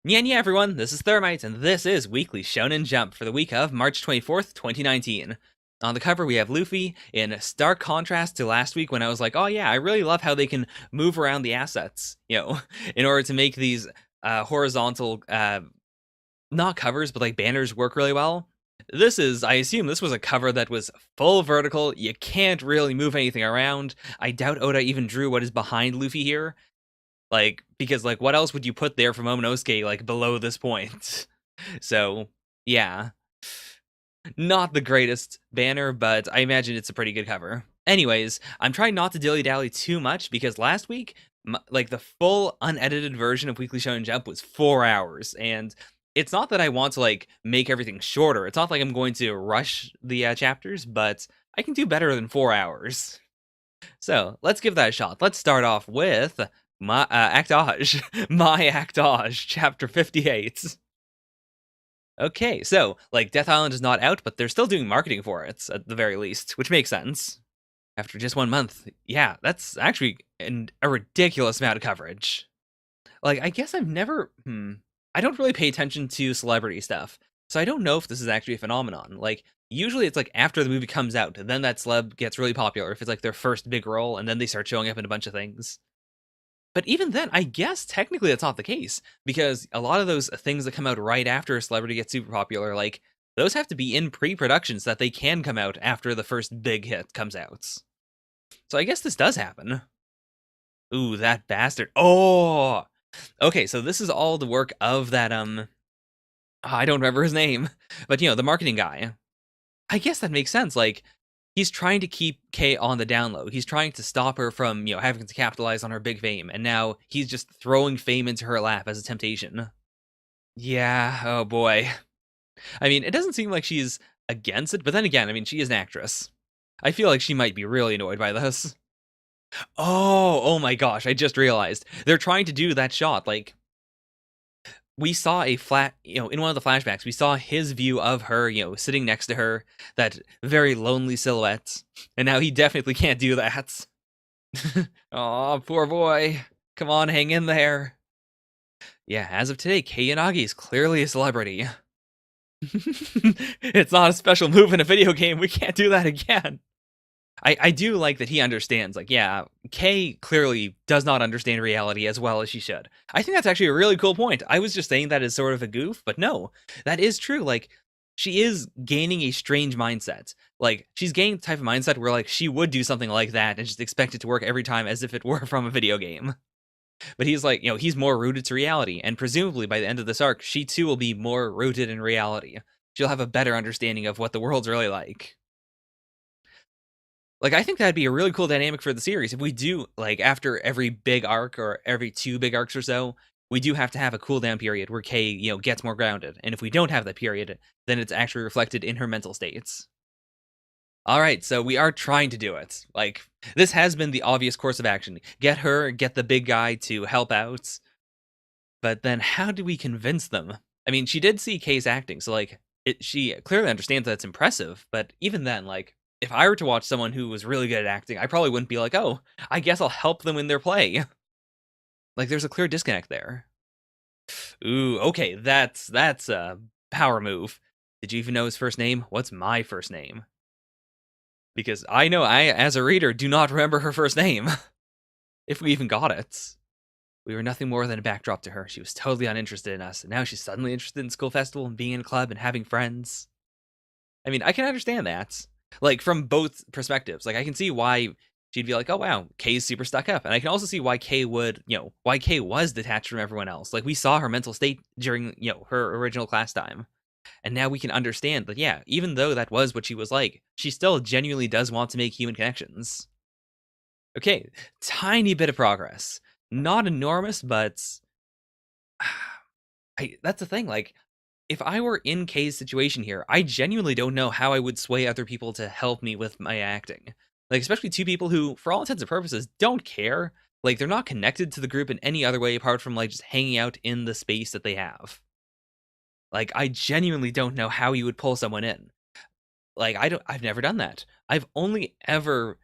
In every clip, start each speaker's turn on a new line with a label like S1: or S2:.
S1: Yeah, everyone, this is Thermite, and this is Weekly Shonen Jump for the week of March 24th, 2019. On the cover, we have Luffy, in stark contrast to last week when I was like, oh yeah, I really love how they can move around the assets, in order to make these horizontal, not covers, but like banners work really well. I assume this was a cover that was full vertical, you can't really move anything around. I doubt Oda even drew what is behind Luffy here. Because what else would you put there for Momonosuke, below this point? So, yeah. Not the greatest banner, but I imagine it's a pretty good cover. Anyways, I'm trying not to dilly-dally too much, because last week, the full unedited version of Weekly Shonen Jump was 4 hours, and it's not that I want to, make everything shorter. It's not like I'm going to rush the chapters, but I can do better than 4 hours. So, let's give that a shot. Let's start off with my Actage, my Actage, chapter 58. Okay, so Death Island is not out, but they're still doing marketing for it at the very least, which makes sense. After just 1 month, yeah, that's actually a ridiculous amount of coverage. I guess I've never, I don't really pay attention to celebrity stuff, so I don't know if this is actually a phenomenon. Usually it's after the movie comes out, and then that celeb gets really popular, if it's their first big role, and then they start showing up in a bunch of things. But even then, I guess technically that's not the case, because a lot of those things that come out right after a celebrity gets super popular, those have to be in pre-production so that they can come out after the first big hit comes out. So I guess this does happen. Ooh, that bastard. Oh! Okay, so this is all the work of that, I don't remember his name, but, the marketing guy. I guess that makes sense, he's trying to keep Kay on the down low. He's trying to stop her from, having to capitalize on her big fame, and now he's just throwing fame into her lap as a temptation. Yeah, oh boy. I mean, it doesn't seem like she's against it, but then again, I mean, she is an actress. I feel like she might be really annoyed by this. Oh my gosh, I just realized. They're trying to do that shot, we saw a in one of the flashbacks, we saw his view of her, sitting next to her, that very lonely silhouette, and now he definitely can't do that. Aw, poor boy. Come on, hang in there. Yeah, as of today, Kei Yanagi is clearly a celebrity. It's not a special move in a video game, we can't do that again. I do like that he understands, yeah, Kay clearly does not understand reality as well as she should. I think that's actually a really cool point. I was just saying that as sort of a goof, but no, that is true. She is gaining a strange mindset. She's gaining the type of mindset where, she would do something like that and just expect it to work every time as if it were from a video game. But he's he's more rooted to reality, and presumably by the end of this arc, she too will be more rooted in reality. She'll have a better understanding of what the world's really like. I think that'd be a really cool dynamic for the series if we do, after every big arc or every 2 big arcs or so, we do have to have a cooldown period where Kay, gets more grounded. And if we don't have that period, then it's actually reflected in her mental states. Alright, so we are trying to do it. This has been the obvious course of action. Get the big guy to help out. But then how do we convince them? I mean, she did see Kay's acting, so, she clearly understands that it's impressive, but even then, if I were to watch someone who was really good at acting, I probably wouldn't be like, oh, I guess I'll help them in their play. There's a clear disconnect there. Ooh, okay, that's a power move. Did you even know his first name? What's my first name? Because I know I, as a reader, do not remember her first name. If we even got it. We were nothing more than a backdrop to her. She was totally uninterested in us, and now she's suddenly interested in school festival and being in a club and having friends. I mean, I can understand that. From both perspectives. I can see why she'd be like, oh wow, Kay's super stuck up. And I can also see why Kay would, why Kay was detached from everyone else. We saw her mental state during, her original class time. And now we can understand that, yeah, even though that was what she was like, she still genuinely does want to make human connections. Okay, tiny bit of progress. Not enormous, but that's the thing, if I were in Kay's situation here, I genuinely don't know how I would sway other people to help me with my acting. Especially 2 people who, for all intents and purposes, don't care. They're not connected to the group in any other way apart from, just hanging out in the space that they have. I genuinely don't know how you would pull someone in. I've never done that. I've only ever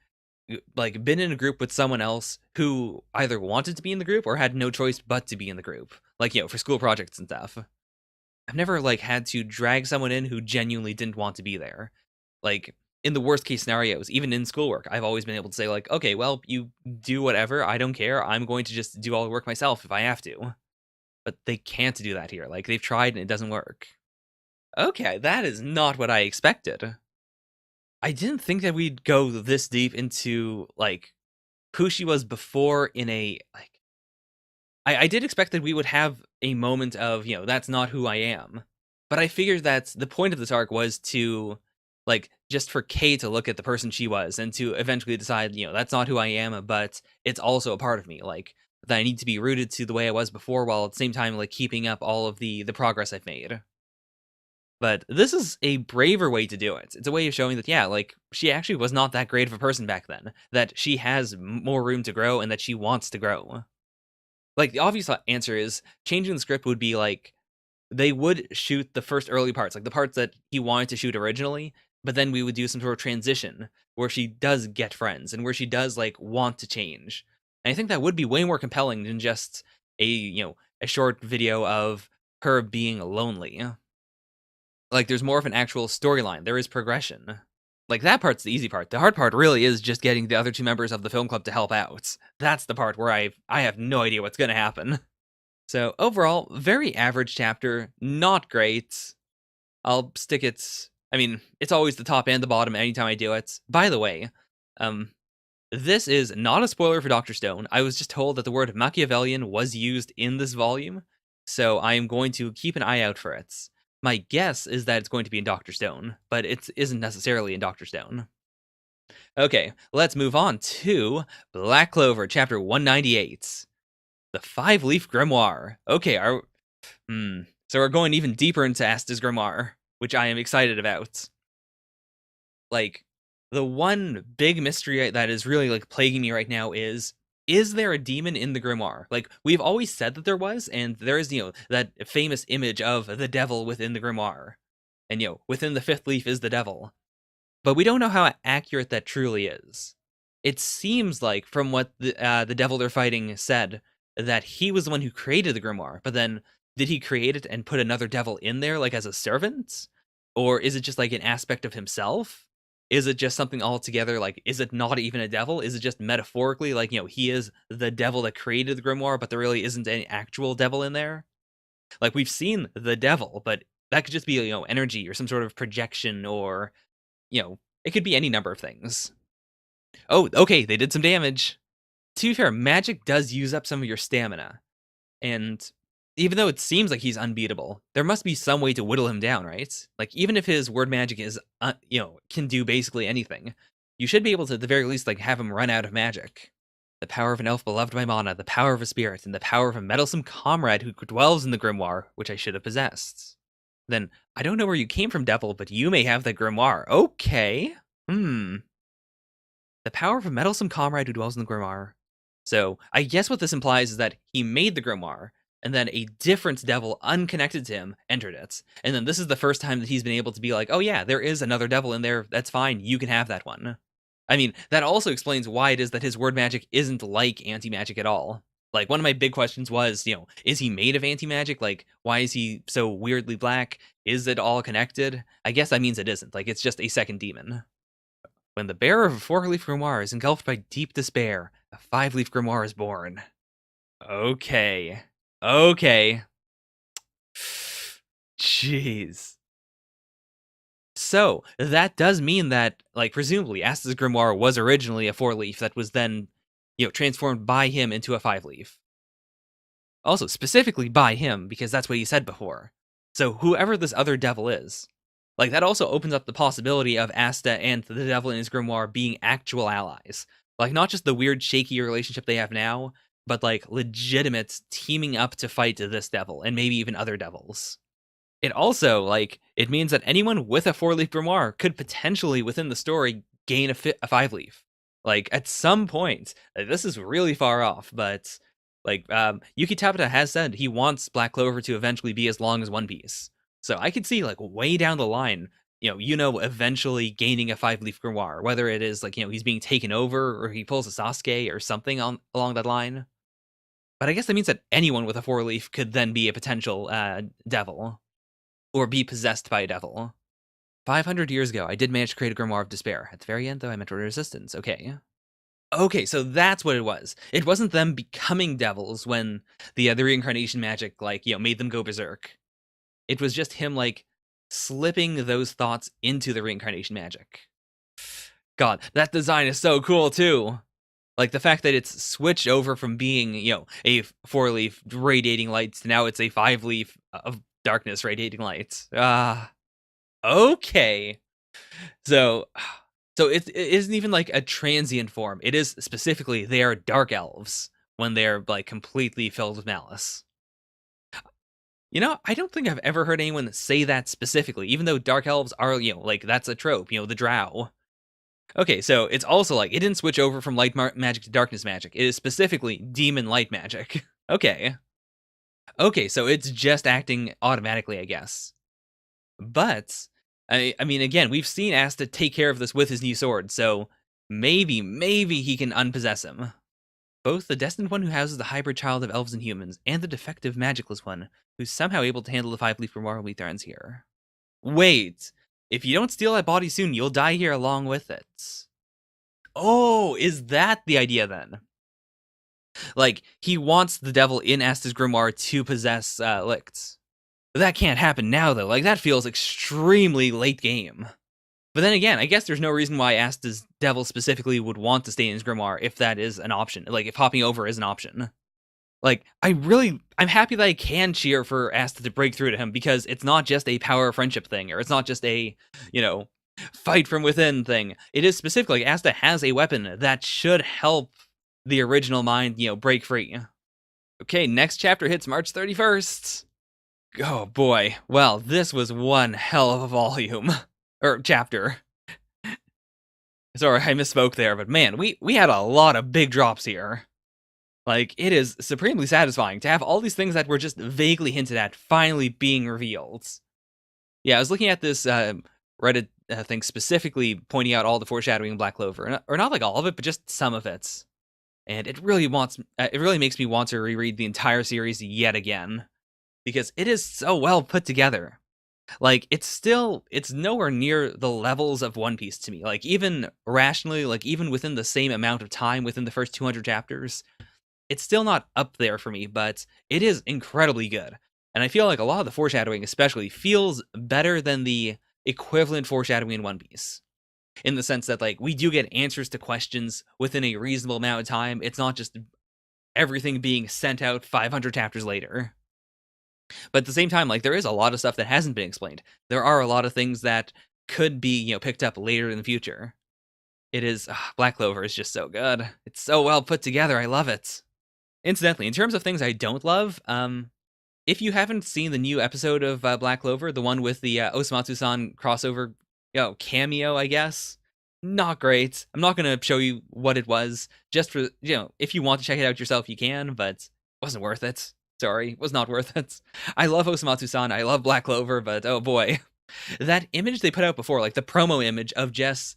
S1: like been in a group with someone else who either wanted to be in the group or had no choice but to be in the group, like, for school projects and stuff. I've never like had to drag someone in who genuinely didn't want to be there. Like, in the worst case scenarios, even in schoolwork, I've always been able to say like, okay, well, you do whatever, I don't care, I'm going to just do all the work myself if I have to. But they can't do that here. Like, they've tried and it doesn't work. Okay, that is not what I expected. I didn't think that we'd go this deep into like who she was before in a like I did expect that we would have a moment of, that's not who I am. But I figured that the point of this arc was to like just for Kay to look at the person she was and to eventually decide, that's not who I am, but it's also a part of me. Like that I need to be rooted to the way I was before while at the same time like keeping up all of the progress I've made. But this is a braver way to do it. It's a way of showing that, yeah, like, she actually was not that great of a person back then. That she has more room to grow and that she wants to grow. Like, the obvious answer is changing the script would be like, they would shoot the first early parts, like the parts that he wanted to shoot originally, but then we would do some sort of transition where she does get friends and where she does, like, want to change. And I think that would be way more compelling than just a short video of her being lonely. Like, there's more of an actual storyline. There is progression. Like, that part's the easy part. The hard part really is just getting the other two members of the film club to help out. That's the part where I have no idea what's gonna happen. So, overall, very average chapter. Not great. I'll stick it... I mean, it's always the top and the bottom anytime I do it. By the way, this is not a spoiler for Dr. Stone. I was just told that the word Machiavellian was used in this volume, so I am going to keep an eye out for it. My guess is that it's going to be in Dr. Stone, but it isn't necessarily in Dr. Stone. Okay, let's move on to Black Clover, chapter 198. The Five-Leaf Grimoire. Okay, so we're going even deeper into Asta's grimoire, which I am excited about. Like, the one big mystery that is really, like, plaguing me right now is there a demon in the grimoire? Like, we've always said that there was, and there is, that famous image of the devil within the grimoire. And, within the fifth leaf is the devil. But we don't know how accurate that truly is. It seems like, from what the devil they're fighting said, that he was the one who created the grimoire, but then did he create it and put another devil in there, like, as a servant? Or is it just, like, an aspect of himself? Is it just something altogether, like, is it not even a devil? Is it just metaphorically, like, he is the devil that created the grimoire, but there really isn't any actual devil in there? Like, we've seen the devil, but that could just be, energy or some sort of projection or, it could be any number of things. Oh, okay, they did some damage. To be fair, magic does use up some of your stamina. And even though it seems like he's unbeatable, there must be some way to whittle him down, right? Like, even if his word magic is, can do basically anything, you should be able to, at the very least, like, have him run out of magic. The power of an elf beloved by Mana, the power of a spirit, and the power of a meddlesome comrade who dwells in the grimoire, which I should have possessed. Then, I don't know where you came from, devil, but you may have the grimoire. Okay. The power of a meddlesome comrade who dwells in the grimoire. So, I guess what this implies is that he made the grimoire, and then a different devil unconnected to him entered it. And then this is the first time that he's been able to be like, oh yeah, there is another devil in there, that's fine, you can have that one. I mean, that also explains why it is that his word magic isn't like anti-magic at all. Like, one of my big questions was, is he made of anti-magic? Like, why is he so weirdly black? Is it all connected? I guess that means it isn't, like, it's just a second demon. When the bearer of a four-leaf grimoire is engulfed by deep despair, a five-leaf grimoire is born. Okay. Jeez. So, that does mean that, like, presumably, Asta's grimoire was originally a four-leaf that was then, transformed by him into a five-leaf. Also, specifically by him, because that's what he said before. So, whoever this other devil is, like, that also opens up the possibility of Asta and the devil in his grimoire being actual allies. Like, not just the weird, shaky relationship they have now, but, like, legitimate teaming up to fight this devil, and maybe even other devils. It also, like, it means that anyone with a four-leaf grimoire could potentially, within the story, gain a five-leaf. Like, at some point, this is really far off, but, like, Yuki Tabata has said he wants Black Clover to eventually be as long as One Piece. So I could see, like, way down the line, eventually gaining a 5-leaf grimoire, whether it is like, he's being taken over or he pulls a Sasuke or something along that line. But I guess that means that anyone with a 4-leaf could then be a potential devil or be possessed by a devil. 500 years ago, I did manage to create a Grimoire of Despair. At the very end, though, I met resistance. Okay. Okay, so that's what it was. It wasn't them becoming devils when the reincarnation magic, made them go berserk. It was just him, slipping those thoughts into the reincarnation magic. God, that design is so cool, too. Like, the fact that it's switched over from being, a 4-leaf radiating lights to now it's a 5-leaf of darkness radiating lights. Okay. So it isn't even like a transient form. It is specifically they are dark elves when they're like completely filled with malice. I don't think I've ever heard anyone say that specifically, even though dark elves are, that's a trope, the drow. Okay, so it's also like it didn't switch over from light magic to darkness magic. It is specifically demon light magic. Okay. Okay, so it's just acting automatically, I guess. But I mean, again, we've seen Asta take care of this with his new sword, so maybe he can unpossess him. Both the destined one who houses the hybrid child of elves and humans, and the defective magicless one, who's somehow able to handle the 5-leaf grimoire we throws here. Wait, if you don't steal that body soon, you'll die here along with it. Oh, is that the idea then? Like, he wants the devil in Asta's grimoire to possess Licht. That can't happen now, though. Like, that feels extremely late game. But then again, I guess there's no reason why Asta's devil specifically would want to stay in his grimoire if that is an option. Like, if hopping over is an option. Like, I'm happy that I can cheer for Asta to break through to him, because it's not just a power of friendship thing, or it's not just a, fight from within thing. It is specifically, like, Asta has a weapon that should help the original mind, break free. Okay, next chapter hits March 31st. Oh boy, well, this was one hell of a volume. Or chapter. Sorry, I misspoke there, but man, we had a lot of big drops here. Like, it is supremely satisfying to have all these things that were just vaguely hinted at finally being revealed. Yeah, I was looking at this Reddit thing specifically pointing out all the foreshadowing in Black Clover. Or not like all of it, but just some of it. And it really makes me want to reread the entire series yet again. Because it is so well put together. Like, it's nowhere near the levels of One Piece to me. Like, even rationally, like, even within the same amount of time within the first 200 chapters, it's still not up there for me, but it is incredibly good. And I feel like a lot of the foreshadowing especially feels better than the equivalent foreshadowing in One Piece. In the sense that, like, we do get answers to questions within a reasonable amount of time. It's not just everything being sent out 500 chapters later. But at the same time, like, there is a lot of stuff that hasn't been explained. There are a lot of things that could be, picked up later in the future. It is, Black Clover is just so good. It's so well put together. I love it. Incidentally, in terms of things I don't love, if you haven't seen the new episode of Black Clover, the one with the Osamatsu-san crossover, cameo, I guess, not great. I'm not going to show you what it was. Just for, if you want to check it out yourself, you can, but it wasn't worth it. Sorry, was not worth it. I love Osamatsu-san, I love Black Clover, but oh boy. That image they put out before, like the promo image of Jess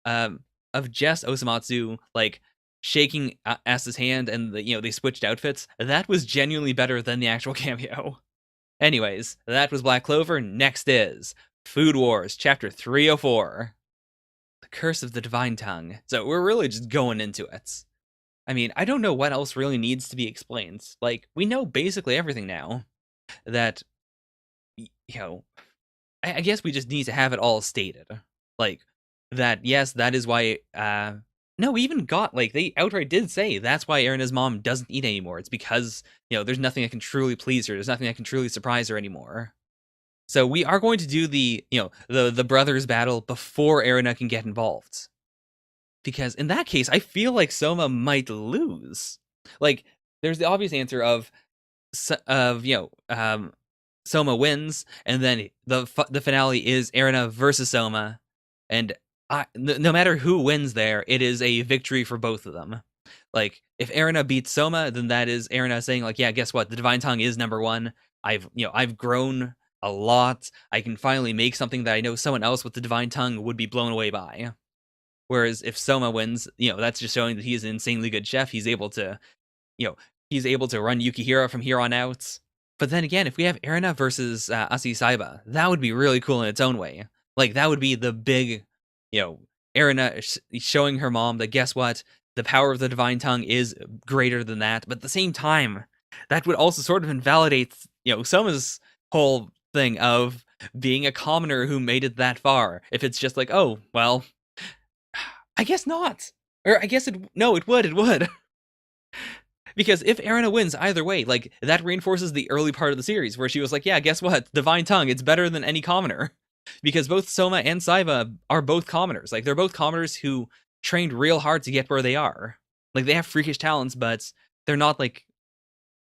S1: Osamatsu, like, shaking Asta's hand and they switched outfits, that was genuinely better than the actual cameo. Anyways, that was Black Clover. Next is Food Wars, Chapter 304. The Curse of the Divine Tongue. So we're really just going into it. I mean, I don't know what else really needs to be explained. Like, we know basically everything now. That, I guess we just need to have it all stated. Like, that, yes, that is why, no, we even got, like, they outright did say that's why Erina's mom doesn't eat anymore. It's because, there's nothing that can truly please her. There's nothing that can truly surprise her anymore. So we are going to do the, the brothers battle before Erina can get involved. Because in that case, I feel like Soma might lose. Like, there's the obvious answer of Soma wins, and then the finale is Erina versus Soma, and no matter who wins there, it is a victory for both of them. Like, if Erina beats Soma, then that is Erina saying, like, yeah, guess what? The Divine Tongue is number one. I've grown a lot. I can finally make something that I know someone else with the Divine Tongue would be blown away by. Whereas if Soma wins, that's just showing that he is an insanely good chef. He's able to, you know, he's able to run Yukihira from here on out. But then again, if we have Erina versus Asi Saiba, that would be really cool in its own way. Like, that would be the big, Erina showing her mom that, guess what? The power of the Divine Tongue is greater than that. But at the same time, that would also sort of invalidate, Soma's whole thing of being a commoner who made it that far. If it's just like, oh, well, I guess not. Or I guess it would. Because if Erina wins either way, like, that reinforces the early part of the series where she was like, yeah, guess what? Divine Tongue, it's better than any commoner. Because both Soma and Saiba are both commoners. Like, they're both commoners who trained real hard to get where they are. Like, they have freakish talents, but they're not, like,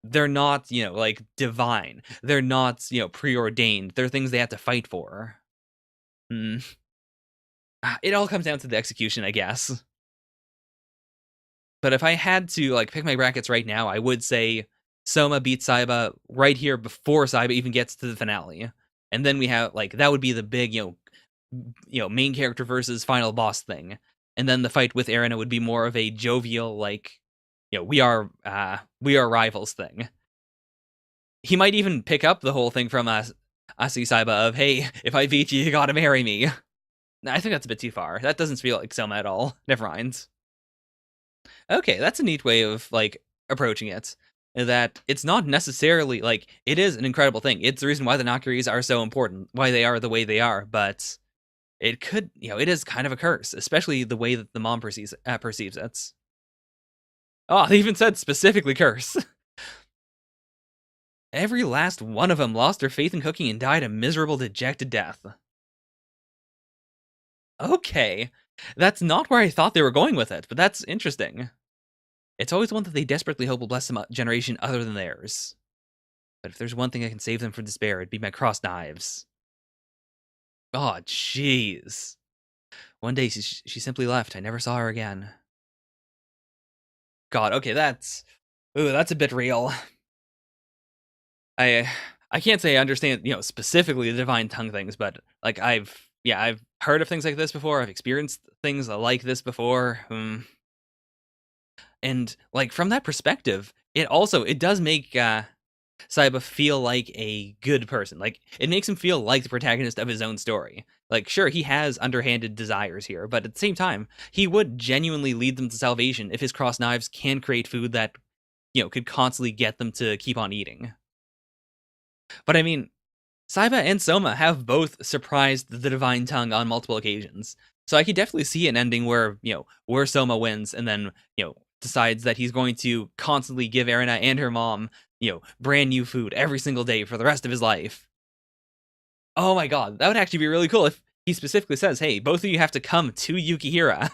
S1: divine. They're not, preordained. They're things they have to fight for. It all comes down to the execution, I guess. But if I had to, like, pick my brackets right now, I would say Soma beats Saiba right here before Saiba even gets to the finale. And then we have, like, that would be the big, main character versus final boss thing. And then the fight with Erina would be more of a jovial, like, we are rivals thing. He might even pick up the whole thing from Asi Saiba of, hey, if I beat you, you gotta marry me. I think that's a bit too far. That doesn't feel like Soma at all. Never mind. Okay, that's a neat way of, like, approaching it. That it's not necessarily, like, it is an incredible thing. It's the reason why the Nakiris are so important, why they are the way they are, but it could, it is kind of a curse, especially the way that the mom perceives it. Oh, they even said specifically curse. Every last one of them lost their faith in cooking and died a miserable, dejected death. Okay. That's not where I thought they were going with it, but that's interesting. It's always one that they desperately hope will bless some generation other than theirs. But if there's one thing that can save them from despair, it'd be my crossed knives. Oh, jeez. One day she simply left. I never saw her again. God, okay, that's a bit real. I can't say I understand, specifically the Divine Tongue things, but, like, I've heard of things like this before. I've experienced things like this before. And, like, from that perspective, it does make Saiba feel like a good person. Like, it makes him feel like the protagonist of his own story. Like, sure, he has underhanded desires here, but at the same time, he would genuinely lead them to salvation if his crossed knives can create food that, could constantly get them to keep on eating. But I mean, Saiba and Soma have both surprised the Divine Tongue on multiple occasions. So I could definitely see an ending where, where Soma wins and then, decides that he's going to constantly give Erina and her mom, brand new food every single day for the rest of his life. Oh my god, that would actually be really cool if he specifically says, hey, both of you have to come to Yukihira,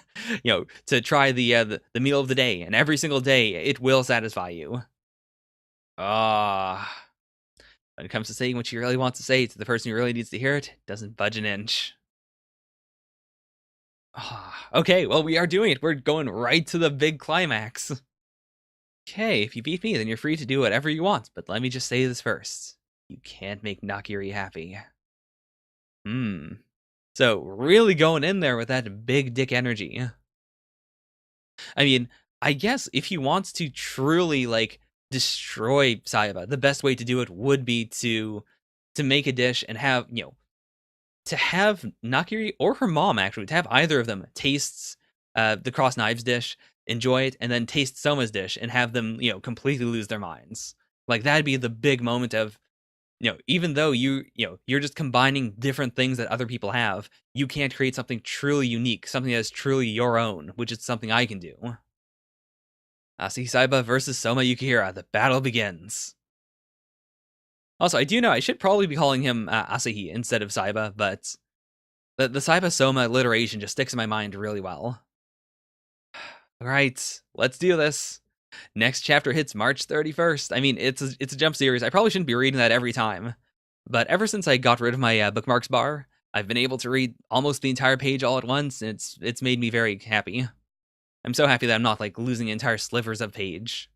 S1: to try the meal of the day, and every single day it will satisfy you. When it comes to saying what you really want to say to the person who really needs to hear it, doesn't budge an inch. Okay, well, we are doing it. We're going right to the big climax. Okay, if you beat me, then you're free to do whatever you want, but let me just say this first. You can't make Nakiri happy. So, really going in there with that big dick energy. I mean, I guess if he wants to truly, like, destroy Saiba, the best way to do it would be to make a dish and have, to have Nakiri or her mom, actually, to have either of them taste the cross knives dish, enjoy it, and then taste Soma's dish and have them, completely lose their minds. Like, that'd be the big moment of, even though you're just combining different things that other people have, you can't create something truly unique, something that is truly your own, which is something I can do. Asi Saiba versus Soma Yukihira. The battle begins. Also, I do know I should probably be calling him Asahi instead of Saiba, but the Saiba-Soma alliteration just sticks in my mind really well. Alright, let's do this. Next chapter hits March 31st. I mean, it's a Jump series. I probably shouldn't be reading that every time. But ever since I got rid of my bookmarks bar, I've been able to read almost the entire page all at once, and it's made me very happy. I'm so happy that I'm not, like, losing entire slivers of page.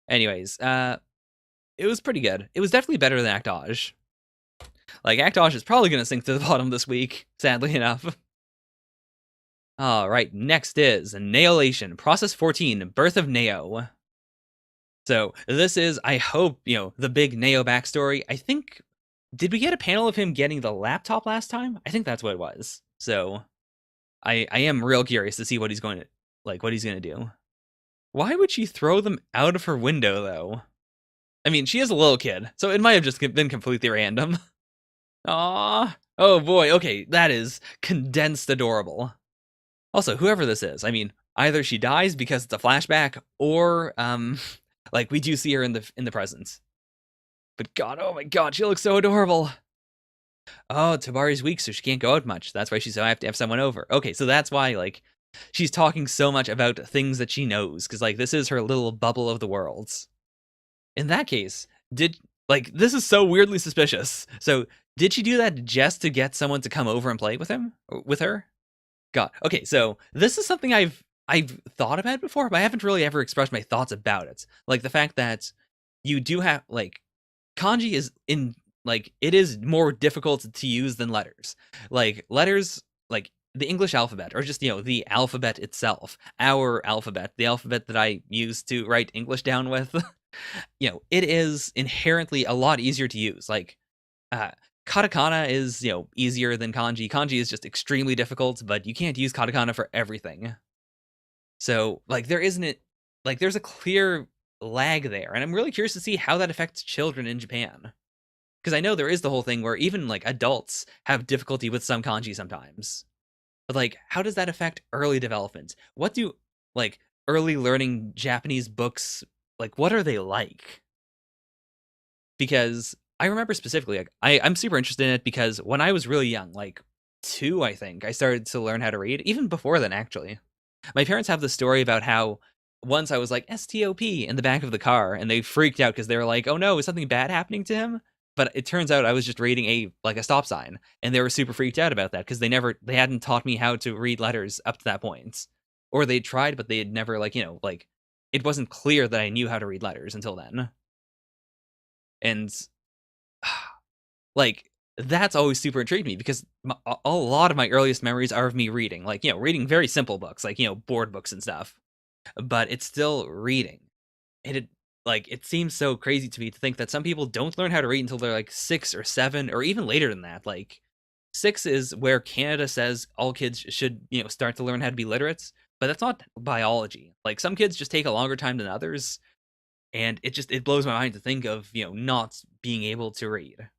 S1: Anyways, it was pretty good. It was definitely better than Actage. Like, Aktosh is probably going to sink to the bottom this week, sadly enough. All right, next is Neolation, Process 14, Birth of Neo. So this is, I hope, the big Neo backstory. I think, did we get a panel of him getting the laptop last time? I think that's what it was. So I am real curious to see what he's going to do. Why would she throw them out of her window, though? I mean, she is a little kid, so it might have just been completely random. Aww. Oh boy, okay, that is condensed adorable. Also, whoever this is, I mean, either she dies because it's a flashback, or, like, we do see her in the present. But God, oh my God, she looks so adorable. Oh, Tabari's weak, so she can't go out much. That's why she's so have to have someone over. Okay, so that's why, like, she's talking so much about things that she knows, because, like, this is her little bubble of the worlds. In that case, this is so weirdly suspicious. So, did she do that just to get someone to come over and play with her? God. Okay, so this is something I've thought about before, but I haven't really ever expressed my thoughts about it. Like the fact that you do have kanji is it is more difficult to use than letters. Like letters, like the English alphabet, or just the alphabet itself, our alphabet, the alphabet that I use to write English down with. It is inherently a lot easier to use. Like, katakana is, easier than kanji. Kanji is just extremely difficult, but you can't use katakana for everything. So, there's a clear lag there, and I'm really curious to see how that affects children in Japan. Because I know there is the whole thing where even, adults have difficulty with some kanji sometimes. But, how does that affect early development? What do, early learning Japanese books, what are they like? Because I remember specifically, I'm super interested in it because when I was really young, 2, I think, I started to learn how to read, even before then, actually. My parents have the story about how once I was like, STOP in the back of the car, and they freaked out because they were like, oh no, is something bad happening to him? But it turns out I was just reading a stop sign, and they were super freaked out about that because they hadn't taught me how to read letters up to that point. Or they tried, but they had never, it wasn't clear that I knew how to read letters until then. And that's always super intrigued me because a lot of my earliest memories are of me reading, reading very simple books, board books and stuff. But it's still reading, and it seems so crazy to me to think that some people don't learn how to read until they're 6 or 7, or even later than that. 6 is where Canada says all kids should start to learn how to be literate, but that's not biology. Some kids just take a longer time than others, and it blows my mind to think of not being able to read.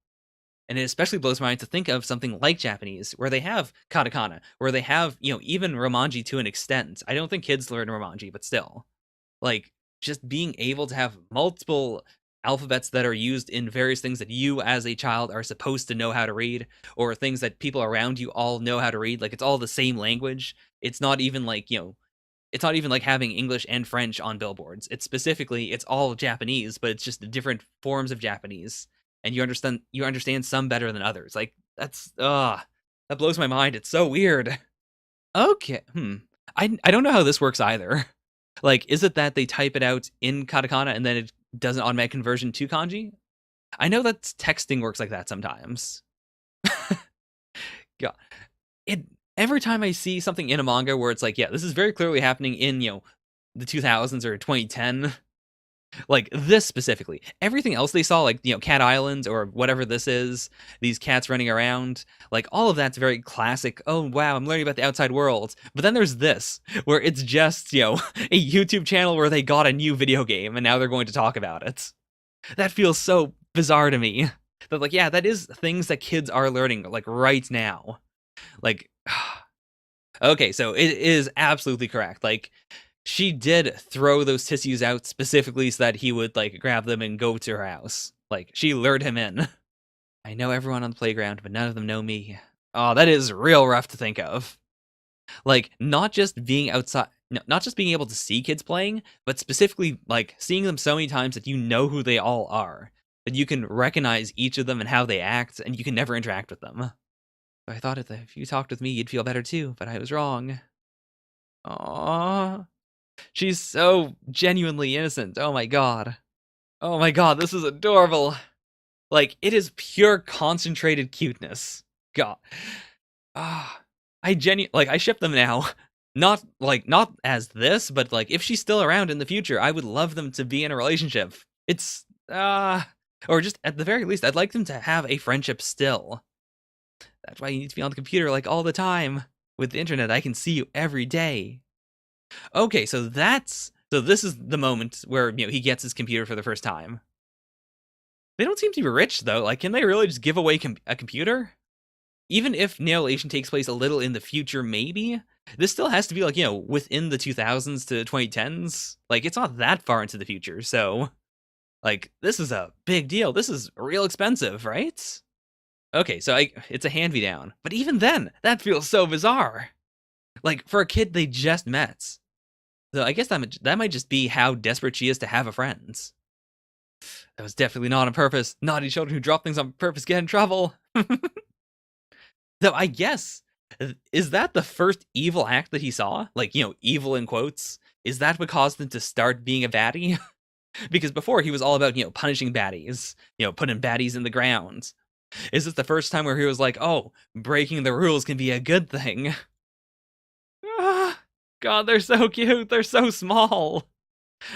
S1: And it especially blows my mind to think of something like Japanese, where they have katakana, where they have, even romanji to an extent. I don't think kids learn romanji, but still. Just being able to have multiple alphabets that are used in various things that you as a child are supposed to know how to read, or things that people around you all know how to read. It's all the same language. It's not even it's not even like having English and French on billboards. It's all Japanese, but it's just different forms of Japanese. And you understand some better than others. That blows my mind. It's so weird. Okay. I don't know how this works either. Is it that they type it out in katakana and then it does an automatic conversion to kanji? I know that texting works like that sometimes. Yeah. Every time I see something in a manga where it's this is very clearly happening in, the 2000s or 2010, this specifically. Everything else they saw, Cat Island or whatever this is, these cats running around, all of that's very classic. Oh, wow, I'm learning about the outside world. But then there's this, where it's just, a YouTube channel where they got a new video game and now they're going to talk about it. That feels so bizarre to me. That, yeah, that is things that kids are learning, right now. Okay, so it is absolutely correct. She did throw those tissues out specifically so that he would, grab them and go to her house. She lured him in. I know everyone on the playground, but none of them know me. Oh, that is real rough to think of. Not just being outside, not just being able to see kids playing, but specifically, seeing them so many times that you know who they all are. That you can recognize each of them and how they act, and you can never interact with them. I thought if you talked with me, you'd feel better too, but I was wrong. Aww. She's so genuinely innocent. Oh my god. Oh my god, this is adorable. Like, it is pure concentrated cuteness. God. I ship them now. Not as this, but like if she's still around in the future, I would love them to be in a relationship. It's or just at the very least, I'd like them to have a friendship still. That's why you need to be on the computer like all the time. With the internet, I can see you every day. Okay, so this is the moment where, you know, he gets his computer for the first time. They don't seem to be rich though. Like, can they really just give away a computer? Even if Lation takes place a little in the future, maybe this still has to be like, you know, within the 2000s to 2010s. Like, it's not that far into the future, so like this is a big deal. This is real expensive, right? Okay, so it's a hand-me-down, but even then, that feels so bizarre. Like, for a kid they just met. So I guess that might just be how desperate she is to have a friend. That was definitely not on purpose. Naughty children who drop things on purpose get in trouble. Though I guess, is that the first evil act that he saw? Like, you know, evil in quotes? Is that what caused him to start being a baddie? Because before he was all about, you know, punishing baddies, you know, putting baddies in the ground. Is this the first time where he was like, oh, breaking the rules can be a good thing? God, they're so cute. They're so small.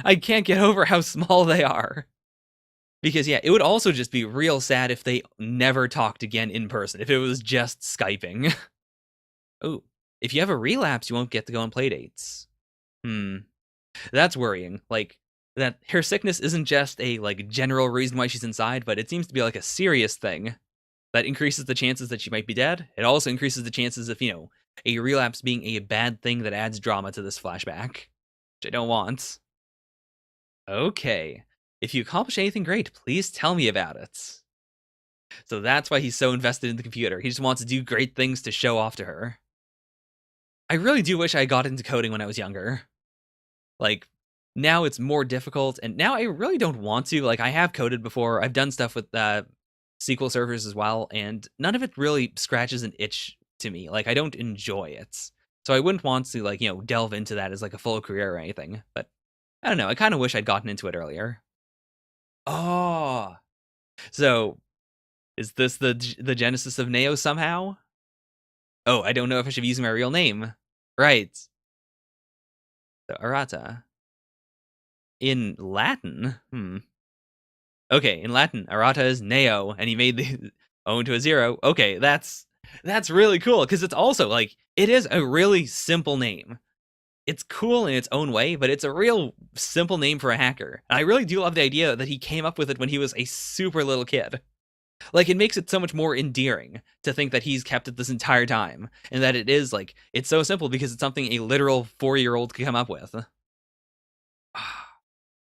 S1: I can't get over how small they are. Because, yeah, it would also just be real sad if they never talked again in person, if it was just Skyping. Oh, if you have a relapse, you won't get to go on playdates. That's worrying. Like, that her sickness isn't just a, like, general reason why she's inside, but it seems to be, like, a serious thing that increases the chances that she might be dead. It also increases the chances of, you know, a relapse being a bad thing that adds drama to this flashback, which I don't want. Okay. If you accomplish anything great, please tell me about it. So that's why he's so invested in the computer. He just wants to do great things to show off to her. I really do wish I got into coding when I was younger. Like, now it's more difficult, and now I really don't want to. Like, I have coded before. I've done stuff with SQL servers as well, and none of it really scratches an itch to me. Like, I don't enjoy it. So I wouldn't want to, like, you know, delve into that as, like, a full career or anything. But, I don't know. I kind of wish I'd gotten into it earlier. Oh, so is this the genesis of Neo somehow? Oh, I don't know if I should be using my real name. Right. So, Arata. In Latin? Okay, in Latin, Arata is Neo, and he made the O into a 0. Okay, that's really cool, because it's also, like, it is a really simple name. It's cool in its own way, but it's a real simple name for a hacker. And I really do love the idea that he came up with it when he was a super little kid. Like, it makes it so much more endearing to think that he's kept it this entire time, and that it is, like, it's so simple because it's something a literal 4-year-old could come up with.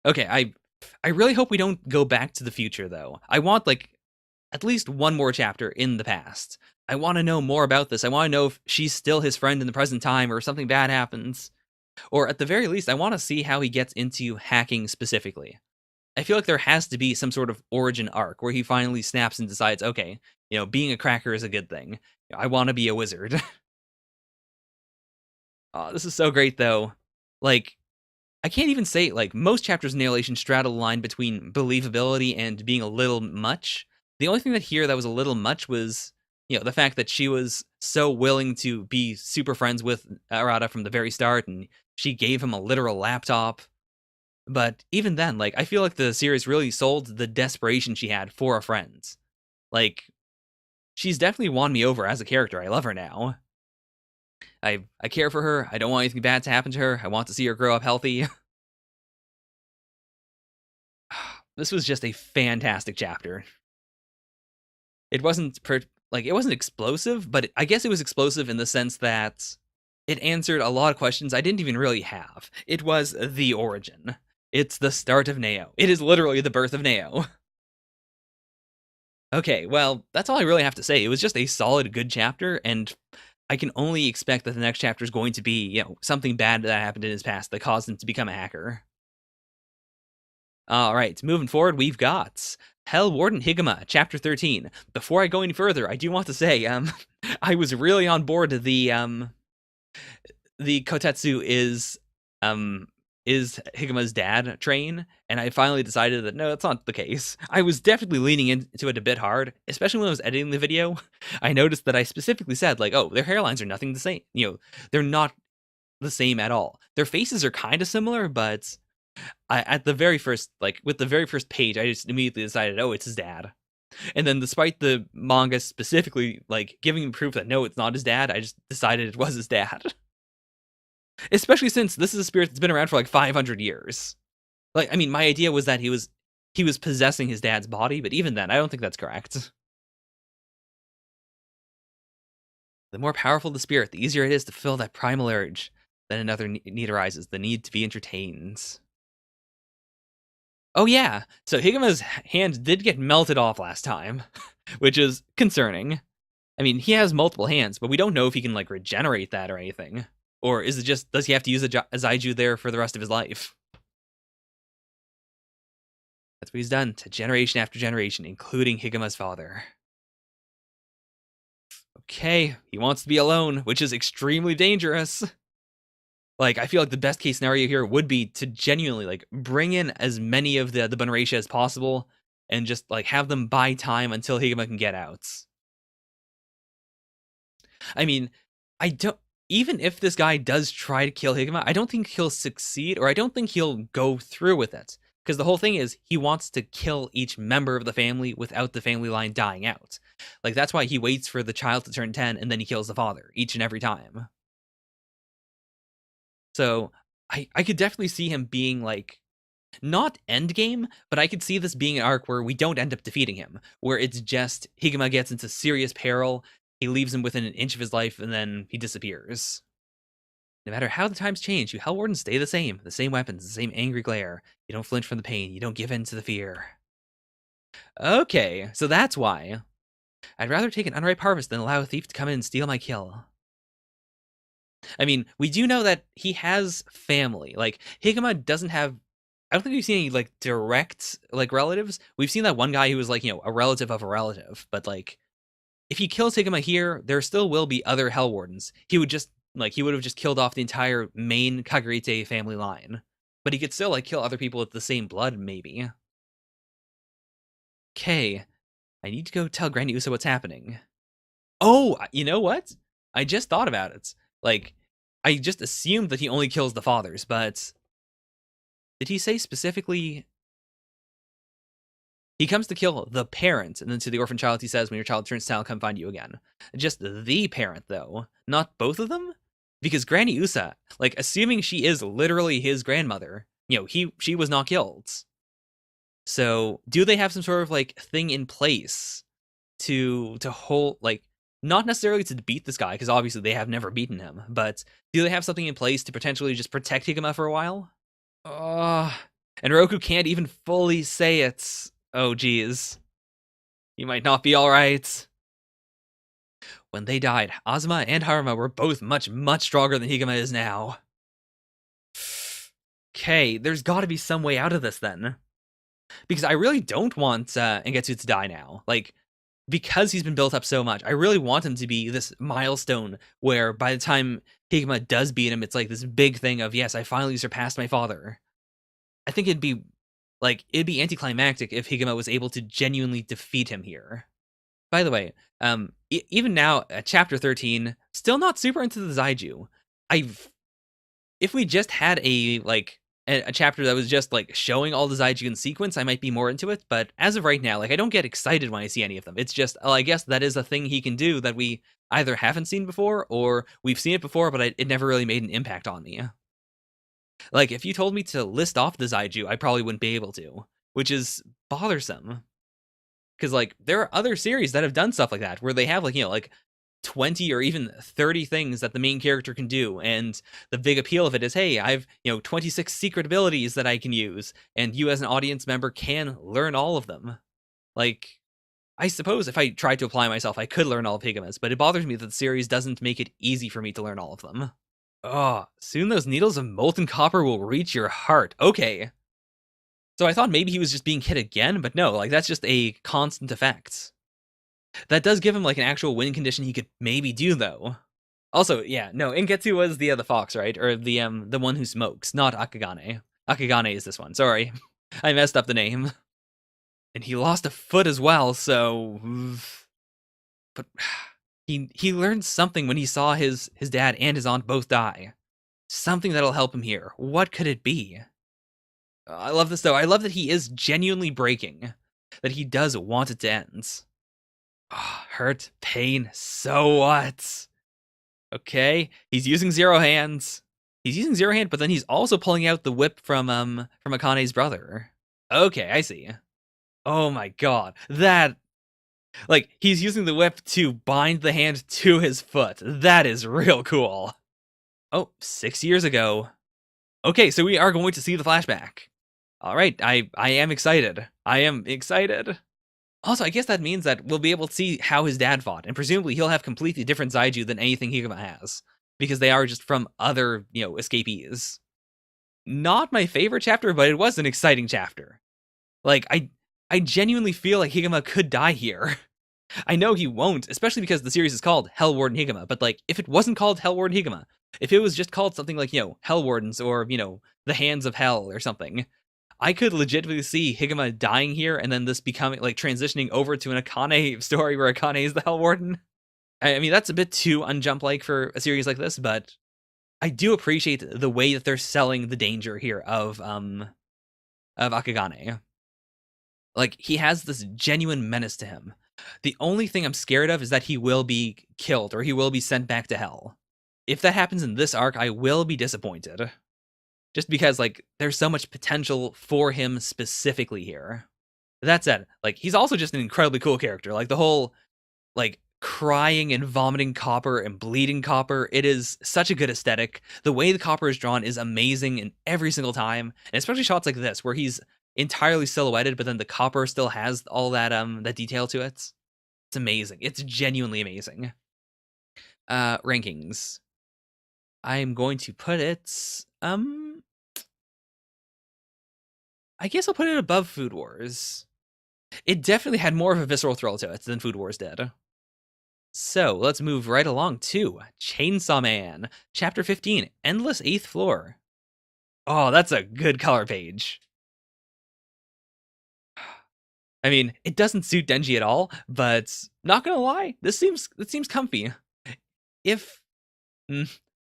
S1: Okay, I really hope we don't go back to the future, though. I want, like, at least one more chapter in the past. I want to know more about this. I want to know if she's still his friend in the present time, or if something bad happens. Or at the very least, I want to see how he gets into hacking specifically. I feel like there has to be some sort of origin arc where he finally snaps and decides, okay, you know, being a cracker is a good thing. I want to be a wizard. Oh, this is so great, though. Like, I can't even say, like, most chapters in Lation straddle the line between believability and being a little much. The only thing that was a little much was, you know, the fact that she was so willing to be super friends with Arata from the very start, and she gave him a literal laptop. But even then, like, I feel like the series really sold the desperation she had for a friend. Like, she's definitely won me over as a character. I love her now. I care for her. I don't want anything bad to happen to her. I want to see her grow up healthy. This was just a fantastic chapter. It wasn't it wasn't explosive, but I guess it was explosive in the sense that it answered a lot of questions I didn't even really have. It was the origin. It's the start of Neo. It is literally the birth of Neo. Okay, well, that's all I really have to say. It was just a solid, good chapter, and I can only expect that the next chapter is going to be, you know, something bad that happened in his past that caused him to become a hacker. All right, moving forward, we've got Hell Warden Higuma, Chapter 13. Before I go any further, I do want to say, I was really on board the Kotetsu is, is Higuma's dad train, and I finally decided that no, that's not the case. I was definitely leaning into it a bit hard, especially when I was editing the video. I noticed that I specifically said, like, oh, their hairlines are nothing the same. They're not the same at all. Their faces are kind of similar, but at the very first, like, with the very first page, I just immediately decided, oh, it's his dad. And then despite the manga specifically, like, giving me proof that no, it's not his dad, I just decided it was his dad. Especially since this is a spirit that's been around for like 500 years. Like, I mean, my idea was that he was possessing his dad's body, but even then, I don't think that's correct. The more powerful the spirit, the easier it is to fill that primal urge. Then another need arises, the need to be entertained. Oh yeah, so Higuma's hand did get melted off last time, which is concerning. I mean, he has multiple hands, but we don't know if he can, like, regenerate that or anything. Or is it just, does he have to use a Zaiju there for the rest of his life? That's what he's done to generation after generation, including Higuma's father. Okay, he wants to be alone, which is extremely dangerous. Like, I feel like the best case scenario here would be to genuinely, like, bring in as many of the Bunracia as possible and just, like, have them buy time until Higuma can get out. I mean, I don't... Even if this guy does try to kill Higuma, I don't think he'll succeed, or I don't think he'll go through with it. Because the whole thing is, he wants to kill each member of the family without the family line dying out. Like, that's why he waits for the child to turn 10, and then he kills the father, each and every time. So, I could definitely see him being, like, not endgame, but I could see this being an arc where we don't end up defeating him. Where it's just, Higuma gets into serious peril, he leaves him within an inch of his life, and then he disappears. No matter how the times change, you Hell Wardens stay the same weapons, the same angry glare. You don't flinch from the pain, you don't give in to the fear. Okay, so that's why. I'd rather take an unripe harvest than allow a thief to come in and steal my kill. I mean, we do know that he has family. Like, Higuma doesn't have... I don't think we've seen any, like, direct, like, relatives. We've seen that one guy who was, like, a relative of a relative. But, like, if he kills Higuma here, there still will be other Hell Wardens. He would have just killed off the entire main Kagurite family line. But he could still, like, kill other people with the same blood, maybe. Okay. I need to go tell Granny Usa what's happening. Oh, you know what? I just thought about it. Like, I just assumed that he only kills the fathers, but... Did he say specifically... He comes to kill the parent, and then to the orphan child he says, when your child turns 10, I'll come find you again. Just the parent, though. Not both of them? Because Granny Usa, like, assuming she is literally his grandmother, she was not killed. So, do they have some sort of, like, thing in place to hold, like, not necessarily to beat this guy, because obviously they have never beaten him, but do they have something in place to potentially just protect Higuma for a while? And Roku can't even fully say it. Oh, geez. He might not be alright. When they died, Azuma and Haruma were both much, much stronger than Higuma is now. Okay, there's gotta be some way out of this then. Because I really don't want Engetsu to die now. Like, because he's been built up so much, I really want him to be this milestone where by the time Higuma does beat him, it's like this big thing of, yes, I finally surpassed my father. I think it'd be anticlimactic if Higuma was able to genuinely defeat him here. By the way, even now at chapter 13, still not super into the Zaiju. If we just had a chapter that was just, like, showing all the Zaiju in sequence, I might be more into it, but as of right now, like, I don't get excited when I see any of them. It's just, oh, I guess that is a thing he can do that we either haven't seen before, or we've seen it before, but it never really made an impact on me. Like, if you told me to list off the Zaiju, I probably wouldn't be able to, which is bothersome. Because, like, there are other series that have done stuff like that, where they have, like, 20 or even 30 things that the main character can do, and the big appeal of it is, hey, I've 26 secret abilities that I can use, and you as an audience member can learn all of them. Like, I suppose if I tried to apply myself, I could learn all of Higuma's, but it bothers me that the series doesn't make it easy for me to learn all of them. Oh, soon those needles of molten copper will reach your heart. Okay. So I thought maybe he was just being hit again, but no, like, that's just a constant effect. That does give him, like, an actual win condition he could maybe do, though. Also, yeah, no, Ingetsu was the fox, right? Or the one who smokes, not Akagane. Akagane is this one. Sorry. I messed up the name. And he lost a foot as well, so but he learned something when he saw his dad and his aunt both die. Something that'll help him here. What could it be? I love this though. I love that he is genuinely breaking. That he does want it to end. Oh, hurt, pain, so what? Okay, he's using zero hands. He's using zero hand, but then he's also pulling out the whip from Akane's brother. Okay, I see. Oh my god, that like he's using the whip to bind the hand to his foot. That is real cool. Oh, 6 years ago. Okay, so we are going to see the flashback. All right, I am excited. I am excited. Also, I guess that means that we'll be able to see how his dad fought, and presumably he'll have completely different Zaiju than anything Higuma has, because they are just from other, escapees. Not my favorite chapter, but it was an exciting chapter. Like, I genuinely feel like Higuma could die here. I know he won't, especially because the series is called Hell Warden Higuma, but like, if it wasn't called Hell Warden Higuma, if it was just called something like, Hell Wardens or, the Hands of Hell or something, I could legitimately see Higuma dying here and then this becoming, like, transitioning over to an Akane story where Akane is the Hell Warden. I mean, that's a bit too Unjump-like for a series like this, but I do appreciate the way that they're selling the danger here of Akagane. Like, he has this genuine menace to him. The only thing I'm scared of is that he will be killed or he will be sent back to hell. If that happens in this arc, I will be disappointed. Just because, like, there's so much potential for him specifically here. That said, like, he's also just an incredibly cool character. Like, the whole, like, crying and vomiting Copper and bleeding Copper, it is such a good aesthetic. The way the Copper is drawn is amazing in every single time. And especially shots like this, where he's entirely silhouetted, but then the Copper still has all that, that detail to it. It's amazing. It's genuinely amazing. Rankings. I'm going to put it, I guess I'll put it above Food Wars. It definitely had more of a visceral thrill to it than Food Wars did. So, let's move right along to Chainsaw Man, Chapter 15, Endless 8th Floor. Oh, that's a good color page. I mean, it doesn't suit Denji at all, but not gonna lie, it seems comfy. If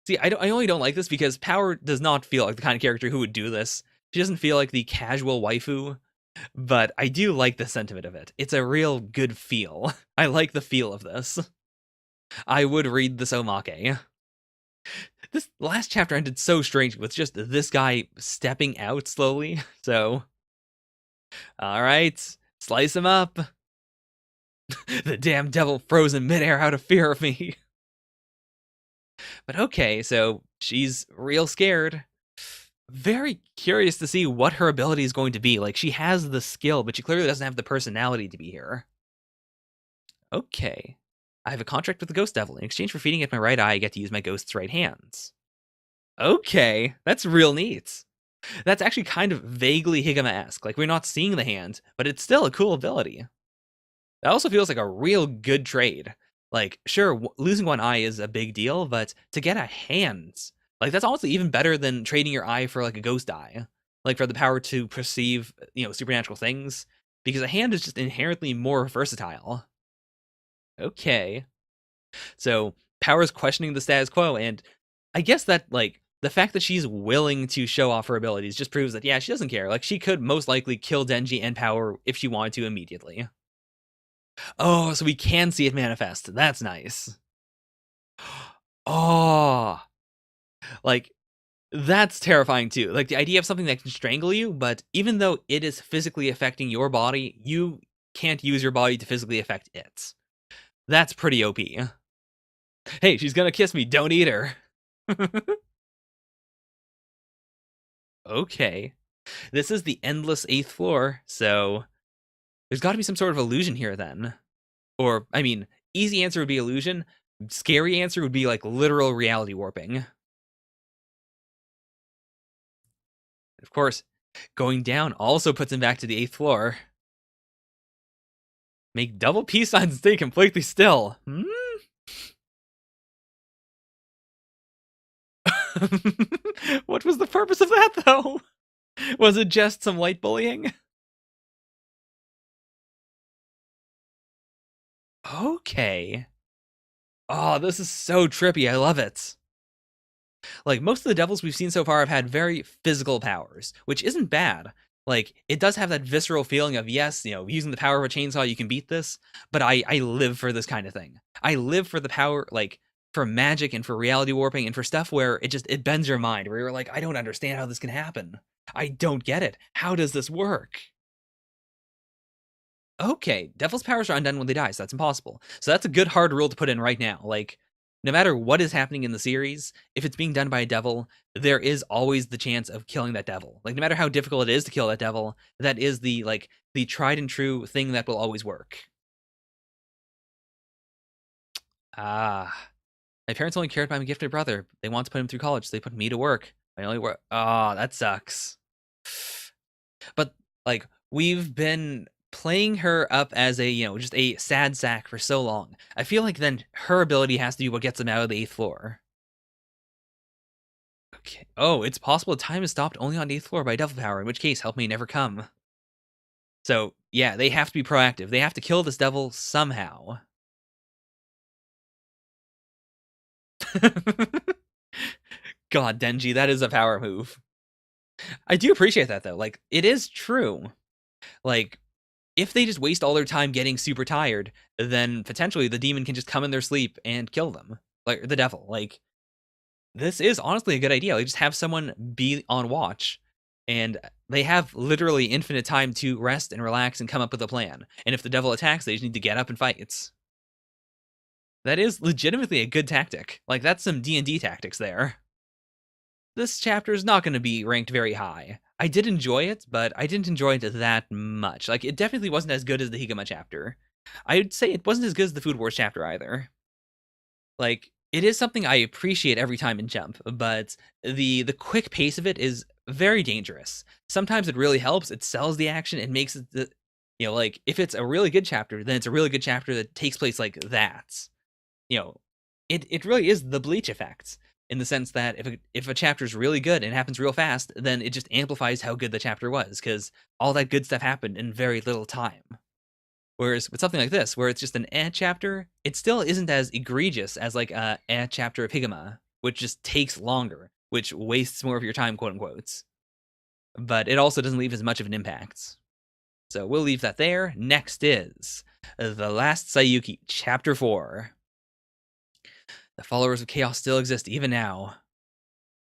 S1: see, I only don't like this because Power does not feel like the kind of character who would do this. She doesn't feel like the casual waifu, but I do like the sentiment of it. It's a real good feel. I like the feel of this. I would read this omake. This last chapter ended so strange with just this guy stepping out slowly. So, all right, slice him up. The damn devil froze in midair out of fear of me. But okay, so she's real scared. Very curious to see what her ability is going to be. Like, she has the skill, but she clearly doesn't have the personality to be here. Okay. I have a contract with the Ghost Devil. In exchange for feeding it my right eye, I get to use my ghost's right hands. Okay, that's real neat. That's actually kind of vaguely Higuma-esque. Like, we're not seeing the hand, but it's still a cool ability. That also feels like a real good trade. Like, sure, losing one eye is a big deal, but to get a hand, like, that's honestly even better than trading your eye for, like, a ghost eye. Like, for the power to perceive, supernatural things. Because a hand is just inherently more versatile. Okay. So, Power's questioning the status quo, and I guess that, like, the fact that she's willing to show off her abilities just proves that, yeah, she doesn't care. Like, she could most likely kill Denji and Power if she wanted to immediately. Oh, so we can see it manifest. That's nice. Oh, like, that's terrifying too. Like, the idea of something that can strangle you, but even though it is physically affecting your body, you can't use your body to physically affect it. That's pretty OP. Hey, she's gonna kiss me. Don't eat her. Okay. This is the endless 8th floor, so there's got to be some sort of illusion here then. Or, I mean, easy answer would be illusion. Scary answer would be, like, literal reality warping. Of course, going down also puts him back to the 8th floor. Make double peace signs and stay completely still. What was the purpose of that, though? Was it just some light bullying? Okay. Oh, this is so trippy. I love it. Like, most of the devils we've seen so far have had very physical powers, which isn't bad. Like, it does have that visceral feeling of, yes, using the power of a chainsaw, you can beat this, but I live for this kind of thing. I live for the power, like, for magic and for reality warping and for stuff where it bends your mind, where you're like, I don't understand how this can happen. I don't get it. How does this work? Okay, devil's powers are undone when they die, so that's impossible. So that's a good hard rule to put in right now. Like, no matter what is happening in the series, if it's being done by a devil, there is always the chance of killing that devil. Like, no matter how difficult it is to kill that devil, that is the tried and true thing that will always work. Ah, my parents only cared about my gifted brother. They want to put him through college, so they put me to work. My only work. Oh, that sucks. But like we've been playing her up as a just a sad sack for so long. I feel like then her ability has to be what gets them out of the 8th floor. Okay. Oh, it's possible time is stopped only on the 8th floor by devil power, in which case help may never come. So yeah, they have to be proactive. They have to kill this devil somehow. God, Denji, that is a power move. I do appreciate that though. Like, it is true. Like, if they just waste all their time getting super tired, then potentially the demon can just come in their sleep and kill them. Like, the devil. Like, this is honestly a good idea. Like, just have someone be on watch, and they have literally infinite time to rest and relax and come up with a plan. And if the devil attacks, they just need to get up and fight. That is legitimately a good tactic. Like, that's some D&D tactics there. This chapter is not going to be ranked very high. I did enjoy it, but I didn't enjoy it that much. Like, it definitely wasn't as good as the Higuma chapter. I'd say it wasn't as good as the Food Wars chapter either. Like, it is something I appreciate every time in Jump, but the quick pace of it is very dangerous. Sometimes it really helps. It sells the action and makes it like if it's a really good chapter, then it's a really good chapter that takes place like that. It really is the Bleach effect in the sense that if a chapter is really good and happens real fast, then it just amplifies how good the chapter was because all that good stuff happened in very little time. Whereas with something like this, where it's just an chapter, it still isn't as egregious as like a chapter of Higuma, which just takes longer, which wastes more of your time, quote unquote. But it also doesn't leave as much of an impact. So we'll leave that there. Next is The Last Saiyuki, Chapter 4. The followers of chaos still exist even now.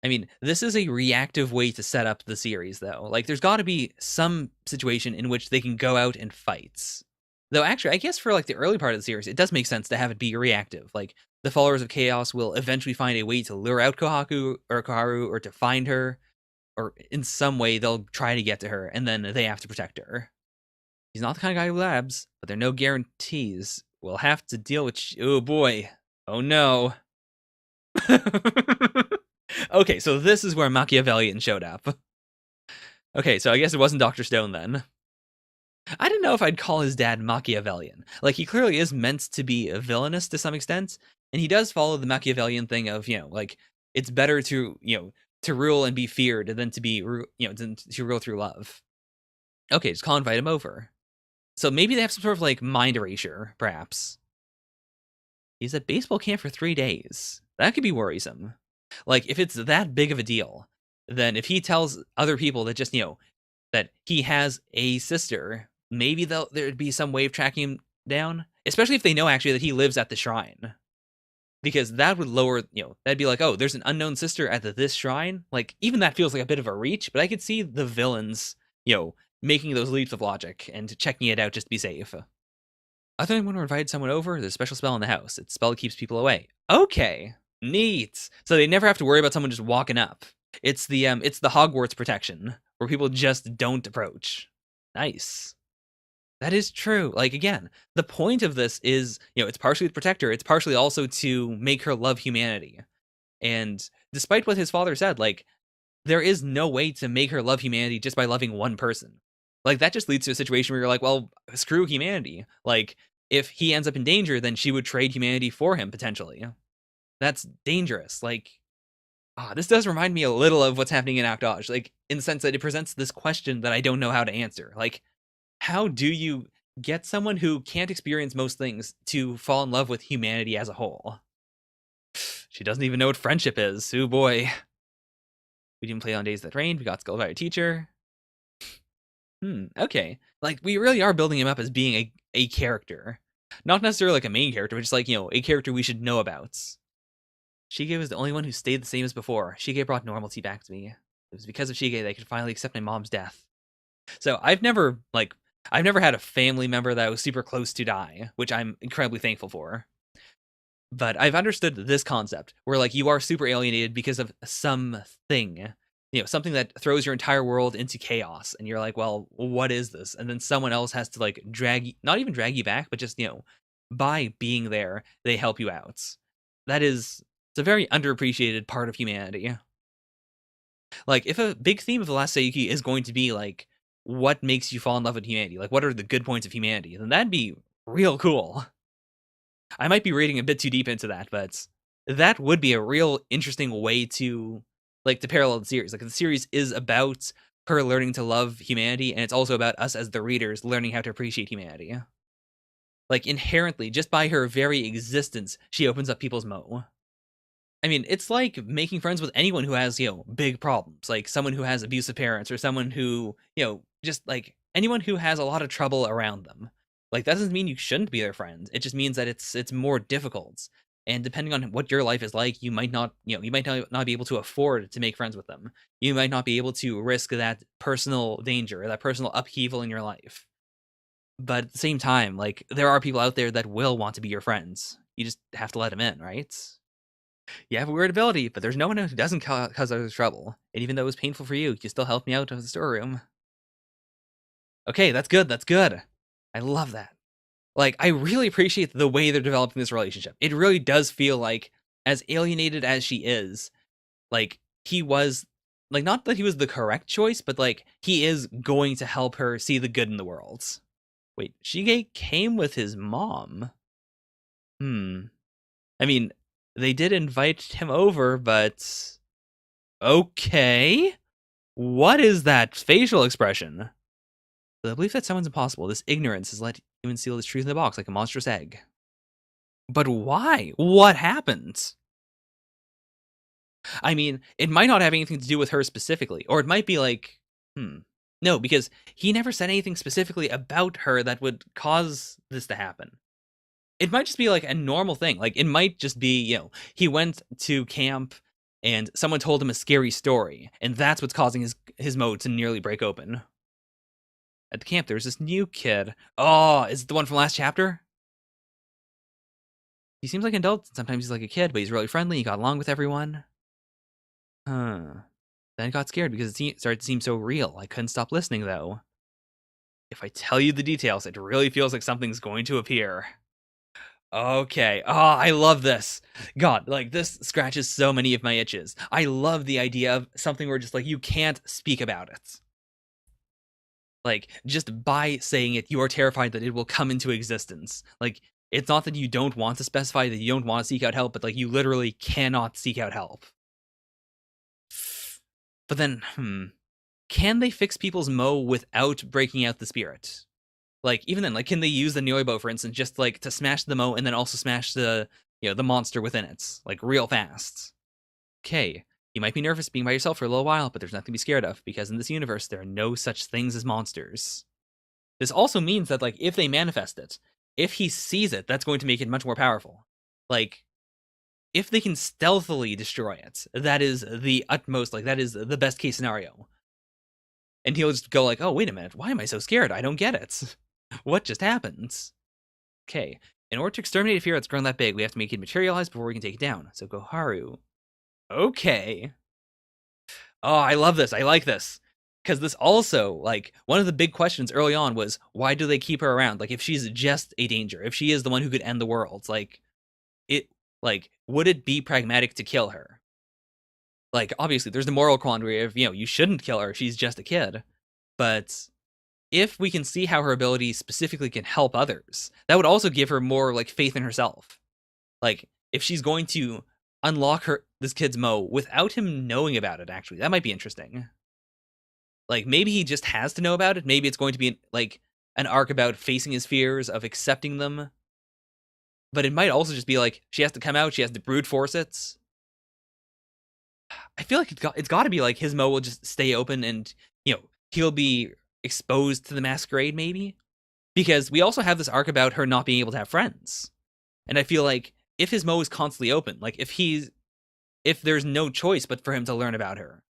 S1: I mean, this is a reactive way to set up the series, though. Like, there's got to be some situation in which they can go out and fight. Though, actually, I guess for, like, the early part of the series, it does make sense to have it be reactive. Like, the followers of chaos will eventually find a way to lure out Kohaku or Koharu or to find her, or in some way they'll try to get to her, and then they have to protect her. He's not the kind of guy who labs, but there are no guarantees. We'll have to deal with... Oh, boy. Oh, no. Okay, so this is where Machiavellian showed up. Okay, so I guess it wasn't Dr. Stone then. I don't know if I'd call his dad Machiavellian. Like, he clearly is meant to be villainous to some extent, and he does follow the Machiavellian thing of, like, it's better to, to rule and be feared than to be, than to rule through love. Okay, just call and invite him over. So maybe they have some sort of, like, mind erasure, perhaps. He's at baseball camp for 3 days. That could be worrisome. Like, if it's that big of a deal, then if he tells other people that just, that he has a sister, maybe there'd be some way of tracking him down. Especially if they know, actually, that he lives at the shrine. Because that would lower, that'd be like, oh, there's an unknown sister at this shrine? Like, even that feels like a bit of a reach, but I could see the villains, making those leaps of logic and checking it out just to be safe. I thought when we invited someone over, there's a special spell in the house. It's a spell that keeps people away. Okay, neat. So they never have to worry about someone just walking up. It's the Hogwarts protection, where people just don't approach. Nice. That is true. Like, again, the point of this is, it's partially to protect her. It's partially also to make her love humanity. And despite what his father said, like, there is no way to make her love humanity just by loving one person. Like, that just leads to a situation where you're like, well, screw humanity. Like, if he ends up in danger, then she would trade humanity for him, potentially. That's dangerous. Like, This does remind me a little of what's happening in Act Dodge, like, in the sense that it presents this question that I don't know how to answer. Like, how do you get someone who can't experience most things to fall in love with humanity as a whole? She doesn't even know what friendship is. Oh boy. We didn't play on days that rained. We got Skull by a teacher. Okay. Like, we really are building him up as being a character. Not necessarily like a main character, but just like, a character we should know about. Shige was the only one who stayed the same as before. Shige brought normalcy back to me. It was because of Shige that I could finally accept my mom's death. So I've never had a family member that was super close to die, which I'm incredibly thankful for. But I've understood this concept where like you are super alienated because of something, something that throws your entire world into chaos, and you're like, well, what is this? And then someone else has to like not even drag you back, but just by being there, they help you out. It's a very underappreciated part of humanity. Like, if a big theme of the Last Saiyuki is going to be like what makes you fall in love with humanity, like what are the good points of humanity, then that'd be real cool. I might be reading a bit too deep into that, but that would be a real interesting way to parallel the series. Like, the series is about her learning to love humanity, and it's also about us as the readers learning how to appreciate humanity. Like, inherently, just by her very existence, she opens up people's mo. I mean, it's like making friends with anyone who has, big problems, like someone who has abusive parents, or someone who, just like anyone who has a lot of trouble around them. Like, that doesn't mean you shouldn't be their friend. It just means that it's more difficult. And depending on what your life is like, you might not be able to afford to make friends with them. You might not be able to risk that personal danger, or that personal upheaval in your life. But at the same time, like, there are people out there that will want to be your friends. You just have to let them in, right? You have a weird ability, but there's no one who doesn't cause others trouble. And even though it was painful for you, you still helped me out of the storeroom. Okay, that's good. That's good. I love that. Like, I really appreciate the way they're developing this relationship. It really does feel like, as alienated as she is, like, he was, like, not that he was the correct choice, but, like, he is going to help her see the good in the world. Wait, Shige came with his mom. I mean, they did invite him over, but... Okay? What is that facial expression? The belief that someone's impossible, this ignorance has let humans seal this truth in the box like a monstrous egg. But why? What happened? I mean, it might not have anything to do with her specifically, or it might be like, no, because he never said anything specifically about her that would cause this to happen. It might just be like a normal thing. Like, it might just be, he went to camp and someone told him a scary story, and that's what's causing his mode to nearly break open. At the camp, there's this new kid. Oh, is it the one from last chapter? He seems like an adult. Sometimes he's like a kid, but he's really friendly. He got along with everyone. Then I got scared because it started to seem so real. I couldn't stop listening, though. If I tell you the details, it really feels like something's going to appear. Okay. Oh, I love this. God, like, this scratches so many of my itches. I love the idea of something where just, like, you can't speak about it. Like, just by saying it, you are terrified that it will come into existence. Like, it's not that you don't want to specify, that you don't want to seek out help, but, like, you literally cannot seek out help. But then, can they fix people's mo without breaking out the spirit? Like, even then, like, can they use the Nyoibo, for instance, just, like, to smash the mo and then also smash the, the monster within it, like, real fast? Okay, you might be nervous being by yourself for a little while, but there's nothing to be scared of, because in this universe, there are no such things as monsters. This also means that, like, if they manifest it, if he sees it, that's going to make it much more powerful. Like, if they can stealthily destroy it, that is the utmost, like, that is the best case scenario. And he'll just go like, oh, wait a minute, why am I so scared? I don't get it. What just happened? Okay, in order to exterminate a fear that's grown that big, we have to make it materialize before we can take it down. So Goharu. Okay. Oh, I love this. I like this. Because this also, like, one of the big questions early on was, why do they keep her around? Like, if she's just a danger, if she is the one who could end the world, would it be pragmatic to kill her? Like, obviously, there's the moral quandary of, you shouldn't kill her. She's just a kid. But if we can see how her ability specifically can help others, that would also give her more, like, faith in herself. Like, if she's going to unlock this kid's Mo without him knowing about it, actually. That might be interesting. Like, maybe he just has to know about it. Maybe it's going to be, like, an arc about facing his fears, of accepting them. But it might also just be, like, she has to come out, she has to brute force it. I feel like it's got to be, like, his Mo will just stay open and, he'll be exposed to the masquerade, maybe? Because we also have this arc about her not being able to have friends. And I feel like if his Mo is constantly open, like, if there's no choice but for him to learn about her,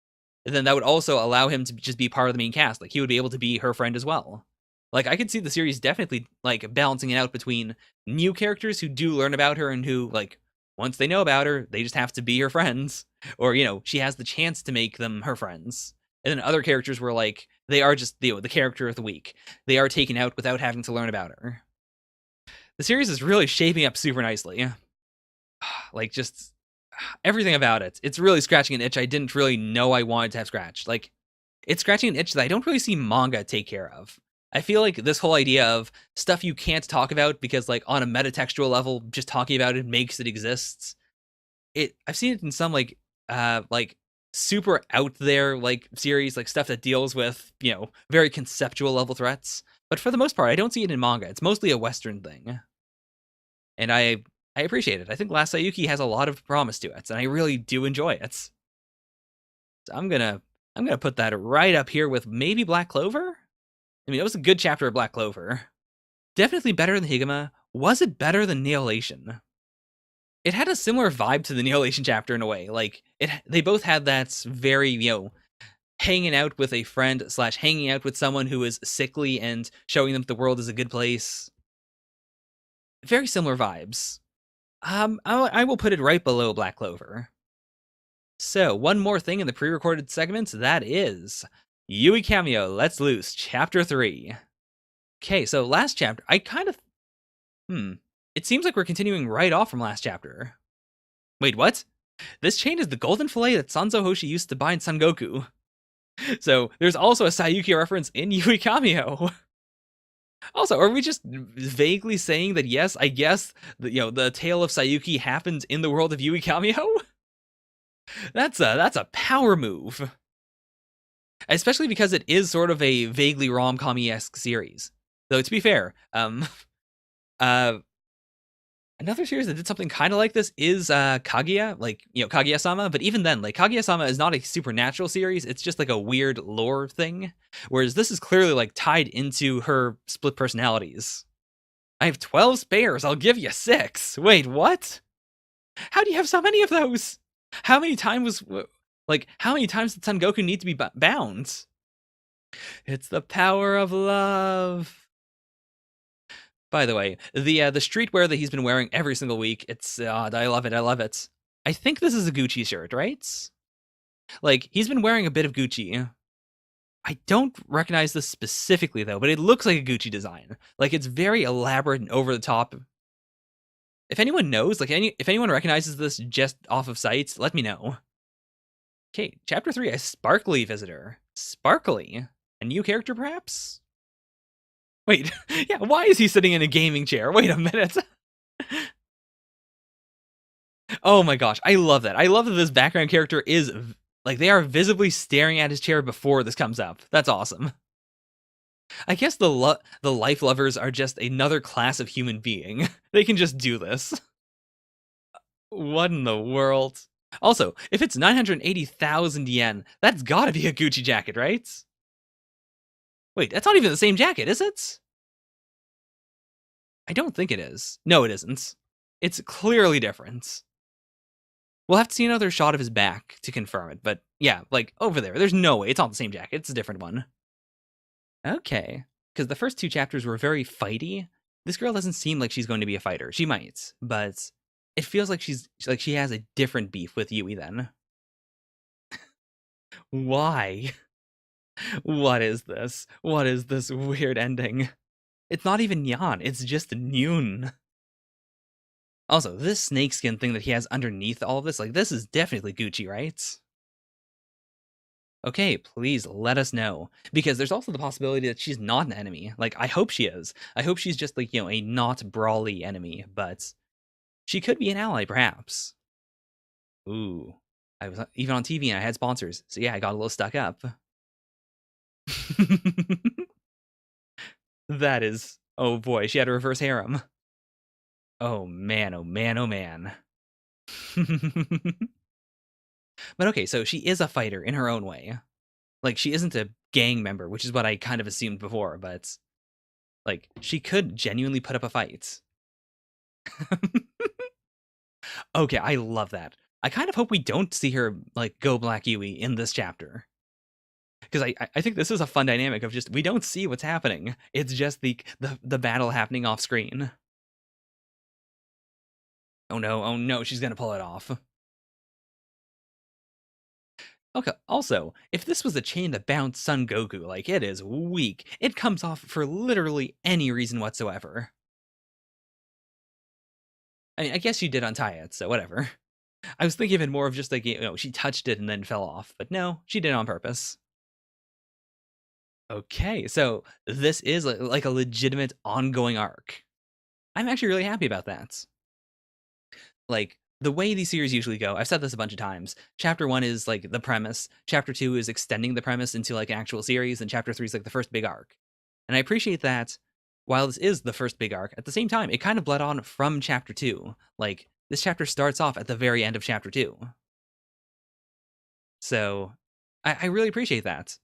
S1: then that would also allow him to just be part of the main cast. Like, he would be able to be her friend as well. Like, I could see the series definitely, like, balancing it out between new characters who do learn about her and who, like, once they know about her, they just have to be her friends. Or, she has the chance to make them her friends. And then other characters were, like, they are just the character of the week. They are taken out without having to learn about her. The series is really shaping up super nicely. Like, just everything about it. It's really scratching an itch I didn't really know I wanted to have scratched. Like, it's scratching an itch that I don't really see manga take care of. I feel like this whole idea of stuff you can't talk about because, like, on a metatextual level, just talking about it makes it exist. I've seen it in some, like super out there, like, series, like, stuff that deals with, very conceptual level threats. But for the most part, I don't see it in manga. It's mostly a Western thing. And I appreciate it. I think Last Saiyuki has a lot of promise to it, and I really do enjoy it. So I'm gonna put that right up here with maybe Black Clover? I mean, it was a good chapter of Black Clover. Definitely better than Higuma. Was it better than lation? It had a similar vibe to the lation chapter in a way. Like, they both had that very, hanging out with a friend / hanging out with someone who is sickly and showing them the world is a good place. Very similar vibes. I will put it right below Black Clover. So, one more thing in the pre-recorded segments, that is Yui Kamio, Let's Loose, Chapter 3. Okay, so last chapter, I kind of... It seems like we're continuing right off from last chapter. Wait, what? This chain is the golden fillet that Sanzo Hoshi used to bind Son Goku. So, there's also a Saiyuki reference in Yui Kamio. Also, are we just vaguely saying that, yes, I guess, the tale of Saiyuki happened in the world of Yui Kamio? That's a power move. Especially because it is sort of a vaguely rom-com-esque series. Though, to be fair, another series that did something kind of like this is Kaguya, like, Kaguya-sama, but even then, like, Kaguya-sama is not a supernatural series, it's just like a weird lore thing, whereas this is clearly, like, tied into her split personalities. I have 12 spares, I'll give you 6. Wait, what? How do you have so many of those? How many times did Son Goku need to be bound? It's the power of love. By the way, the streetwear that he's been wearing every single week, it's I love it. I love it. I think this is a Gucci shirt, right? Like, he's been wearing a bit of Gucci. I don't recognize this specifically though, but it looks like a Gucci design. Like, it's very elaborate and over the top. If anyone knows, like, if anyone recognizes this just off of sight, let me know. Okay, chapter 3, a sparkly visitor. Sparkly? A new character, perhaps? Wait, yeah, why is he sitting in a gaming chair? Wait a minute. Oh my gosh, I love that. I love that this background character is, like, they are visibly staring at his chair before this comes up. That's awesome. I guess the life lovers are just another class of human being. They can just do this. What in the world? Also, if it's 980,000 yen, that's gotta be a Gucci jacket, right? Wait, that's not even the same jacket, is it? I don't think it is. No, it isn't. It's clearly different. We'll have to see another shot of his back to confirm it, but yeah, like, over there. There's no way. It's not the same jacket. It's a different one. Okay. Because the first 2 chapters were very fighty. This girl doesn't seem like she's going to be a fighter. She might, but it feels like she has a different beef with Yui then. Why? What is this? What is this weird ending? It's not even Yan, it's just Noon. Also, this snakeskin thing that he has underneath all of this, like, this is definitely Gucci, right? Okay, please let us know. Because there's also the possibility that she's not an enemy. Like, I hope she is. I hope she's just, like, a not brawly enemy, but she could be an ally, perhaps. Ooh. I was even on TV and I had sponsors. So yeah, I got a little stuck up. That is, oh boy, she had a reverse harem. Oh man, oh man, oh man. But okay, so she is a fighter in her own way. Like, she isn't a gang member, which is what I kind of assumed before, but like, she could genuinely put up a fight. Okay, I love that. I kind of hope we don't see her like go Black Yui in this chapter. Because I think this is a fun dynamic of just we don't see what's happening. It's just the battle happening off screen. Oh no, she's gonna pull it off. Okay, also, if this was a chain that bound Son Goku, like, it is weak. It comes off for literally any reason whatsoever. I mean, I guess she did untie it, so whatever. I was thinking of it more of just like, she touched it and then fell off. But no, she did it on purpose. Okay, so this is like a legitimate ongoing arc. I'm actually really happy about that. Like, the way these series usually go, I've said this a bunch of times. Chapter 1 is like the premise, chapter 2 is extending the premise into like an actual series, and chapter 3 is like the first big arc. And I appreciate that while this is the first big arc, at the same time, it kind of bled on from chapter 2. Like, this chapter starts off at the very end of chapter 2. So, I really appreciate that.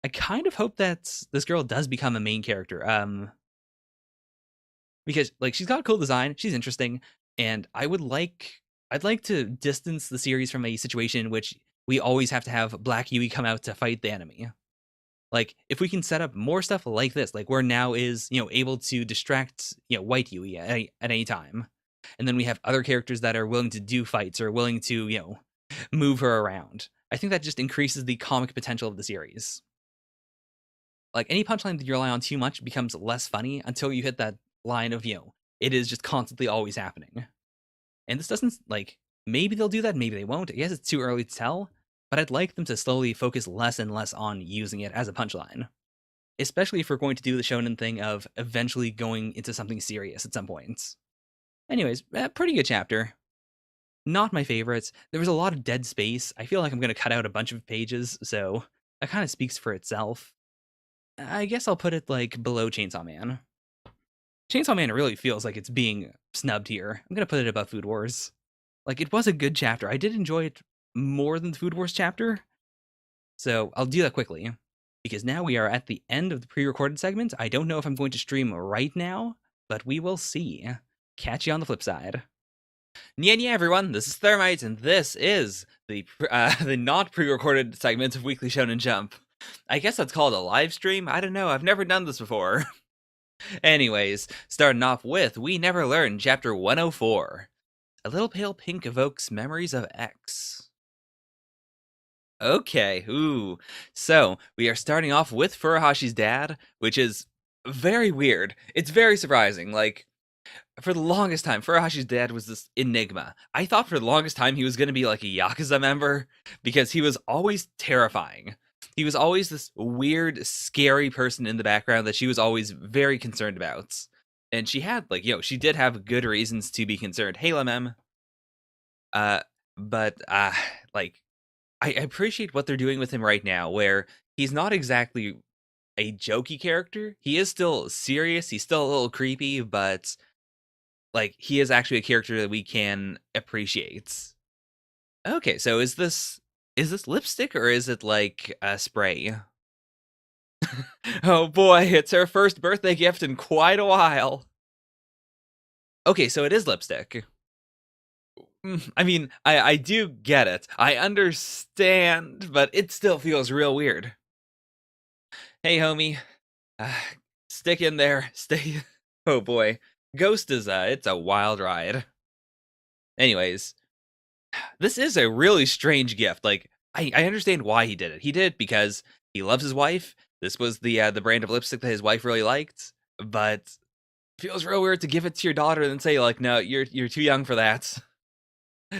S1: I kind of hope that this girl does become a main character. Because like she's got a cool design, she's interesting, and I'd like to distance the series from a situation in which we always have to have Black Yui come out to fight the enemy. Like, if we can set up more stuff like this, like where now is, able to distract, White Yui at any time. And then we have other characters that are willing to do fights or willing to, move her around. I think that just increases the comic potential of the series. Like, any punchline that you rely on too much becomes less funny until you hit that line of, it is just constantly always happening. And this doesn't, like, maybe they'll do that, maybe they won't. I guess it's too early to tell, but I'd like them to slowly focus less and less on using it as a punchline. Especially if we're going to do the shonen thing of eventually going into something serious at some point. Anyways, pretty good chapter. Not my favorites. There was a lot of dead space. I feel like I'm going to cut out a bunch of pages, so that kind of speaks for itself. I guess I'll put it, like, below Chainsaw Man. Chainsaw Man really feels like it's being snubbed here. I'm going to put it above Food Wars. Like, it was a good chapter. I did enjoy it more than the Food Wars chapter. So I'll do that quickly. Because now we are at the end of the pre-recorded segment. I don't know if I'm going to stream right now, but we will see. Catch you on the flip side. Yeah, everyone. This is Thermite, and this is the not pre-recorded segment of Weekly Shonen Jump. I guess that's called a live stream? I don't know. I've never done this before. Anyways, starting off with We Never Learn, Chapter 104. A little pale pink evokes memories of X. Okay, ooh. So, we are starting off with Furahashi's dad, which is very weird. It's very surprising. Like, for the longest time, Furahashi's dad was this enigma. I thought for the longest time he was going to be like a Yakuza member, because he was always terrifying. He was always this weird, scary person in the background that she was always very concerned about. And she had, like, she did have good reasons to be concerned. Hey, Lemem. But, like, I appreciate what they're doing with him right now, where he's not exactly a jokey character. He is still serious. He's still a little creepy, but, like, he is actually a character that we can appreciate. Okay, so is this lipstick or is it like a spray? Oh boy, it's her first birthday gift in quite a while. Okay, so it is lipstick. I mean, I do get it. I understand, but it still feels real weird. Hey, homie. Stick in there. Stay. Oh boy. Ghost is, it's a wild ride. Anyways, this is a really strange gift. Like, I understand why he did it. He did it because he loves his wife. This was the brand of lipstick that his wife really liked, but it feels real weird to give it to your daughter and then say, like, no, you're too young for that.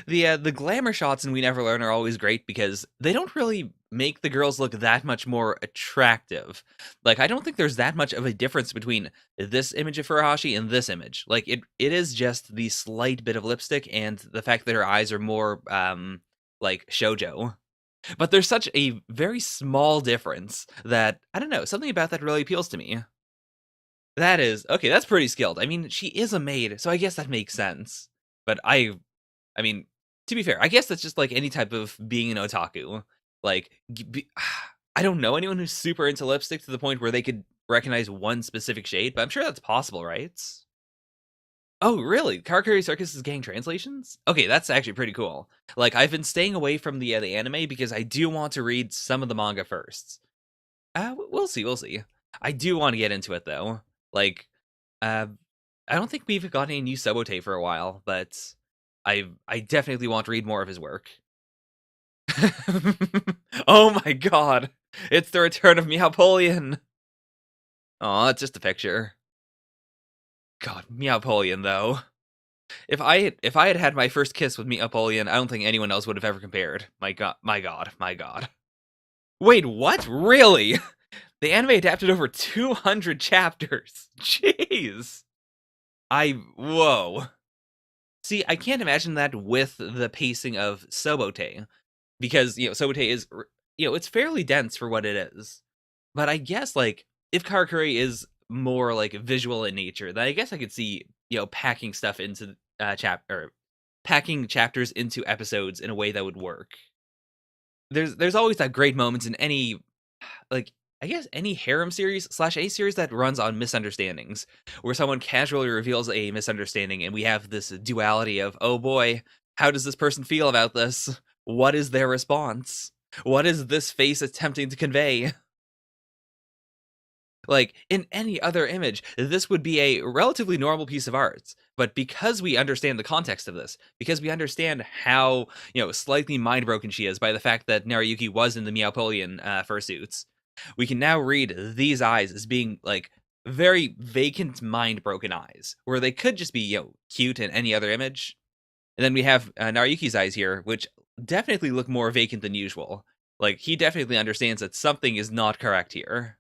S1: The glamour shots in We Never Learn are always great because they don't really make the girls look that much more attractive. Like, I don't think there's that much of a difference between this image of Furuhashi and this image. Like, it is just the slight bit of lipstick and the fact that her eyes are more, like, shoujo. But there's such a very small difference that, I don't know, something about that really appeals to me. That is okay, that's pretty skilled. I mean, she is a maid, so I guess that makes sense. But I mean, to be fair, I guess that's just like any type of being an otaku. Like, I don't know anyone who's super into lipstick to the point where they could recognize one specific shade, but I'm sure that's possible, right? Oh, really? Karakuri Circus is getting translations? Okay, that's actually pretty cool. Like, I've been staying away from the anime because I do want to read some of the manga first. We'll see, we'll see. I do want to get into it though. Like, uh, I don't think we've gotten any new Sobote for a while, but I definitely want to read more of his work. Oh my god! It's the return of Meowpolian! Aw, it's just a picture. God, Meowpolian though. If I had had my first kiss with Meowpolian, I don't think anyone else would have ever compared. My god, my god, my god. Wait, what? Really? The anime adapted over 200 chapters. Jeez. Whoa. See, I can't imagine that with the pacing of Sobote, because, Sobote is, it's fairly dense for what it is. But I guess, like, if Karakuri is more, like, visual in nature, then I guess I could see, packing stuff into, packing chapters into episodes in a way that would work. There's always that great moments in any, like, I guess any harem series / a series that runs on misunderstandings, where someone casually reveals a misunderstanding and we have this duality of, oh boy, how does this person feel about this? What is their response? What is this face attempting to convey? Like, in any other image, this would be a relatively normal piece of art. But because we understand the context of this, because we understand how, slightly mind-broken she is by the fact that Naruyuki was in the Meowpolian fursuits, we can now read these eyes as being, like, very vacant, mind-broken eyes, where they could just be, cute in any other image. And then we have Naruyuki's eyes here, which definitely look more vacant than usual. Like, he definitely understands that something is not correct here.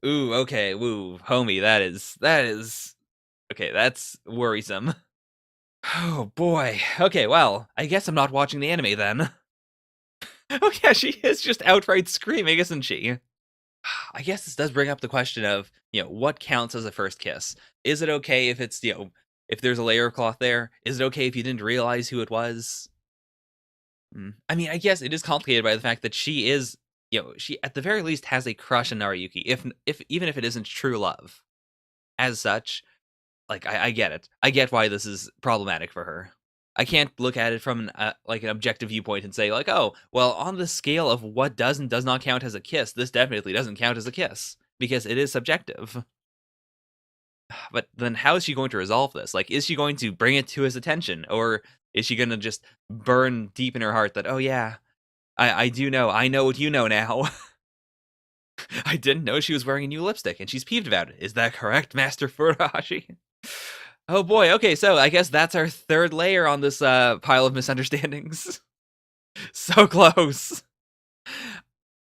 S1: Ooh, okay, woo, homie, that is okay, that's worrisome. Oh boy. Okay, well, I guess I'm not watching the anime then. Oh yeah, she is just outright screaming, isn't she? I guess this does bring up the question of, what counts as a first kiss? Is it okay if it's, if there's a layer of cloth there? Is it okay if you didn't realize who it was? I mean, I guess it is complicated by the fact that she is, she at the very least has a crush on Naruyuki, if even if it isn't true love. As such, like, I get it. I get why this is problematic for her. I can't look at it from like an objective viewpoint and say, like, oh, well, on the scale of what does and does not count as a kiss, this definitely doesn't count as a kiss because it is subjective. But then how is she going to resolve this? Like, is she going to bring it to his attention, or is she going to just burn deep in her heart that, oh yeah, I do know, I know what you know now. I didn't know she was wearing a new lipstick, and she's peeved about it. Is that correct, Master Furuhashi? Oh boy, okay, so I guess that's our third layer on this pile of misunderstandings. So close.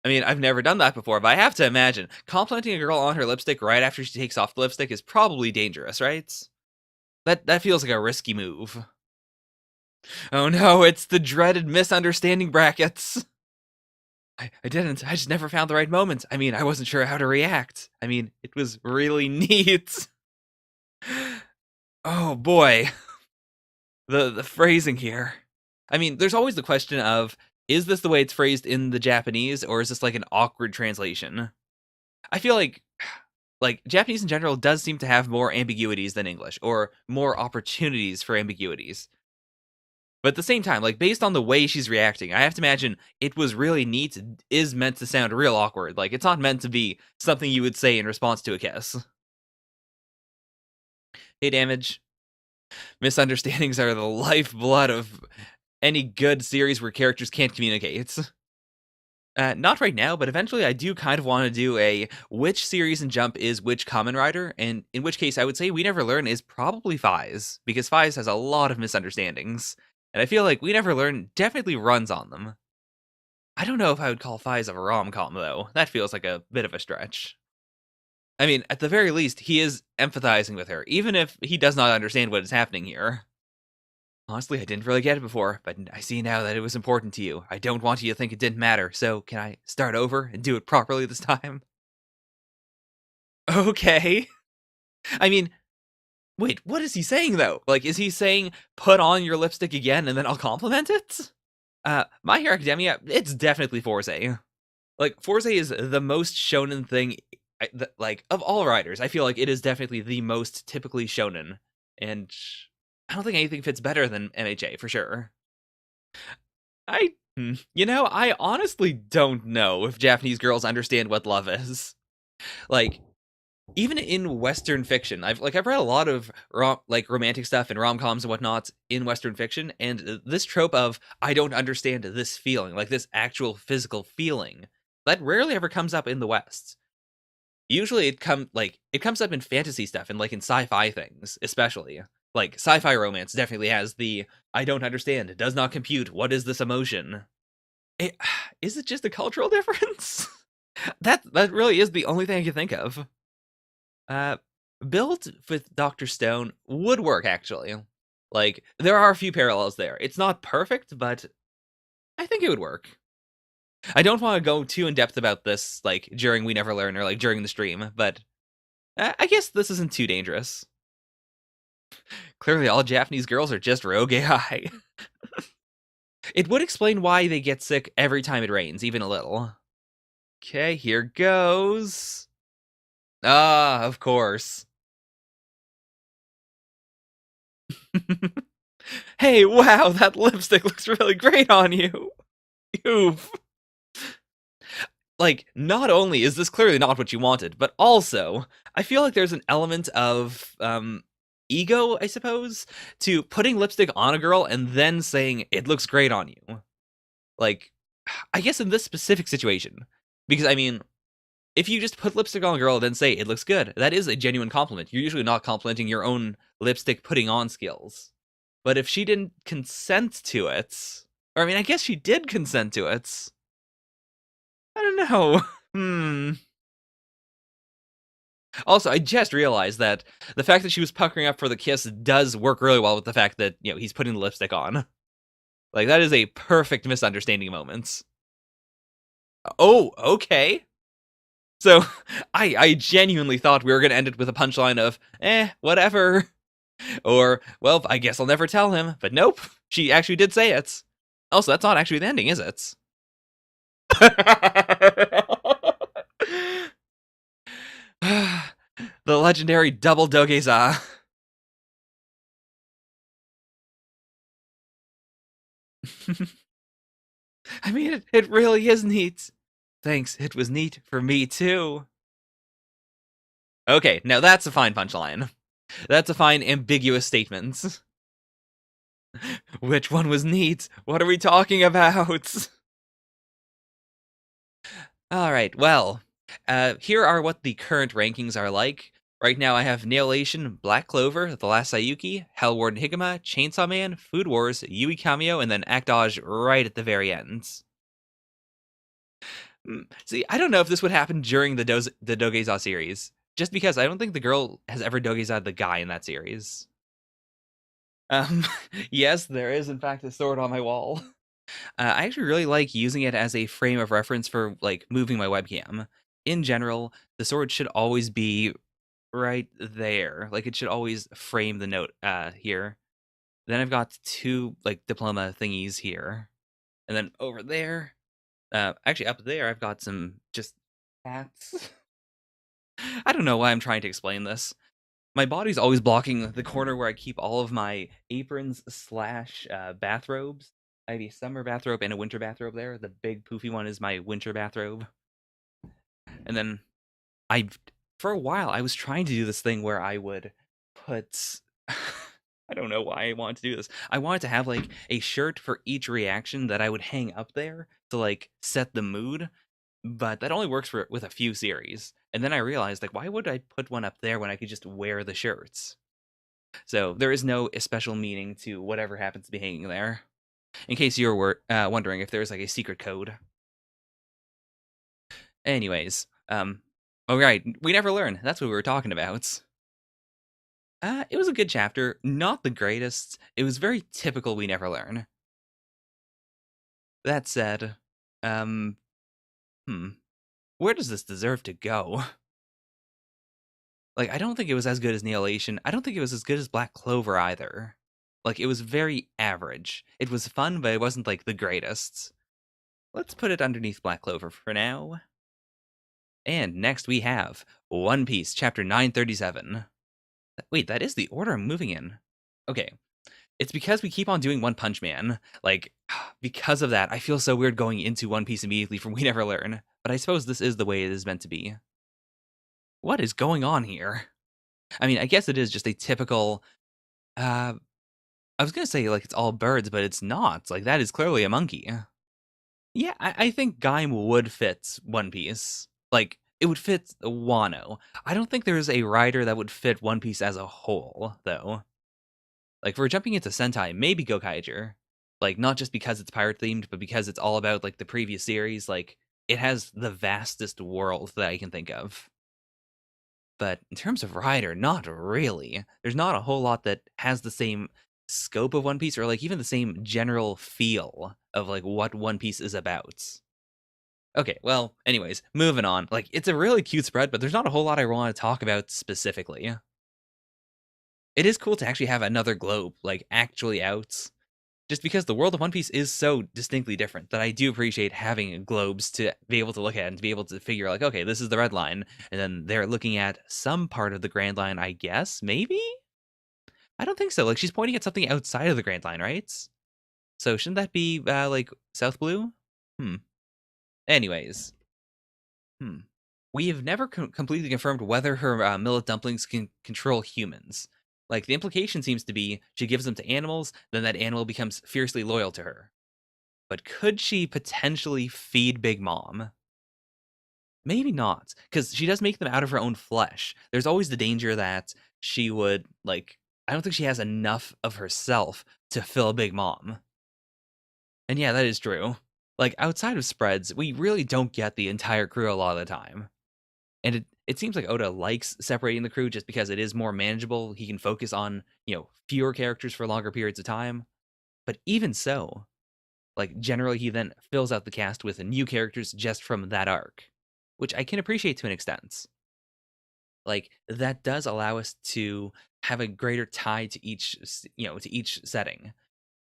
S1: I mean, I've never done that before, but I have to imagine complimenting a girl on her lipstick right after she takes off the lipstick is probably dangerous, right? That feels like a risky move. Oh no, it's the dreaded misunderstanding brackets. I didn't. I just never found the right moment. I mean, I wasn't sure how to react. I mean, it was really neat. Oh boy. The phrasing here. I mean, there's always the question of, is this the way it's phrased in the Japanese, or is this like an awkward translation? I feel like Japanese in general does seem to have more ambiguities than English, or more opportunities for ambiguities. But at the same time, like, based on the way she's reacting, I have to imagine it was really neat is meant to sound real awkward. Like, it's not meant to be something you would say in response to a kiss. Hey, Damage. Misunderstandings are the lifeblood of any good series where characters can't communicate. Not right now, but eventually I do kind of want to do a which series in Jump is which Kamen Rider, and in which case I would say We Never Learn is probably Faiz, because Faiz has a lot of misunderstandings. And I feel like We Never Learn definitely runs on them. I don't know if I would call Fies a rom-com, though. That feels like a bit of a stretch. I mean, at the very least, he is empathizing with her, even if he does not understand what is happening here. Honestly, I didn't really get it before, but I see now that it was important to you. I don't want you to think it didn't matter, so can I start over and do it properly this time? Okay. I mean, wait, what is he saying, though? Like, is he saying, put on your lipstick again and then I'll compliment it? My Hero Academia, it's definitely Fourze. Like, Fourze is the most shonen thing, like, of all writers. I feel like it is definitely the most typically shonen. And I don't think anything fits better than MHA, for sure. I honestly don't know if Japanese girls understand what love is. Like, even in Western fiction, I've read a lot of romantic stuff and rom-coms and whatnot in Western fiction, and this trope of I don't understand this feeling, like this actual physical feeling, that rarely ever comes up in the West. Usually it comes up in fantasy stuff and like in sci-fi things, especially. Like sci-fi romance definitely has the I don't understand, it does not compute, what is this emotion? It, is it just a cultural difference? that really is the only thing I can think of. Uh, Build with Dr. Stone would work, actually. Like, there are a few parallels there. It's not perfect, but I think it would work. I don't want to go too in-depth about this, like, during We Never Learn or, like, during the stream, but I guess this isn't too dangerous. Clearly, all Japanese girls are just rogue AI. It would explain why they get sick every time it rains, even a little. Okay, here goes. Ah, of course. Hey, wow, that lipstick looks really great on you. Oof. Like, not only is this clearly not what you wanted, but also, I feel like there's an element of, ego, I suppose, to putting lipstick on a girl and then saying, it looks great on you. Like, I guess in this specific situation, because, I mean, if you just put lipstick on a girl and then say, it looks good, that is a genuine compliment. You're usually not complimenting your own lipstick putting on skills. But if she didn't consent to it, or I mean, I guess she did consent to it. I don't know. Also, I just realized that the fact that she was puckering up for the kiss does work really well with the fact that, he's putting the lipstick on. Like, that is a perfect misunderstanding moment. Oh, okay. So, I genuinely thought we were going to end it with a punchline of, whatever. Or, well, I guess I'll never tell him. But nope, she actually did say it. Also, that's not actually the ending, is it? The legendary double dogeza. I mean, it really is neat. Thanks, it was neat for me too. Okay, now that's a fine punchline. That's a fine ambiguous statement. Which one was neat? What are we talking about? Alright, well, here are what the current rankings are like. Right now I have Lation, Black Clover, The Last Saiyuki, Hell Warden Higuma, Chainsaw Man, Food Wars, Yui Kamio, and then Actage right at the very end. See, I don't know if this would happen during the Dogeza series, just because I don't think the girl has ever Dogeza'd the guy in that series. Yes, there is in fact a sword on my wall. I actually really like using it as a frame of reference for, like, moving my webcam. In general, the sword should always be right there. Like, it should always frame the note, here. Then I've got two, like, diploma thingies here. And then over there, actually up there, I've got some just hats. I don't know why I'm trying to explain this. My body's always blocking the corner where I keep all of my aprons slash bathrobes. I have a summer bathrobe and a winter bathrobe there. The big poofy one is my winter bathrobe. And then for a while, I was trying to do this thing where I would put, I don't know why I wanted to do this. I wanted to have like a shirt for each reaction that I would hang up there to like set the mood. But that only works with a few series. And then I realized, like, why would I put one up there when I could just wear the shirts? So there is no special meaning to whatever happens to be hanging there. In case you were wondering if there's like a secret code. Anyways, all right, we never learn. That's what we were talking about. It was a good chapter, not the greatest. It was very typical we never learn. That said, um, hmm, where does this deserve to go? Like, I don't think it was as good as Lation. I don't think it was as good as Black Clover either. Like, it was very average. It was fun, but it wasn't like the greatest. Let's put it underneath Black Clover for now. And next we have One Piece, chapter 937. Wait, that is the order I'm moving in. Okay. It's because we keep on doing One Punch Man. Like, because of that, I feel so weird going into One Piece immediately from We Never Learn. But I suppose this is the way it is meant to be. What is going on here? I mean, I guess it is just a typical. I was gonna say like it's all birds, but it's not. Like that is clearly a monkey. Yeah, I think Gaim would fit One Piece. Like it would fit Wano. I don't think there's a rider that would fit One Piece as a whole, though. Like if we're jumping into Sentai, maybe Gokaiger. Like not just because it's pirate themed, but because it's all about like the previous series. Like it has the vastest world that I can think of. But in terms of rider, not really. There's not a whole lot that has the same scope of One Piece or like even the same general feel of like what One Piece is about. Okay, well, anyways, moving on. Like it's a really cute spread, but there's not a whole lot I want to talk about specifically. It is cool to actually have another globe like actually out. Just because the world of One Piece is so distinctly different that I do appreciate having globes to be able to look at and to be able to figure like, okay, this is the red line, and then they're looking at some part of the Grand Line, I guess, maybe? I don't think so. Like she's pointing at something outside of the Grand Line, right? So shouldn't that be like South Blue? Hmm. Anyways, hmm. We have never completely confirmed whether her millet dumplings can control humans. Like the implication seems to be she gives them to animals, then that animal becomes fiercely loyal to her. But could she potentially feed Big Mom? Maybe not, because she does make them out of her own flesh. There's always the danger that she would, like, I don't think she has enough of herself to fill Big Mom. And yeah, that is true. Like, outside of spreads, we really don't get the entire crew a lot of the time. And it seems like Oda likes separating the crew just because it is more manageable. He can focus on, fewer characters for longer periods of time. But even so, like generally he then fills out the cast with new characters just from that arc, which I can appreciate to an extent. Like that does allow us to have a greater tie to each setting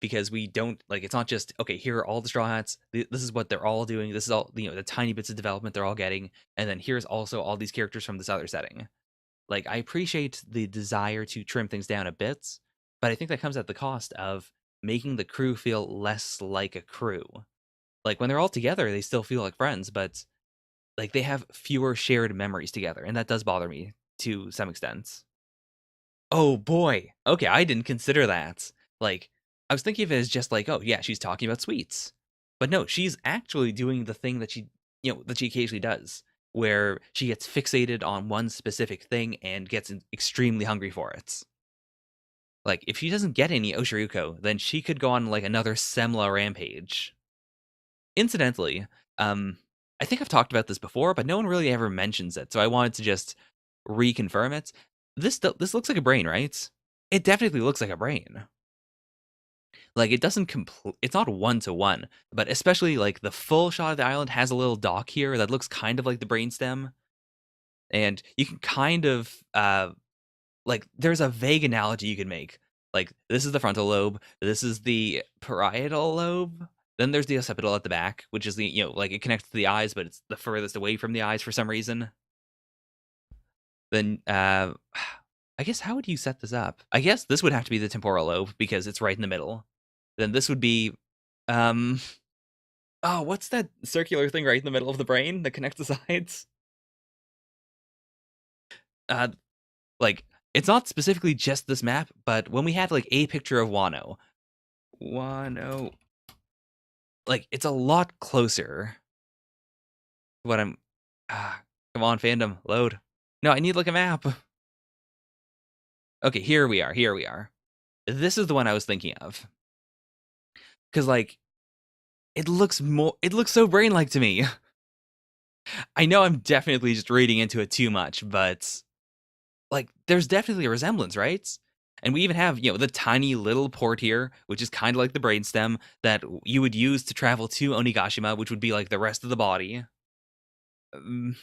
S1: because we don't like it's not just okay, here are all the straw hats, this is what they're all doing, this is all the tiny bits of development they're all getting, and then here's also all these characters from this other setting. Like I appreciate the desire to trim things down a bit, but I think that comes at the cost of making the crew feel less like a crew. Like when they're all together, they still feel like friends, but like they have fewer shared memories together, and that does bother me to some extent. Oh boy. Okay, I didn't consider that. Like I was thinking of it as just like, oh yeah, she's talking about sweets. But no, she's actually doing the thing that she occasionally does, where she gets fixated on one specific thing and gets extremely hungry for it. Like if she doesn't get any Oshiruko, then she could go on like another Semla rampage. Incidentally, I think I've talked about this before, but no one really ever mentions it, so I wanted to just reconfirm it. This looks like a brain, right? It definitely looks like a brain. Like it doesn't it's not one to one, but especially like the full shot of the island has a little dock here that looks kind of like the brainstem, and you can kind of like there's a vague analogy you can make. Like this is the frontal lobe, this is the parietal lobe. Then there's the occipital at the back, which is the like it connects to the eyes, but it's the furthest away from the eyes for some reason. Then I guess how would you set this up? I guess this would have to be the temporal lobe because it's right in the middle. Then this would be um oh, what's that circular thing right in the middle of the brain that connects the sides? Uh like it's not specifically just this map, but when we had like a picture of Wano, like it's a lot closer. What I'm come on, fandom, load. No, I need like a map. Okay, here we are. Here we are. This is the one I was thinking of because like it looks so brain-like to me. I know I'm definitely just reading into it too much, but like there's definitely a resemblance, right? And we even have, the tiny little port here, which is kind of like the brainstem that you would use to travel to Onigashima, which would be like the rest of the body. Um,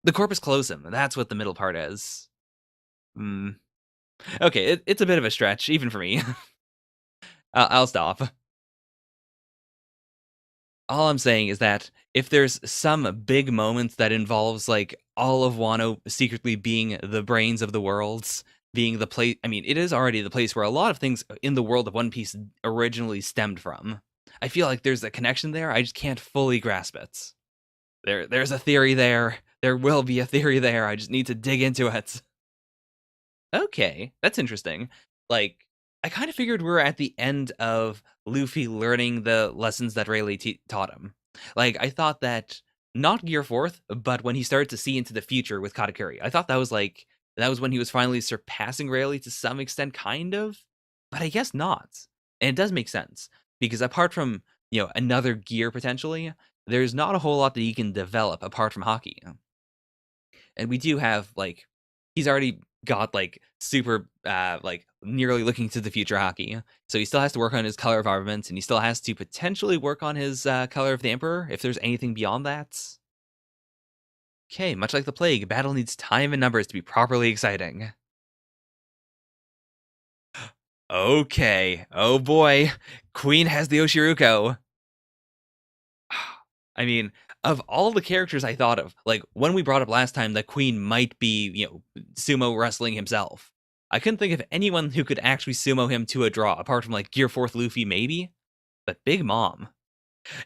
S1: the corpus callosum, that's what the middle part is. Mm. Okay, it's a bit of a stretch, even for me. I'll stop. All I'm saying is that if there's some big moment that involves like all of Wano secretly being the brains of the worlds, being the place, I mean, it is already the place where a lot of things in the world of One Piece originally stemmed from. I feel like there's a connection there. I just can't fully grasp it. There's a theory there. There will be a theory there. I just need to dig into it. Okay, that's interesting. Like, I kind of figured we were at the end of Luffy learning the lessons that Rayleigh taught him. Like, I thought that not Gear Fourth, but when he started to see into the future with Katakuri, I thought that was like that was when he was finally surpassing Rayleigh to some extent, kind of. But I guess not. And it does make sense because apart from another gear potentially, there's not a whole lot that he can develop apart from hockey. And we do have like he's already got like super like nearly looking to the future hockey, so he still has to work on his color of armament, and he still has to potentially work on his color of the emperor if there's anything beyond that. Okay, much like the plague, battle needs time and numbers to be properly exciting. Okay, oh boy, Queen has the Oshiruko. I mean, of all the characters I thought of, like when we brought up last time that Queen might be, sumo wrestling himself, I couldn't think of anyone who could actually sumo him to a draw, apart from like Gear 4th Luffy, maybe. But Big Mom.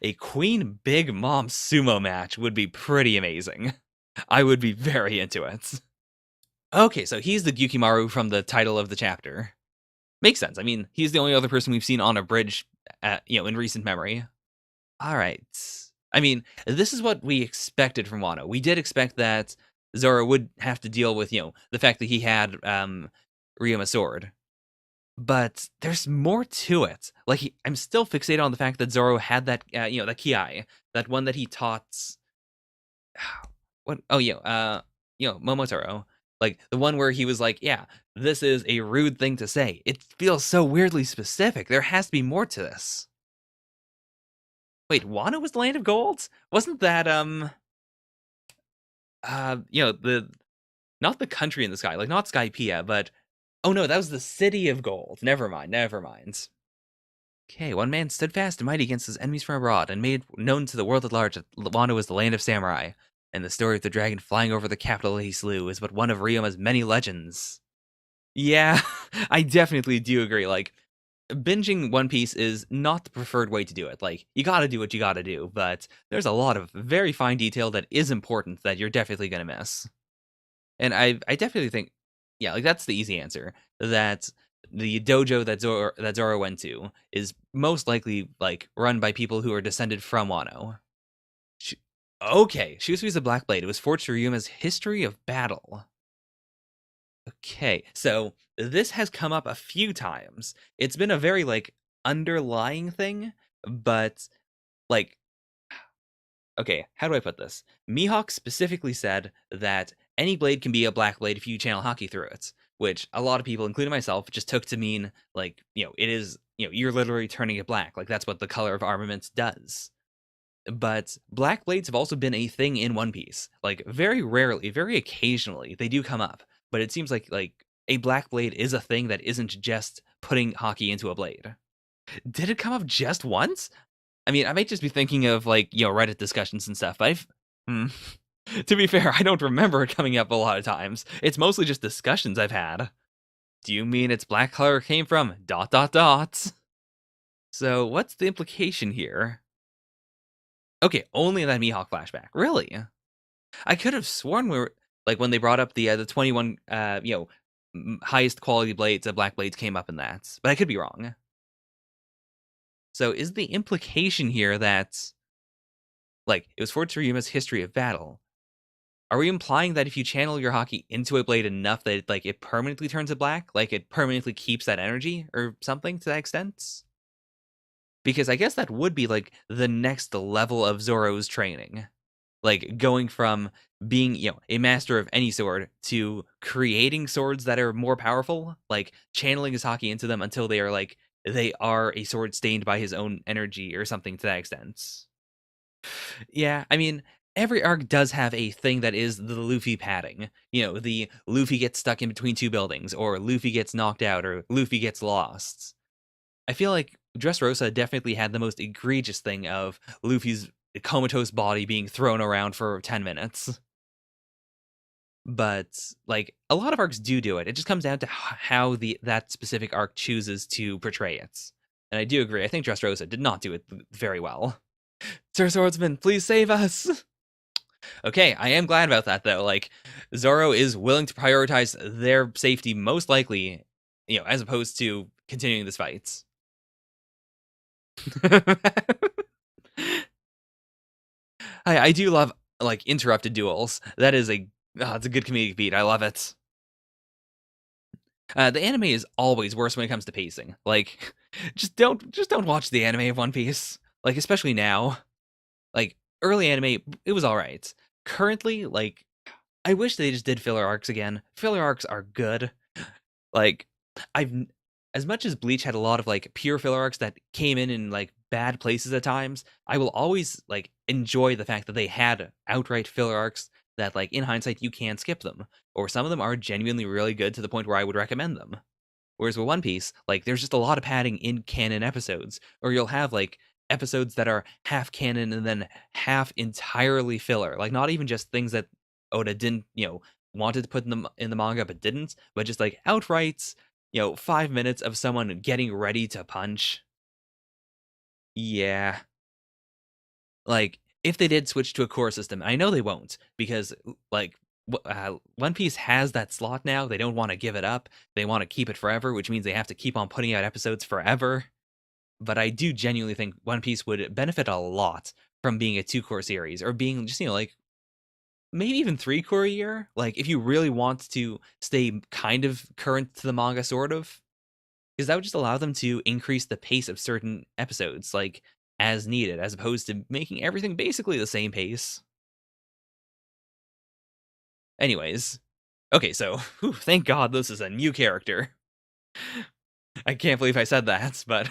S1: A Queen Big Mom sumo match would be pretty amazing. I would be very into it. Okay, so he's the Gyukimaru from the title of the chapter. Makes sense. I mean, he's the only other person we've seen on a bridge, in recent memory. All right. I mean, this is what we expected from Wano. We did expect that Zoro would have to deal with, the fact that he had Ryuma's sword. But there's more to it. Like, I'm still fixated on the fact that Zoro had that, that Kiai, that one that he taught. What? Oh, Momotaro. Like, the one where he was like, yeah, this is a rude thing to say. It feels so weirdly specific. There has to be more to this. Wait, Wano was the land of gold? Wasn't that the not the country in the sky, like not Skypiea, but oh no, that was the city of gold. Never mind, never mind. Okay, one man stood fast and mighty against his enemies from abroad, and made known to the world at large that Wano was the land of samurai. And the story of the dragon flying over the capital that he slew is but one of Ryuma's many legends. Yeah, I definitely do agree. Like, binging One Piece is not the preferred way to do it. Like, you gotta do what you gotta do, but there's a lot of very fine detail that is important that you're definitely gonna miss. And I definitely think, yeah, like that's the easy answer. That the dojo that Zoro went to is most likely like run by people who are descended from Wano. Sh- okay, Shusui's a Black Blade. It was forged through Ryuma's history of battle. Okay, so this has come up a few times. It's been a very like underlying thing, but like okay, how do I put this? Mihawk specifically said that any blade can be a black blade if you channel hockey through it, which a lot of people, including myself, just took to mean like, it is, you're literally turning it black. Like that's what the color of armaments does. But black blades have also been a thing in One Piece. Like very rarely, very occasionally, they do come up. But it seems like a black blade is a thing that isn't just putting hockey into a blade. Did it come up just once? I mean, I might just be thinking of like, Reddit discussions and stuff. But hmm. To be fair, I don't remember it coming up a lot of times. It's mostly just discussions I've had. Do you mean it's black color came from ... So what's the implication here? Okay, only that Mihawk flashback. Really? I could have sworn we were like when they brought up the 21 highest quality blades, black blades came up in that, but I could be wrong. So is the implication here that like it was for Tsuruma's history of battle? Are we implying that if you channel your hockey into a blade enough that like it permanently turns it black, like it permanently keeps that energy or something to that extent? Because I guess that would be like the next level of Zoro's training. Like going from being, a master of any sword to creating swords that are more powerful, like channeling his hockey into them until they are a sword stained by his own energy or something to that extent. Yeah, I mean, every arc does have a thing that is the Luffy padding. The Luffy gets stuck in between two buildings, or Luffy gets knocked out, or Luffy gets lost. I feel like Dressrosa definitely had the most egregious thing of Luffy's comatose body being thrown around for 10 minutes. But like a lot of arcs do it. It just comes down to how that specific arc chooses to portray it. And I do agree. I think Dressrosa did not do it very well. Sir Swordsman, please save us. Okay, I am glad about that though. Like Zoro is willing to prioritize their safety most likely, as opposed to continuing this fight. I do love like interrupted duels. That is it's a good comedic beat. I love it. The anime is always worse when it comes to pacing. Like, just don't watch the anime of One Piece. Like, especially now. Like early anime, it was all right. Currently, like, I wish they just did filler arcs again. Filler arcs are good. Like, I've as much as Bleach had a lot of like pure filler arcs that came in like bad places at times, I will always like enjoy the fact that they had outright filler arcs that like in hindsight you can skip them, or some of them are genuinely really good to the point where I would recommend them. Whereas with One Piece, like there's just a lot of padding in canon episodes, or you'll have like episodes that are half canon and then half entirely filler. Like not even just things that Oda didn't, wanted to put in the manga but didn't, but just like outright, 5 minutes of someone getting ready to punch. Yeah. Like if they did switch to a core system, I know they won't because like One Piece has that slot now. They don't want to give it up. They want to keep it forever, which means they have to keep on putting out episodes forever. But I do genuinely think One Piece would benefit a lot from being a 2-core series or being just, like maybe even 3-core a year. Like if you really want to stay kind of current to the manga, sort of, because that would just allow them to increase the pace of certain episodes, like as needed, as opposed to making everything basically the same pace. Anyways, okay, so thank God this is a new character. I can't believe I said that, but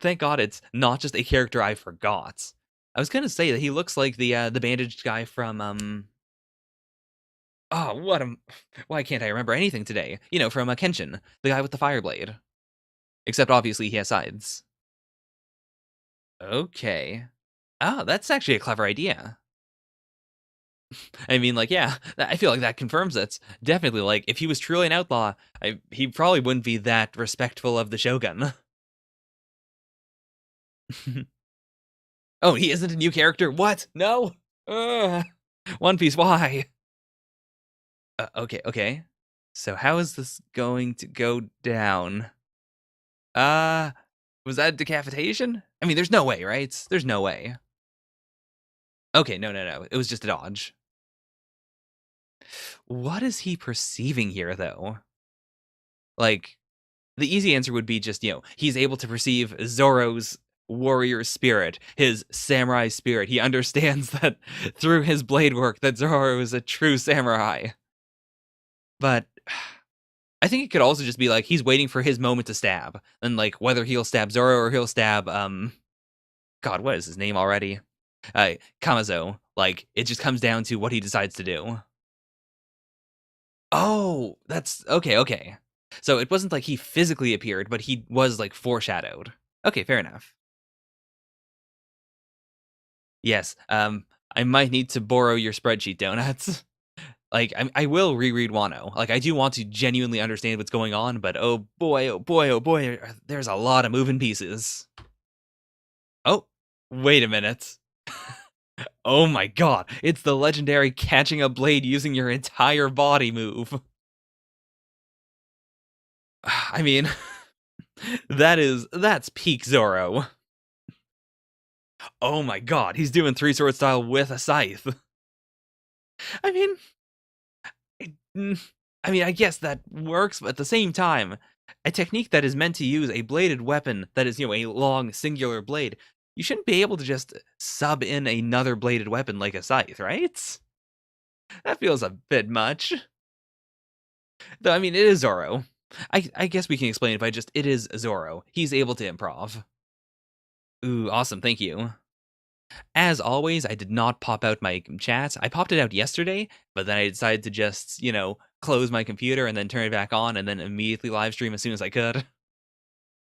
S1: thank God it's not just a character I forgot. I was gonna say that he looks like the bandaged guy from oh why can't I remember anything today? From Kenshin, the guy with the fire blade. Except obviously he has sides. Okay. Oh, that's actually a clever idea. I mean, like, yeah, I feel like that confirms it. Definitely, like, if he was truly an outlaw, he probably wouldn't be that respectful of the Shogun. Oh, he isn't a new character? What? No? One Piece, why? Okay. So how is this going to go down? Uh, was that decapitation? I mean, there's no way, right? There's no way. Okay, no. It was just a dodge. What is he perceiving here, though? Like, the easy answer would be just, he's able to perceive Zoro's warrior spirit, his samurai spirit. He understands that through his blade work that Zoro is a true samurai. But I think it could also just be like he's waiting for his moment to stab. And like whether he'll stab Zoro or he'll stab God, what is his name already? Kamazo. Like it just comes down to what he decides to do. Oh, that's okay. So it wasn't like he physically appeared, but he was like foreshadowed. Okay, fair enough. Yes. I might need to borrow your spreadsheet, Donuts. Like, I will reread Wano. Like, I do want to genuinely understand what's going on, but oh boy, there's a lot of moving pieces. Oh, wait a minute. Oh my god, it's the legendary catching a blade using your entire body move. I mean, that's peak Zoro. Oh my god, he's doing three sword style with a scythe. I mean, Mm, I mean, I guess that works, but at the same time, a technique that is meant to use a bladed weapon that is, a long singular blade, you shouldn't be able to just sub in another bladed weapon like a scythe, right? That feels a bit much. Though, I mean, it is Zoro. I guess we can explain it by just, it is Zoro. He's able to improv. Ooh, awesome, thank you. As always, I did not pop out my chat. I popped it out yesterday, but then I decided to just, close my computer and then turn it back on and then immediately live stream as soon as I could.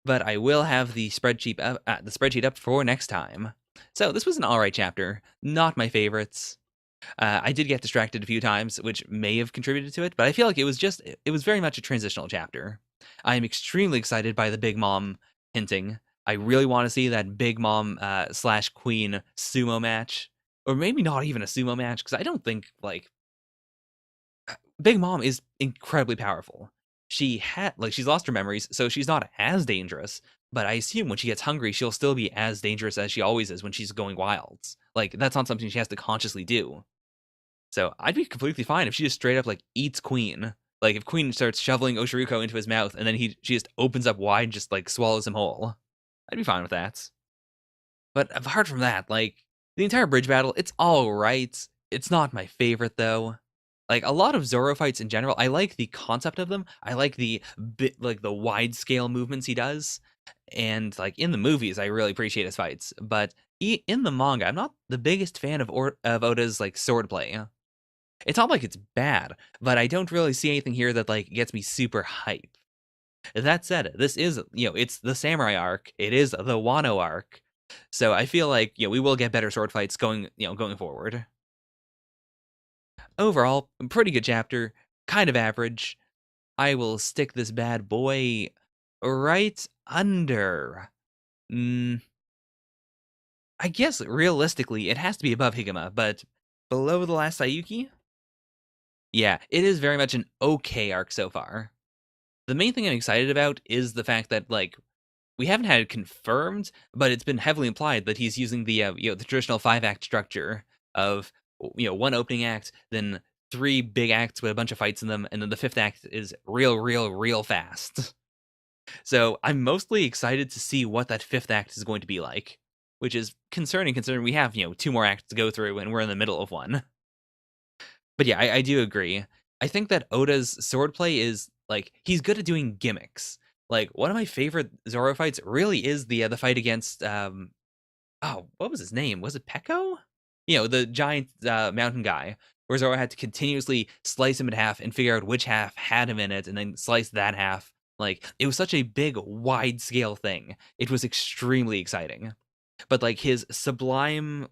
S1: But I will have the spreadsheet up for next time. So this was an alright chapter. Not my favorites. I did get distracted a few times, which may have contributed to it, but I feel like it was very much a transitional chapter. I am extremely excited by the Big Mom hinting. I really want to see that Big Mom slash Queen sumo match, or maybe not even a sumo match, because I don't think Big Mom is incredibly powerful. She's lost her memories, so she's not as dangerous. But I assume when she gets hungry, she'll still be as dangerous as she always is when she's going wild. Like that's not something she has to consciously do. So I'd be completely fine if she just straight up eats Queen. Like if Queen starts shoveling Oshiruko into his mouth and then she just opens up wide and just swallows him whole. I'd be fine with that. But apart from that, the entire bridge battle, it's all right. It's not my favorite though. Like a lot of Zoro fights in general, I like the concept of them. I like the wide scale movements he does, and in the movies, I really appreciate his fights. But in the manga, I'm not the biggest fan of Oda's swordplay. It's not like it's bad, but I don't really see anything here that gets me super hype. That said, this is it's the samurai arc. It is the Wano arc. So I feel like we will get better sword fights going forward. Overall, pretty good chapter, kind of average. I will stick this bad boy right under. Mm, I guess realistically, it has to be above Higuma, but below the Last Saiyuki? Yeah, it is very much an okay arc so far. The main thing I'm excited about is the fact that we haven't had it confirmed, but it's been heavily implied that he's using the traditional 5-act structure of one opening act, then 3 big acts with a bunch of fights in them, and then the 5th act is real fast. So I'm mostly excited to see what that 5th act is going to be like, which is concerning considering we have 2 more acts to go through and we're in the middle of one. But yeah, I do agree. I think that Oda's swordplay is he's good at doing gimmicks. One of my favorite Zoro fights really is the fight against oh, what was his name? Was it Peko? The giant mountain guy, where Zoro had to continuously slice him in half and figure out which half had him in it, and then slice that half. It was such a big, wide scale thing. It was extremely exciting. But his sublime,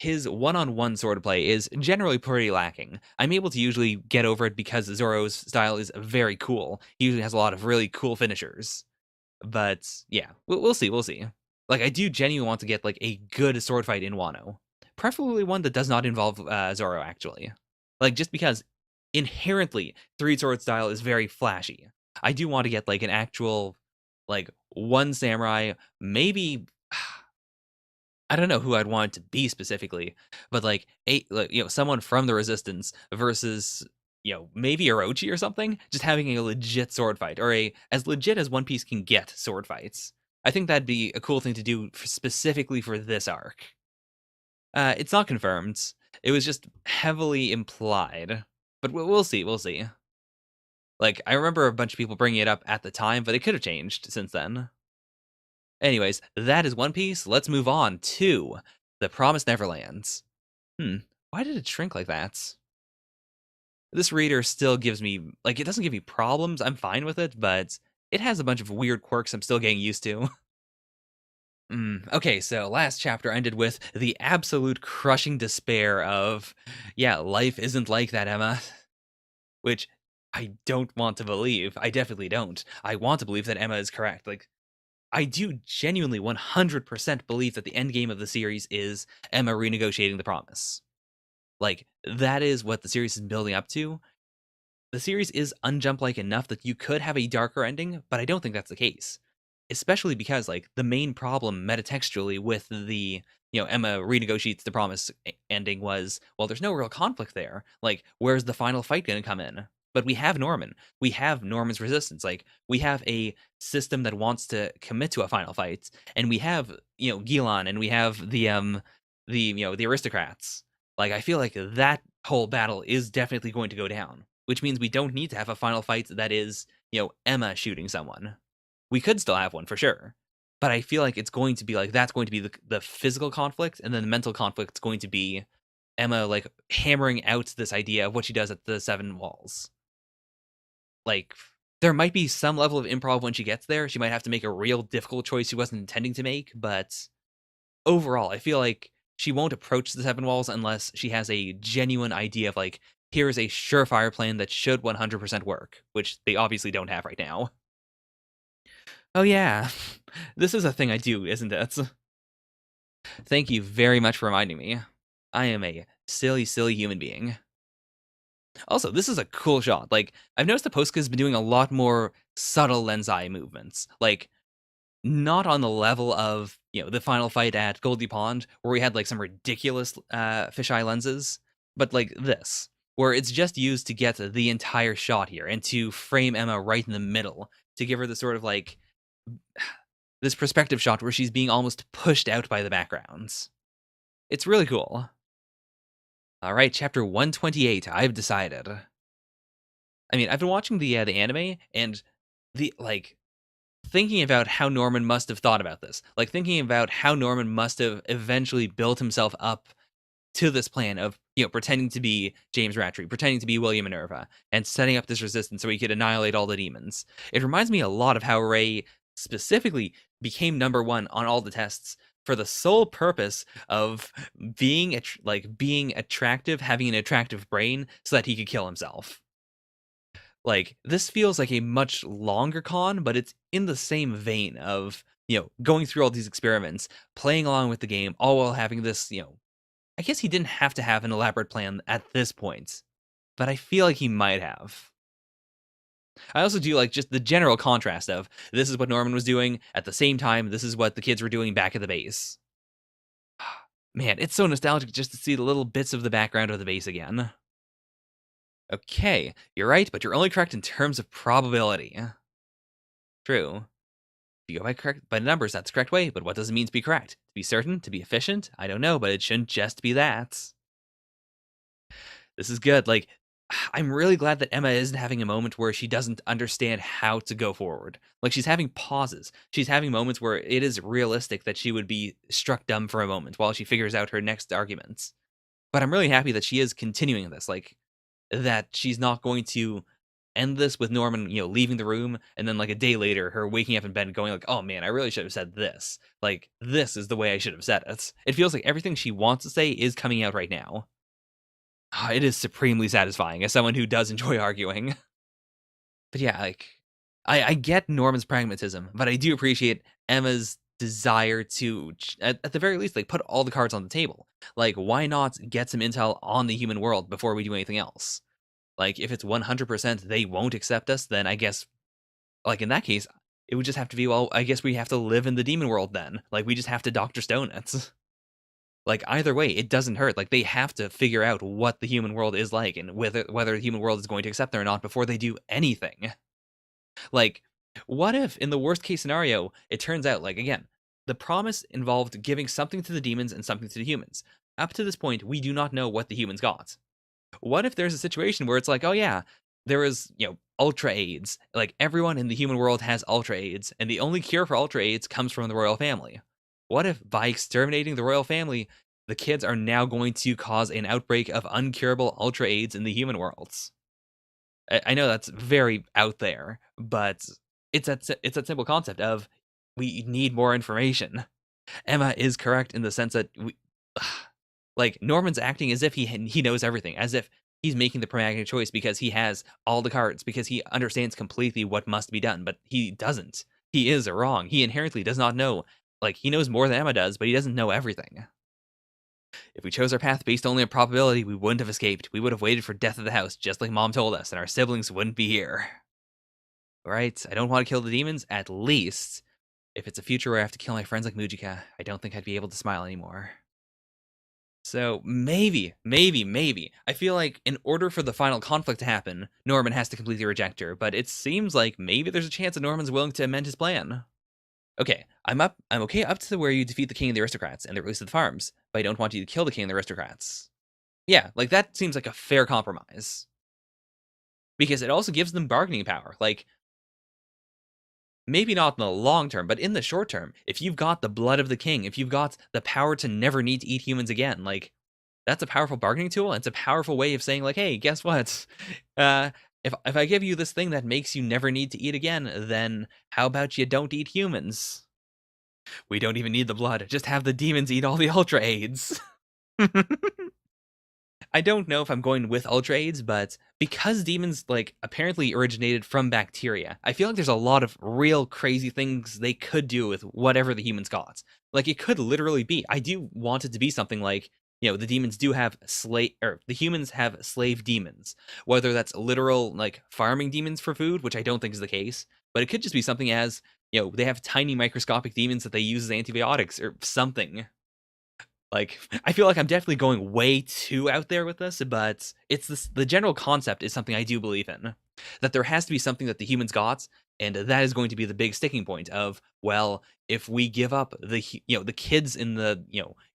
S1: his one-on-one swordplay is generally pretty lacking. I'm able to usually get over it because Zoro's style is very cool. He usually has a lot of really cool finishers. But yeah, we'll see. We'll see. I do genuinely want to get a good sword fight in Wano, preferably one that does not involve Zoro. Actually, just because inherently three sword style is very flashy. I do want to get an actual one samurai, maybe. I don't know who I'd want it to be specifically, but someone from the Resistance versus maybe Orochi or something, just having a legit sword fight or a as legit as One Piece can get sword fights. I think that'd be a cool thing to do specifically for this arc. It's not confirmed. It was just heavily implied, but we'll see. We'll see. I remember a bunch of people bringing it up at the time, but it could have changed since then. Anyways, that is One Piece. Let's move on to the Promised Neverlands. Why did it shrink like that? This reader still gives me, it doesn't give me problems. I'm fine with it, but it has a bunch of weird quirks I'm still getting used to. Okay, so last chapter ended with the absolute crushing despair of, yeah, life isn't like that, Emma. Which I don't want to believe. I definitely don't. I want to believe that Emma is correct. I do genuinely 100% believe that the end game of the series is Emma renegotiating the promise. That is what the series is building up to. The series is Unjump-like enough that you could have a darker ending, but I don't think that's the case. especially because, like, the main problem metatextually with the, Emma renegotiates the promise ending was, well, there's no real conflict there. Like, where's the final fight going to come in? But we have Norman. We have Norman's resistance. Like, we have a system that wants to commit to a final fight, and we have, Gilon, and we have the aristocrats. Like, I feel like that whole battle is definitely going to go down, which means we don't need to have a final fight that is, Emma shooting someone. We could still have one for sure, but I feel like it's going to be like that's going to be the physical conflict, and then the mental conflict is going to be Emma like hammering out this idea of what she does at the Seven Walls. Like, there might be some level of improv when she gets there. She might have to make a real difficult choice she wasn't intending to make, but overall, I feel like she won't approach the Seven Walls unless she has a genuine idea of like, here's a surefire plan that should 100% work, which they obviously don't have right now. Oh yeah, this is a thing I do, isn't it? Thank you very much for reminding me. I am a silly, silly human being. Also, this is a cool shot. Like, I've noticed the Posca's been doing a lot more subtle lens eye movements. Like, not on the level of, the final fight at Goldie Pond, where we had like some ridiculous fisheye lenses, but like this, where it's just used to get the entire shot here and to frame Emma right in the middle to give her the sort of like this perspective shot where she's being almost pushed out by the backgrounds. It's really cool. All right, chapter 128. I've decided. I mean, I've been watching the anime, and the like thinking about how Norman must have thought about this. Like thinking about how Norman must have eventually built himself up to this plan of, pretending to be James Rattray, pretending to be William Minerva, and setting up this resistance so he could annihilate all the demons. It reminds me a lot of how Ray specifically became #1 on all the tests for the sole purpose of being being attractive, having an attractive brain, so that he could kill himself. Like, this feels like a much longer con, but it's in the same vein of, going through all these experiments, playing along with the game, all while having this, I guess he didn't have to have an elaborate plan at this point, but I feel like he might have. I also do like just the general contrast of this is what Norman was doing at the same time, this is what the kids were doing back at the base. Man, it's so nostalgic just to see the little bits of the background of the base again. Okay, you're right, but you're only correct in terms of probability. True. If you go by numbers, that's the correct way, but what does it mean to be correct? To be certain? To be efficient? I don't know, but it shouldn't just be that. This is good. Like, I'm really glad that Emma isn't having a moment where she doesn't understand how to go forward. Like, she's having pauses. She's having moments where it is realistic that she would be struck dumb for a moment while she figures out her next arguments. But I'm really happy that she is continuing this. Like, that she's not going to end this with Norman, leaving the room, and then like a day later, her waking up in bed and going like, "Oh man, I really should have said this. Like, this is the way I should have said it." It feels like everything she wants to say is coming out right now. It is supremely satisfying as someone who does enjoy arguing. But yeah, like, I get Norman's pragmatism, but I do appreciate Emma's desire to, at the very least, like, put all the cards on the table. Like, why not get some intel on the human world before we do anything else? Like, if it's 100% they won't accept us, then I guess, like, in that case, it would just have to be, well, I guess we have to live in the demon world then. Like, we just have to Dr. Stone it. Like, either way, it doesn't hurt. Like, they have to figure out what the human world is like and whether the human world is going to accept them or not before they do anything. Like, what if, in the worst case scenario, it turns out, like, again, the promise involved giving something to the demons and something to the humans. Up to this point, we do not know what the humans got. What if there's a situation where it's like, oh yeah, there is, ultra AIDS. Like, everyone in the human world has ultra AIDS, and the only cure for ultra AIDS comes from the royal family. What if by exterminating the royal family, the kids are now going to cause an outbreak of uncurable ultra AIDS in the human worlds? I know that's very out there, but it's that simple concept of we need more information. Emma is correct in the sense that like, Norman's acting as if he knows everything, as if he's making the pragmatic choice because he has all the cards, because he understands completely what must be done, but he doesn't. He is wrong. He inherently does not know. Like, he knows more than Emma does, but he doesn't know everything. If we chose our path based only on probability, we wouldn't have escaped. We would have waited for death of the house, just like Mom told us, and our siblings wouldn't be here. Alright, I don't want to kill the demons, at least. If it's a future where I have to kill my friends like Mujika, I don't think I'd be able to smile anymore. So maybe. I feel like in order for the final conflict to happen, Norman has to completely reject her, but it seems like maybe there's a chance that Norman's willing to amend his plan. Okay, I'm okay up to where you defeat the king and the aristocrats and the release of the farms, but I don't want you to kill the king and the aristocrats. Yeah, like that seems like a fair compromise. Because it also gives them bargaining power. Like, maybe not in the long term, but in the short term, if you've got the blood of the king, if you've got the power to never need to eat humans again, like, that's a powerful bargaining tool. And it's a powerful way of saying, like, hey, guess what? If I give you this thing that makes you never need to eat again, then how about you don't eat humans? We don't even need the blood. Just have the demons eat all the Ultra Aids. I don't know if I'm going with Ultra Aids, but because demons, like, apparently originated from bacteria, I feel like there's a lot of real crazy things they could do with whatever the humans got. Like, it could literally be, I do want it to be something like, the demons do have or the humans have slave demons. Whether that's literal, like, farming demons for food, which I don't think is the case, but it could just be something as, they have tiny microscopic demons that they use as antibiotics or something. Like, I feel like I'm definitely going way too out there with this, but the general concept is something I do believe in. That there has to be something that the humans got, and that is going to be the big sticking point of, well, if we give up the kids in the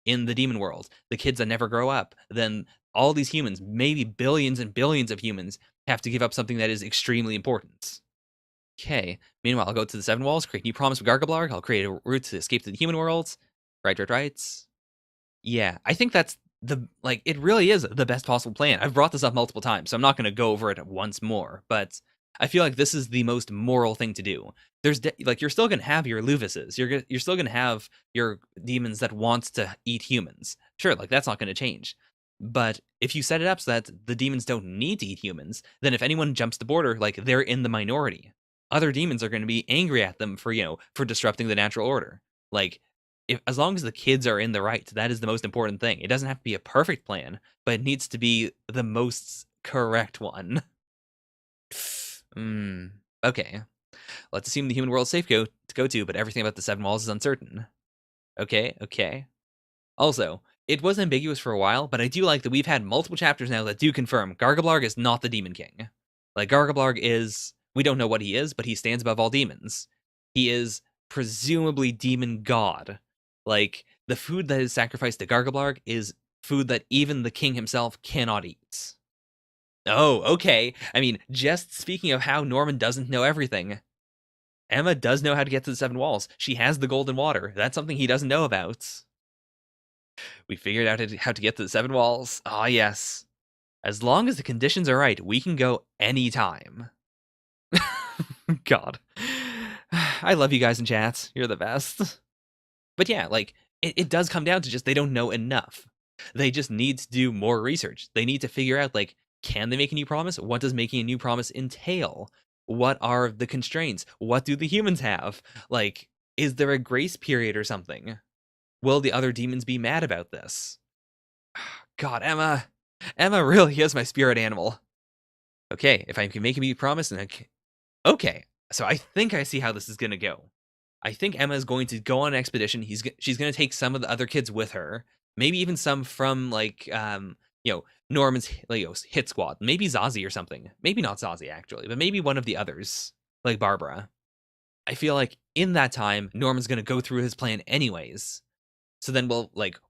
S1: demon world, the kids that never grow up, then all these humans, maybe billions and billions of humans, have to give up something that is extremely important. Okay. Meanwhile, I'll go to the Seven Walls, create new promise with Gargablarg. I'll create a route to escape to the human world. Right. Yeah, I think that's it really is the best possible plan. I've brought this up multiple times, so I'm not going to go over it once more, but I feel like this is the most moral thing to do. There's you're still going to have your Luvises. You're still going to have your demons that wants to eat humans. Sure, like that's not going to change. But if you set it up so that the demons don't need to eat humans, then if anyone jumps the border, like they're in the minority. Other demons are going to be angry at them for disrupting the natural order. Like as long as the kids are in the right, that is the most important thing. It doesn't have to be a perfect plan, but it needs to be the most correct one. Okay. Let's assume the human world's safe to go to, but everything about the Seven Walls is uncertain. Okay. Also, it was ambiguous for a while, but I do like that we've had multiple chapters now that do confirm Gargablarg is not the Demon King. Like, Gargablarg is... We don't know what he is, but he stands above all demons. He is presumably demon god. Like, the food that is sacrificed to Gargablarg is food that even the king himself cannot eat. Oh, okay. I mean, just speaking of how Norman doesn't know everything, Emma does know how to get to the Seven Walls. She has the golden water. That's something he doesn't know about. We figured out how to get to the Seven Walls. Ah, yes. As long as the conditions are right, we can go anytime. God. I love you guys in chat. You're the best. But yeah, like, it does come down to just they don't know enough. They just need to do more research. They need to figure out, like, can they make a new promise? What does making a new promise entail? What are the constraints? What do the humans have? Like, is there a grace period or something? Will the other demons be mad about this? God, Emma. Emma really is my spirit animal. Okay, if I can make a new promise, then okay, so I think I see how this is going to go. I think Emma is going to go on an expedition. She's going to take some of the other kids with her. Maybe even some from, like, Norman's hit squad. Maybe Zazie or something. Maybe not Zazie, actually, but maybe one of the others, like Barbara. I feel like in that time, Norman's going to go through his plan anyways. So then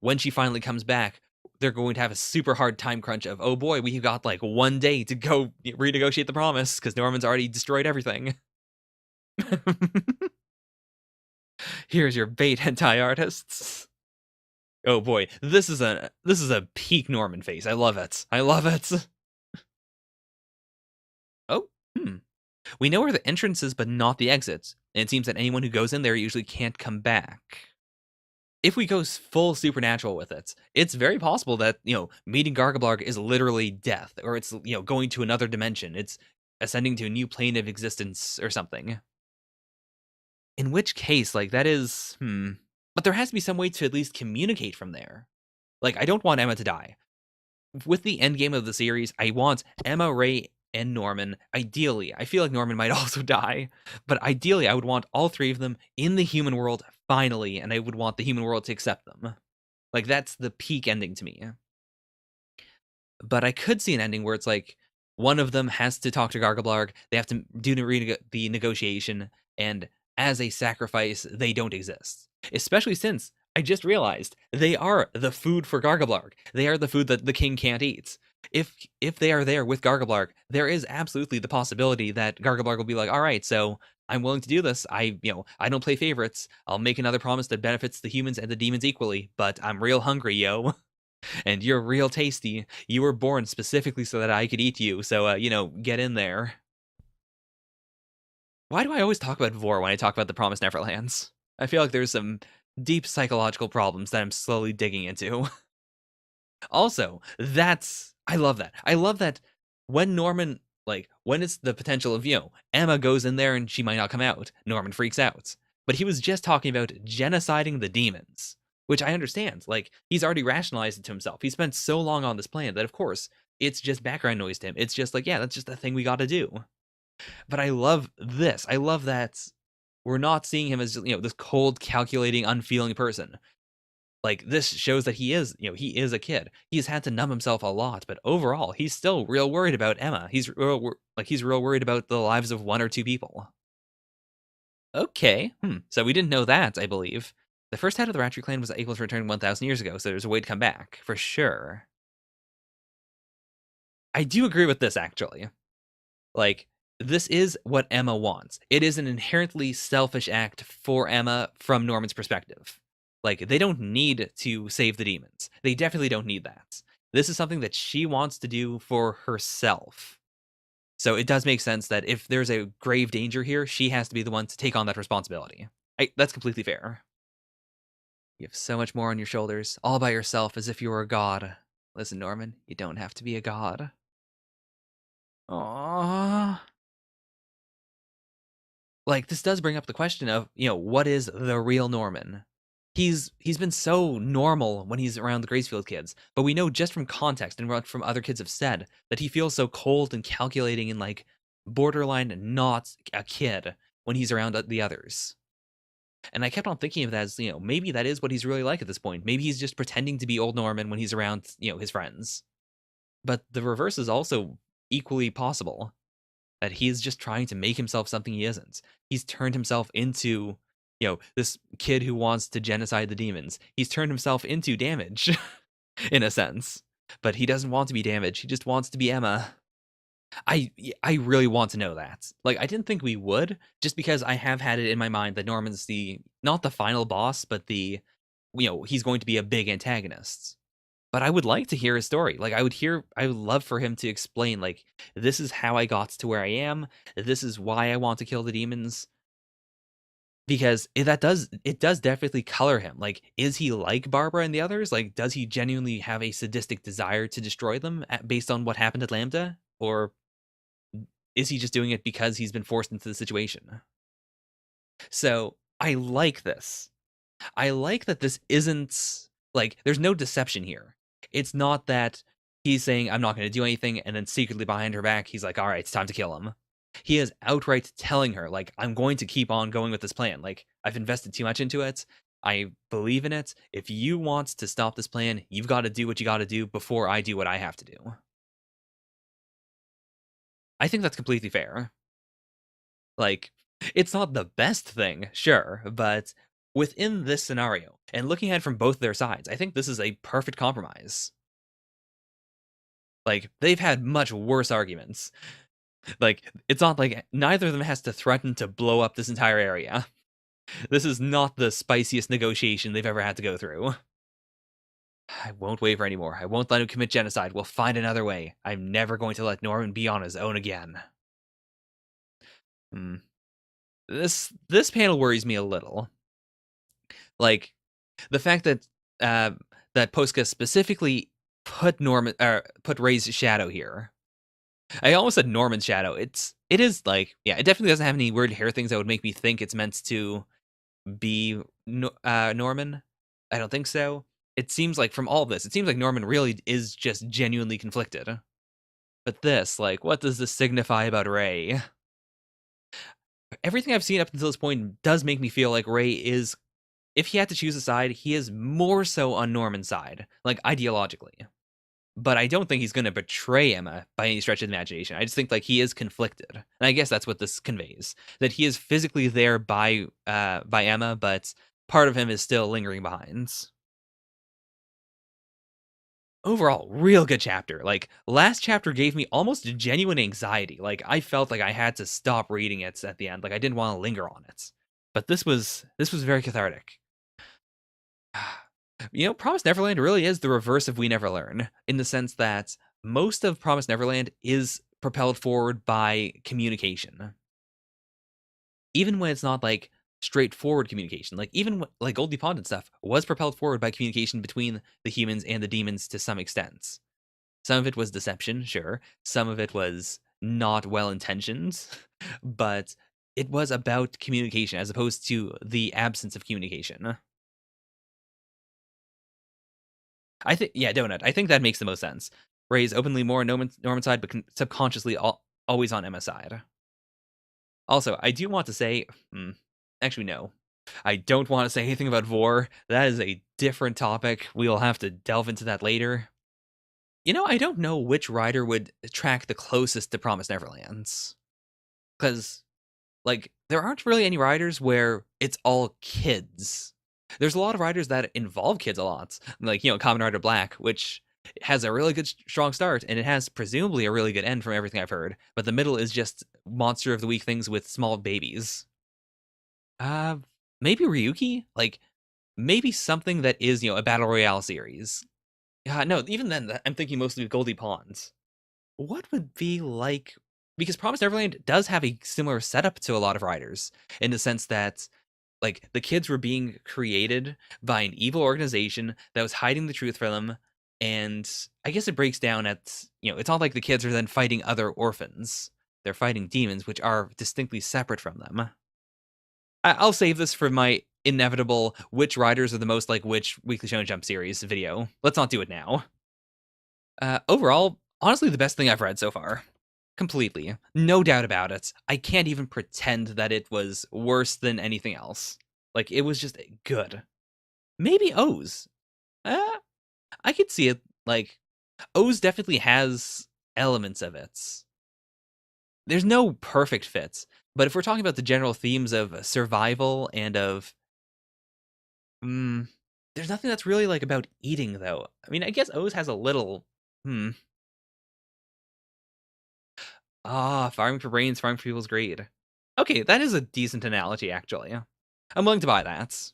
S1: when she finally comes back, they're going to have a super hard time crunch of, oh boy, we've got, like, 1 day to go renegotiate the promise, because Norman's already destroyed everything. Here's your bait, hentai artists. Oh boy, this is a peak Norman face. I love it. Oh, we know where the entrance is, but not the exits. And it seems that anyone who goes in there usually can't come back. If we go full supernatural with it, it's very possible that, meeting Gargablarg is literally death, or it's, going to another dimension. It's ascending to a new plane of existence or something. In which case, like, that is, But there has to be some way to at least communicate from there. Like, I don't want Emma to die. With the end game of the series, I want Emma, Ray, and Norman. Ideally, I feel like Norman might also die, but ideally, I would want all three of them in the human world finally, and I would want the human world to accept them. Like, that's the peak ending to me. But I could see an ending where it's like one of them has to talk to Gargablarg, they have to do the negotiation, and as a sacrifice, they don't exist. Especially since I just realized they are the food for Gargablarg. They are the food that the king can't eat. If they are there with Gargablarg, there is absolutely the possibility that Gargablarg will be like, all right, so I'm willing to do this. I don't play favorites. I'll make another promise that benefits the humans and the demons equally, but I'm real hungry, yo. And you're real tasty. You were born specifically so that I could eat you, so, get in there. Why do I always talk about Vor when I talk about the Promised Neverlands? I feel like there's some deep psychological problems that I'm slowly digging into. Also, I love that. I love that when Norman, when it's the potential of, Emma goes in there and she might not come out, Norman freaks out. But he was just talking about genociding the demons, which I understand. Like, he's already rationalized it to himself. He spent so long on this plan that, of course, it's just background noise to him. It's just like, yeah, that's just the thing we gotta do. But I love this. I love that we're not seeing him as, this cold, calculating, unfeeling person. Like, this shows that he is a kid. He's had to numb himself a lot, but overall, he's still real worried about Emma. He's real worried about the lives of one or two people. Okay, so we didn't know that, I believe. The first head of the Ratchet clan was able to return 1,000 years ago, so there's a way to come back, for sure. I do agree with this, actually. Like, this is what Emma wants. It is an inherently selfish act for Emma from Norman's perspective. Like, they don't need to save the demons. They definitely don't need that. This is something that she wants to do for herself. So it does make sense that if there's a grave danger here, she has to be the one to take on that responsibility. That's completely fair. You have so much more on your shoulders, all by yourself, as if you were a god. Listen, Norman, you don't have to be a god. Aww. Like, this does bring up the question of, what is the real Norman? He's been so normal when he's around the Gracefield kids, but we know just from context and what from other kids have said that he feels so cold and calculating and like borderline not a kid when he's around the others. And I kept on thinking of that as, maybe that is what he's really like at this point. Maybe he's just pretending to be old Norman when he's around, his friends. But the reverse is also equally possible. That he is just trying to make himself something he isn't. He's turned himself into, this kid who wants to genocide the demons. He's turned himself into Damage, in a sense. But he doesn't want to be Damage. He just wants to be Emma. I really want to know that. Like, I didn't think we would, just because I have had it in my mind that Norman's not the final boss, but he's going to be a big antagonist. But I would like to hear his story. Like, I would love for him to explain, like, this is how I got to where I am. This is why I want to kill the demons. Because it does definitely color him. Like, is he like Barbara and the others? Like, does he genuinely have a sadistic desire to destroy them based on what happened at Lambda? Or is he just doing it because he's been forced into the situation? So, I like this. I like that this isn't like there's no deception here. It's not that he's saying I'm not going to do anything and then secretly behind her back he's like, all right, it's time to kill him. He is outright telling her, like, I'm going to keep on going with this plan. Like, I've invested too much into it. I believe in it. If you want to stop this plan, you've got to do what you got to do before I do what I have to do. I think that's completely fair. Like, it's not the best thing, sure, but within this scenario, and looking at it from both their sides, I think this is a perfect compromise. Like, they've had much worse arguments. Like, it's not like neither of them has to threaten to blow up this entire area. This is not the spiciest negotiation they've ever had to go through. I won't waver anymore. I won't let him commit genocide. We'll find another way. I'm never going to let Norman be on his own again. Hmm. This panel worries me a little. Like, the fact that that Posca specifically put Ray's shadow here. I almost said Norman's shadow. It is like, yeah, it definitely doesn't have any weird hair things that would make me think it's meant to be Norman. I don't think so. It seems like from all of this, it seems like Norman really is just genuinely conflicted. But this, like, what does this signify about Ray? Everything I've seen up until this point does make me feel like Ray is, if he had to choose a side, he is more so on Norman's side, like, ideologically. But I don't think he's going to betray Emma by any stretch of the imagination. I just think like he is conflicted, and I guess that's what this conveys: that he is physically there by Emma, but part of him is still lingering behind. Overall, real good chapter. Like, last chapter gave me almost genuine anxiety. Like, I felt like I had to stop reading it at the end. Like, I didn't want to linger on it. But this was very cathartic. Promised Neverland really is the reverse of We Never Learn, in the sense that most of Promised Neverland is propelled forward by communication. Even when it's not like straightforward communication, like even like Goldie Pond and stuff was propelled forward by communication between the humans and the demons to some extent. Some of it was deception, sure. Some of it was not well intentioned, but it was about communication as opposed to the absence of communication. I think, yeah, Donut. I think that makes the most sense. Ray's openly more on Norman's side, but subconsciously always on Emma's side. Also, I do want to say, actually, no. I don't want to say anything about Vor. That is a different topic. We will have to delve into that later. I don't know which rider would track the closest to Promised Neverlands. Because, like, there aren't really any riders where it's all kids. There's a lot of riders that involve kids a lot. Like, Kamen Rider Black, which has a really good, strong start, and it has presumably a really good end from everything I've heard. But the middle is just Monster of the Week things with small babies. Uh, maybe Ryuki? Like, maybe something that is, a Battle Royale series. No, even then, I'm thinking mostly of Goldie Pond. What would be like, because Promised Neverland does have a similar setup to a lot of riders, in the sense that, like, the kids were being created by an evil organization that was hiding the truth from them, and I guess it breaks down at, it's not like the kids are then fighting other orphans. They're fighting demons, which are distinctly separate from them. I'll save this for my inevitable which riders are the most like which Weekly Shonen Jump series video. Let's not do it now. Overall, honestly, the best thing I've read so far. Completely. No doubt about it. I can't even pretend that it was worse than anything else. Like, it was just good. Maybe O's. I could see it. Like, O's definitely has elements of it. There's no perfect fits, but if we're talking about the general themes of survival and of there's nothing that's really like about eating though. I mean, I guess O's has a little farming for brains, farming for people's greed. Okay, that is a decent analogy actually. I'm willing to buy that.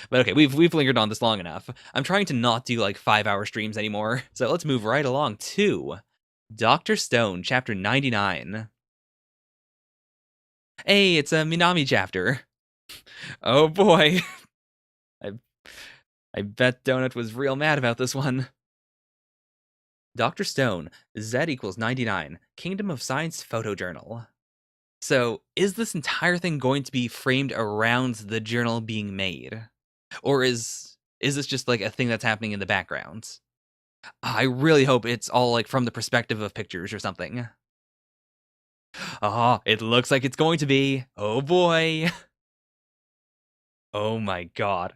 S1: But okay, we've lingered on this long enough. I'm trying to not do like 5-hour streams anymore. So let's move right along to Dr. Stone, chapter 99. Hey, it's a Minami chapter. Oh boy. I bet Donut was real mad about this one. Dr. Stone, Z equals 99, Kingdom of Science photojournal. So, is this entire thing going to be framed around the journal being made? Or is this just like a thing that's happening in the background? I really hope it's all like from the perspective of pictures or something. It looks like it's going to be. Oh boy. Oh my god.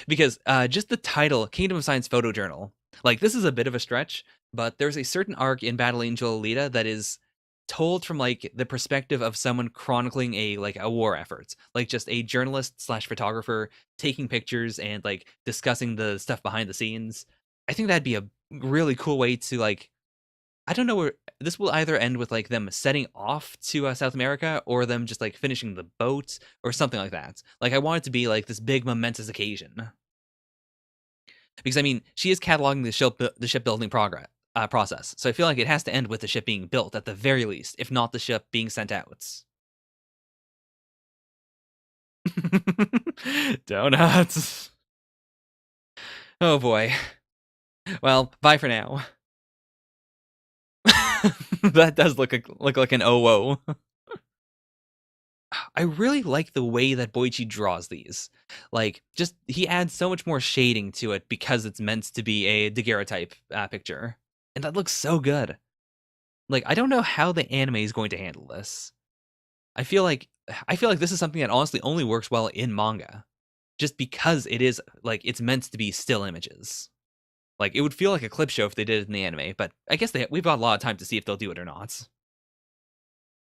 S1: Because just the title, Kingdom of Science photojournal, like, this is a bit of a stretch, but there's a certain arc in Battle Angel Alita that is told from like the perspective of someone chronicling a war effort, like just a journalist slash photographer taking pictures and like discussing the stuff behind the scenes. I think that'd be a really cool way to like, I don't know where this will either end with like them setting off to South America or them just like finishing the boat or something like that. Like, I want it to be like this big momentous occasion. Because I mean, she is cataloging the shipbuilding process, so I feel like it has to end with the ship being built at the very least, if not the ship being sent out. Donuts. Oh boy. Well, bye for now. That does look like an oh whoa. I really like the way that Boichi draws these. Like, just he adds so much more shading to it because it's meant to be a daguerreotype picture, and that looks so good. like, I don't know how the anime is going to handle this. I feel like this is something that honestly only works well in manga, just because it is like it's meant to be still images. Like it would feel like a clip show if they did it in the anime, but I guess we've got a lot of time to see if they'll do it or not.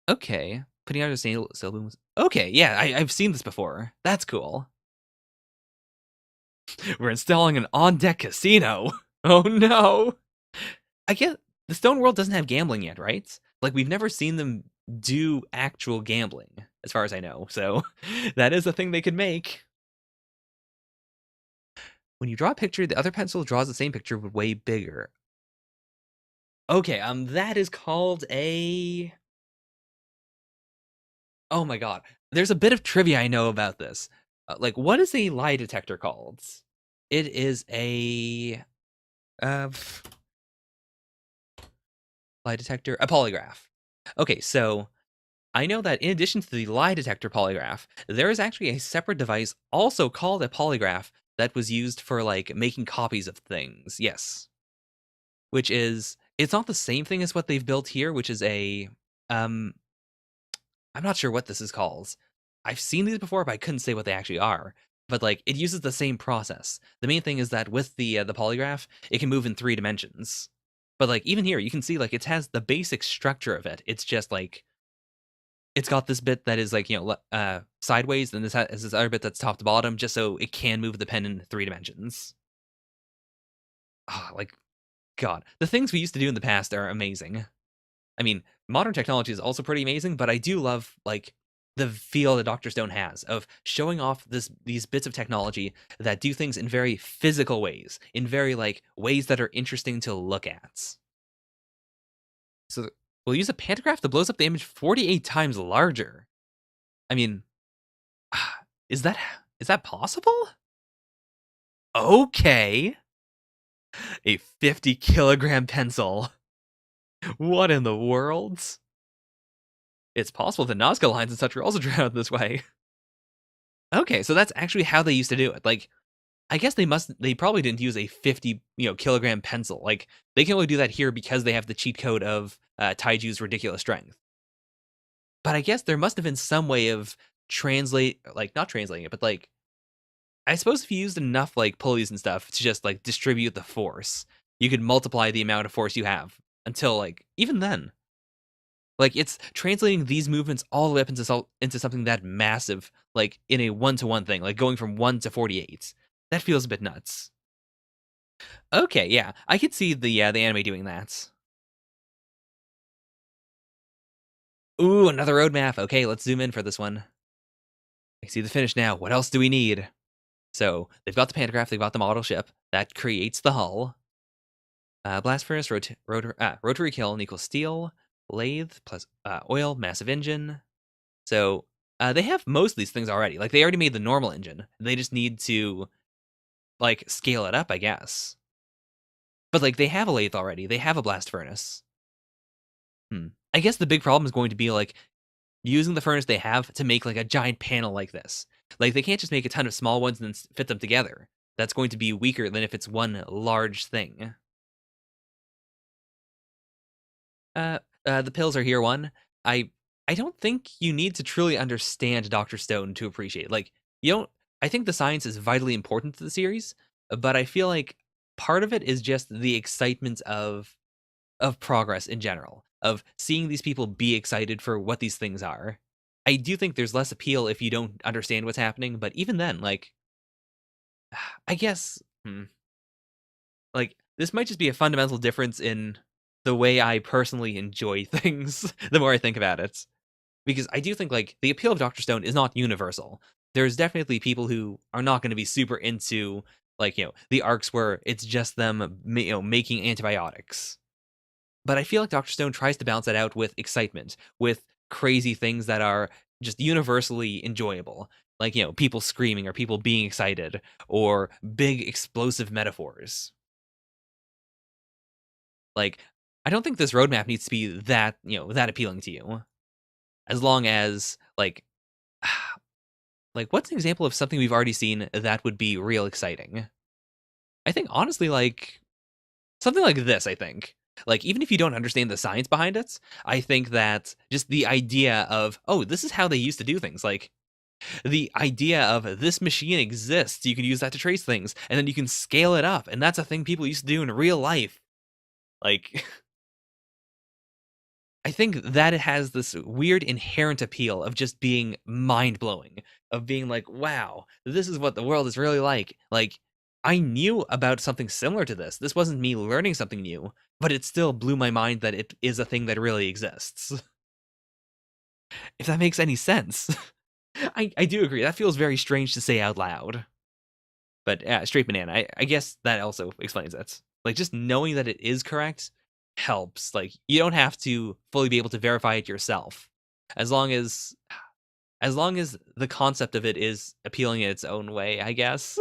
S1: Okay, putting out a sail boom. Okay, yeah, I've seen this before. That's cool. We're installing an on-deck casino. Oh no! I get the Stone World doesn't have gambling yet, right? Like we've never seen them do actual gambling, as far as I know. So that is a thing they could make. When you draw a picture, the other pencil draws the same picture but way bigger. Okay, that is called a. Oh my god, there's a bit of trivia I know about this. Like, what is a lie detector called? It is a uh, lie detector, a polygraph. Okay, so I know that in addition to the lie detector polygraph, there is actually a separate device also called a polygraph that was used for like making copies of things. Yes. Which is it's not the same thing as what they've built here, which is a um I'm not sure what this is called. I've seen these before, but I couldn't say what they actually are. But like it uses the same process. The main thing is that with the polygraph, it can move in 3 dimensions. But like even here, you can see like it has the basic structure of it. It's just like it's got this bit that is like sideways, and this has this other bit that's top to bottom, just so it can move the pen in 3 dimensions. Ah, like God, the things we used to do in the past are amazing. I mean, modern technology is also pretty amazing, but I do love like the feel that Doctor Stone has of showing off these bits of technology that do things in very physical ways, in very like ways that are interesting to look at. So we'll use a pantograph that blows up the image 48 times larger. I mean, is that is that possible? Okay. A 50-kilogram pencil. What in the world? It's possible that Nazca lines and such are also drawn out this way. Okay, so that's actually how they used to do it. Like, I guess they probably didn't use a 50, kilogram pencil. Like, they can only do that here because they have the cheat code of Taiju's ridiculous strength. But I guess there must have been some way of not translating it, but like, I suppose if you used enough like pulleys and stuff to just like distribute the force, you could multiply the amount of force you have until like even then. Like it's translating these movements all the way up into something that massive, like in a 1-to-1 thing, like going from 1 to 48. That feels a bit nuts. Okay, yeah, I could see the anime doing that. Ooh, another roadmap. Okay, let's zoom in for this one. I see the finish now. What else do we need? So they've got the pantograph, they've got the model ship that creates the hull. Blast furnace, rotary kiln equals steel, lathe plus oil, massive engine. So they have most of these things already. Like they already made the normal engine. They just need to like scale it up, I guess. But like they have a lathe already. They have a blast furnace. I guess the big problem is going to be like using the furnace they have to make like a giant panel like this. Like they can't just make a ton of small ones and then fit them together. That's going to be weaker than if it's one large thing. The pills are here one. I I don't think you need to truly understand Dr. Stone to appreciate. Like, you don't I think the science is vitally important to the series, but I feel like part of it is just the excitement of progress in general, of seeing these people be excited for what these things are. I do think there's less appeal if you don't understand what's happening, but even then, like, I guess, like, this might just be a fundamental difference in the way I personally enjoy things the more I think about it. Because I do think, like, the appeal of Doctor Stone is not universal. There's definitely people who are not gonna be super into, like, the arcs where it's just them, making antibiotics. But I feel like Doctor Stone tries to balance that out with excitement, with crazy things that are just universally enjoyable. Like, people screaming or people being excited or big explosive metaphors. Like, I don't think this roadmap needs to be that appealing to you. As long as, like, what's an example of something we've already seen that would be real exciting? I think honestly, like, something like this, I think. Like, even if you don't understand the science behind it, I think that just the idea of, oh, this is how they used to do things. Like, the idea of this machine exists, you can use that to trace things, and then you can scale it up, and that's a thing people used to do in real life. Like, I think that it has this weird inherent appeal of just being mind blowing, of being like, wow, this is what the world is really like. Like, I knew about something similar to this. This wasn't me learning something new, but it still blew my mind that it is a thing that really exists. If that makes any sense. I do agree. That feels very strange to say out loud. But yeah, straight banana. I guess that also explains it. Like, just knowing that it is correct helps. Like, you don't have to fully be able to verify it yourself. As long as the concept of it is appealing in its own way, I guess.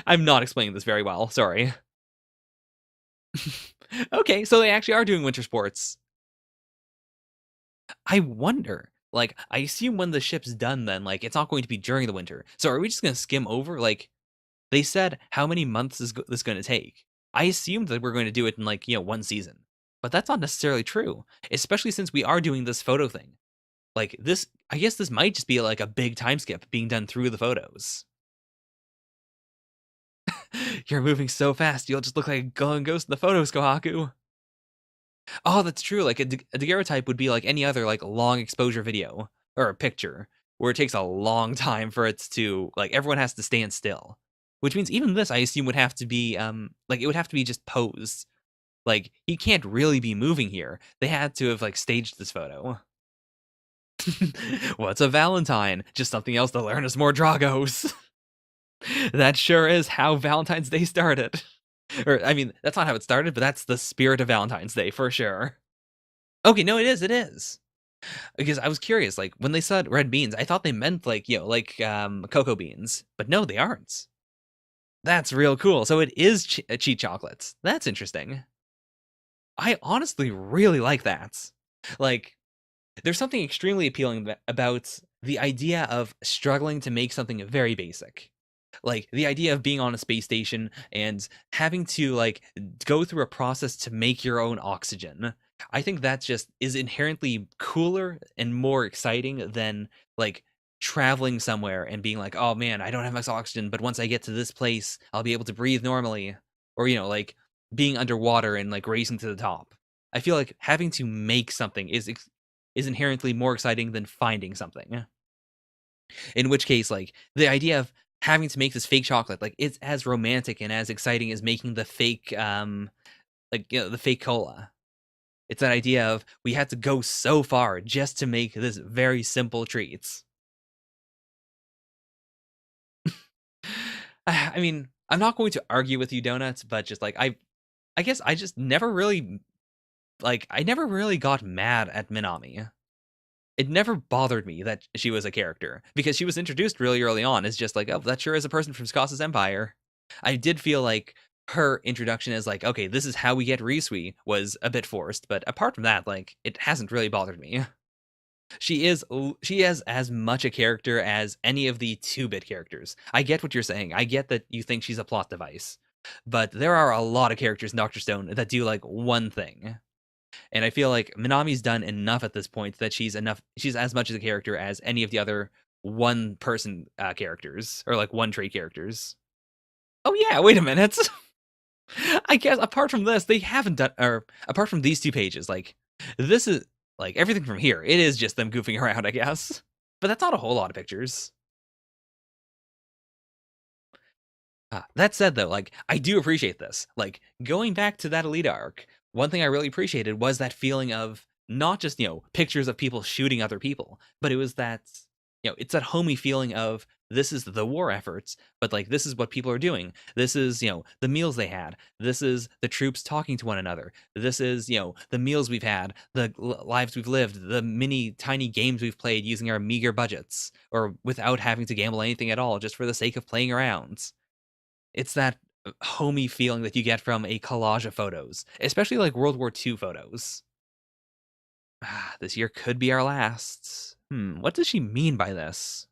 S1: I'm not explaining this very well. Sorry. Okay, so they actually are doing winter sports. I wonder. Like, I assume when the ship's done, then like it's not going to be during the winter. So are we just gonna skim over? Like, they said how many months is this going to take? I assumed that we're going to do it in like, one season. But that's not necessarily true, especially since we are doing this photo thing. Like, this, I guess this might just be like a big time skip being done through the photos. You're moving so fast, you'll just look like a glowing ghost in the photos, Kohaku. Oh, that's true. Like a daguerreotype would be like any other like long exposure video or a picture where it takes a long time for it to like everyone has to stand still. Which means even this I assume would have to be like it would have to be just posed. Like he can't really be moving here. They had to have like staged this photo. What's a Valentine? Just something else to learn us more Dragos. That sure is how Valentine's Day started. Or I mean, that's not how it started, but that's the spirit of Valentine's Day for sure. Okay, no, it is. Because I was curious, like when they said red beans, I thought they meant like, like cocoa beans, but no, they aren't. That's real cool. So it is cheat chocolates. That's interesting. I honestly really like that. Like, there's something extremely appealing about the idea of struggling to make something very basic. Like the idea of being on a space station and having to like go through a process to make your own oxygen. I think that just is inherently cooler and more exciting than like traveling somewhere and being like, "Oh man, I don't have much oxygen, but once I get to this place, I'll be able to breathe normally." Or, like being underwater and like racing to the top. I feel like having to make something is inherently more exciting than finding something. In which case, like the idea of having to make this fake chocolate, like it's as romantic and as exciting as making the fake, like the fake cola. It's that idea of we had to go so far just to make this very simple treats. I mean, I'm not going to argue with you, donuts, but just like I guess I just never really like I never really got mad at Minami. It never bothered me that she was a character because she was introduced really early on as just like, oh, that sure is a person from Scossa's Empire. I did feel like her introduction as like, okay, this is how we get Risui was a bit forced, but apart from that, like, it hasn't really bothered me. She is as much a character as any of the 2-bit characters. I get what you're saying. I get that you think she's a plot device, but there are a lot of characters in Doctor Stone that do like one thing. And I feel like Minami's done enough at this point that she's as much as a character as any of the other one person characters or like one trait characters. Oh yeah, wait a minute. I guess apart from this, they haven't done or apart from these 2 pages, like this is like everything from here. It is just them goofing around, I guess. But that's not a whole lot of pictures. That said, though, like I do appreciate this. Like going back to that Alita arc, one thing I really appreciated was that feeling of not just pictures of people shooting other people, but it was that it's that homey feeling of this is the war efforts, but like this is what people are doing. This is the meals they had. This is the troops talking to one another. This is the meals we've had, the lives we've lived, the mini tiny games we've played using our meager budgets or without having to gamble anything at all, just for the sake of playing around. It's that homey feeling that you get from a collage of photos, especially like World War II photos. This year could be our last. What does she mean by this?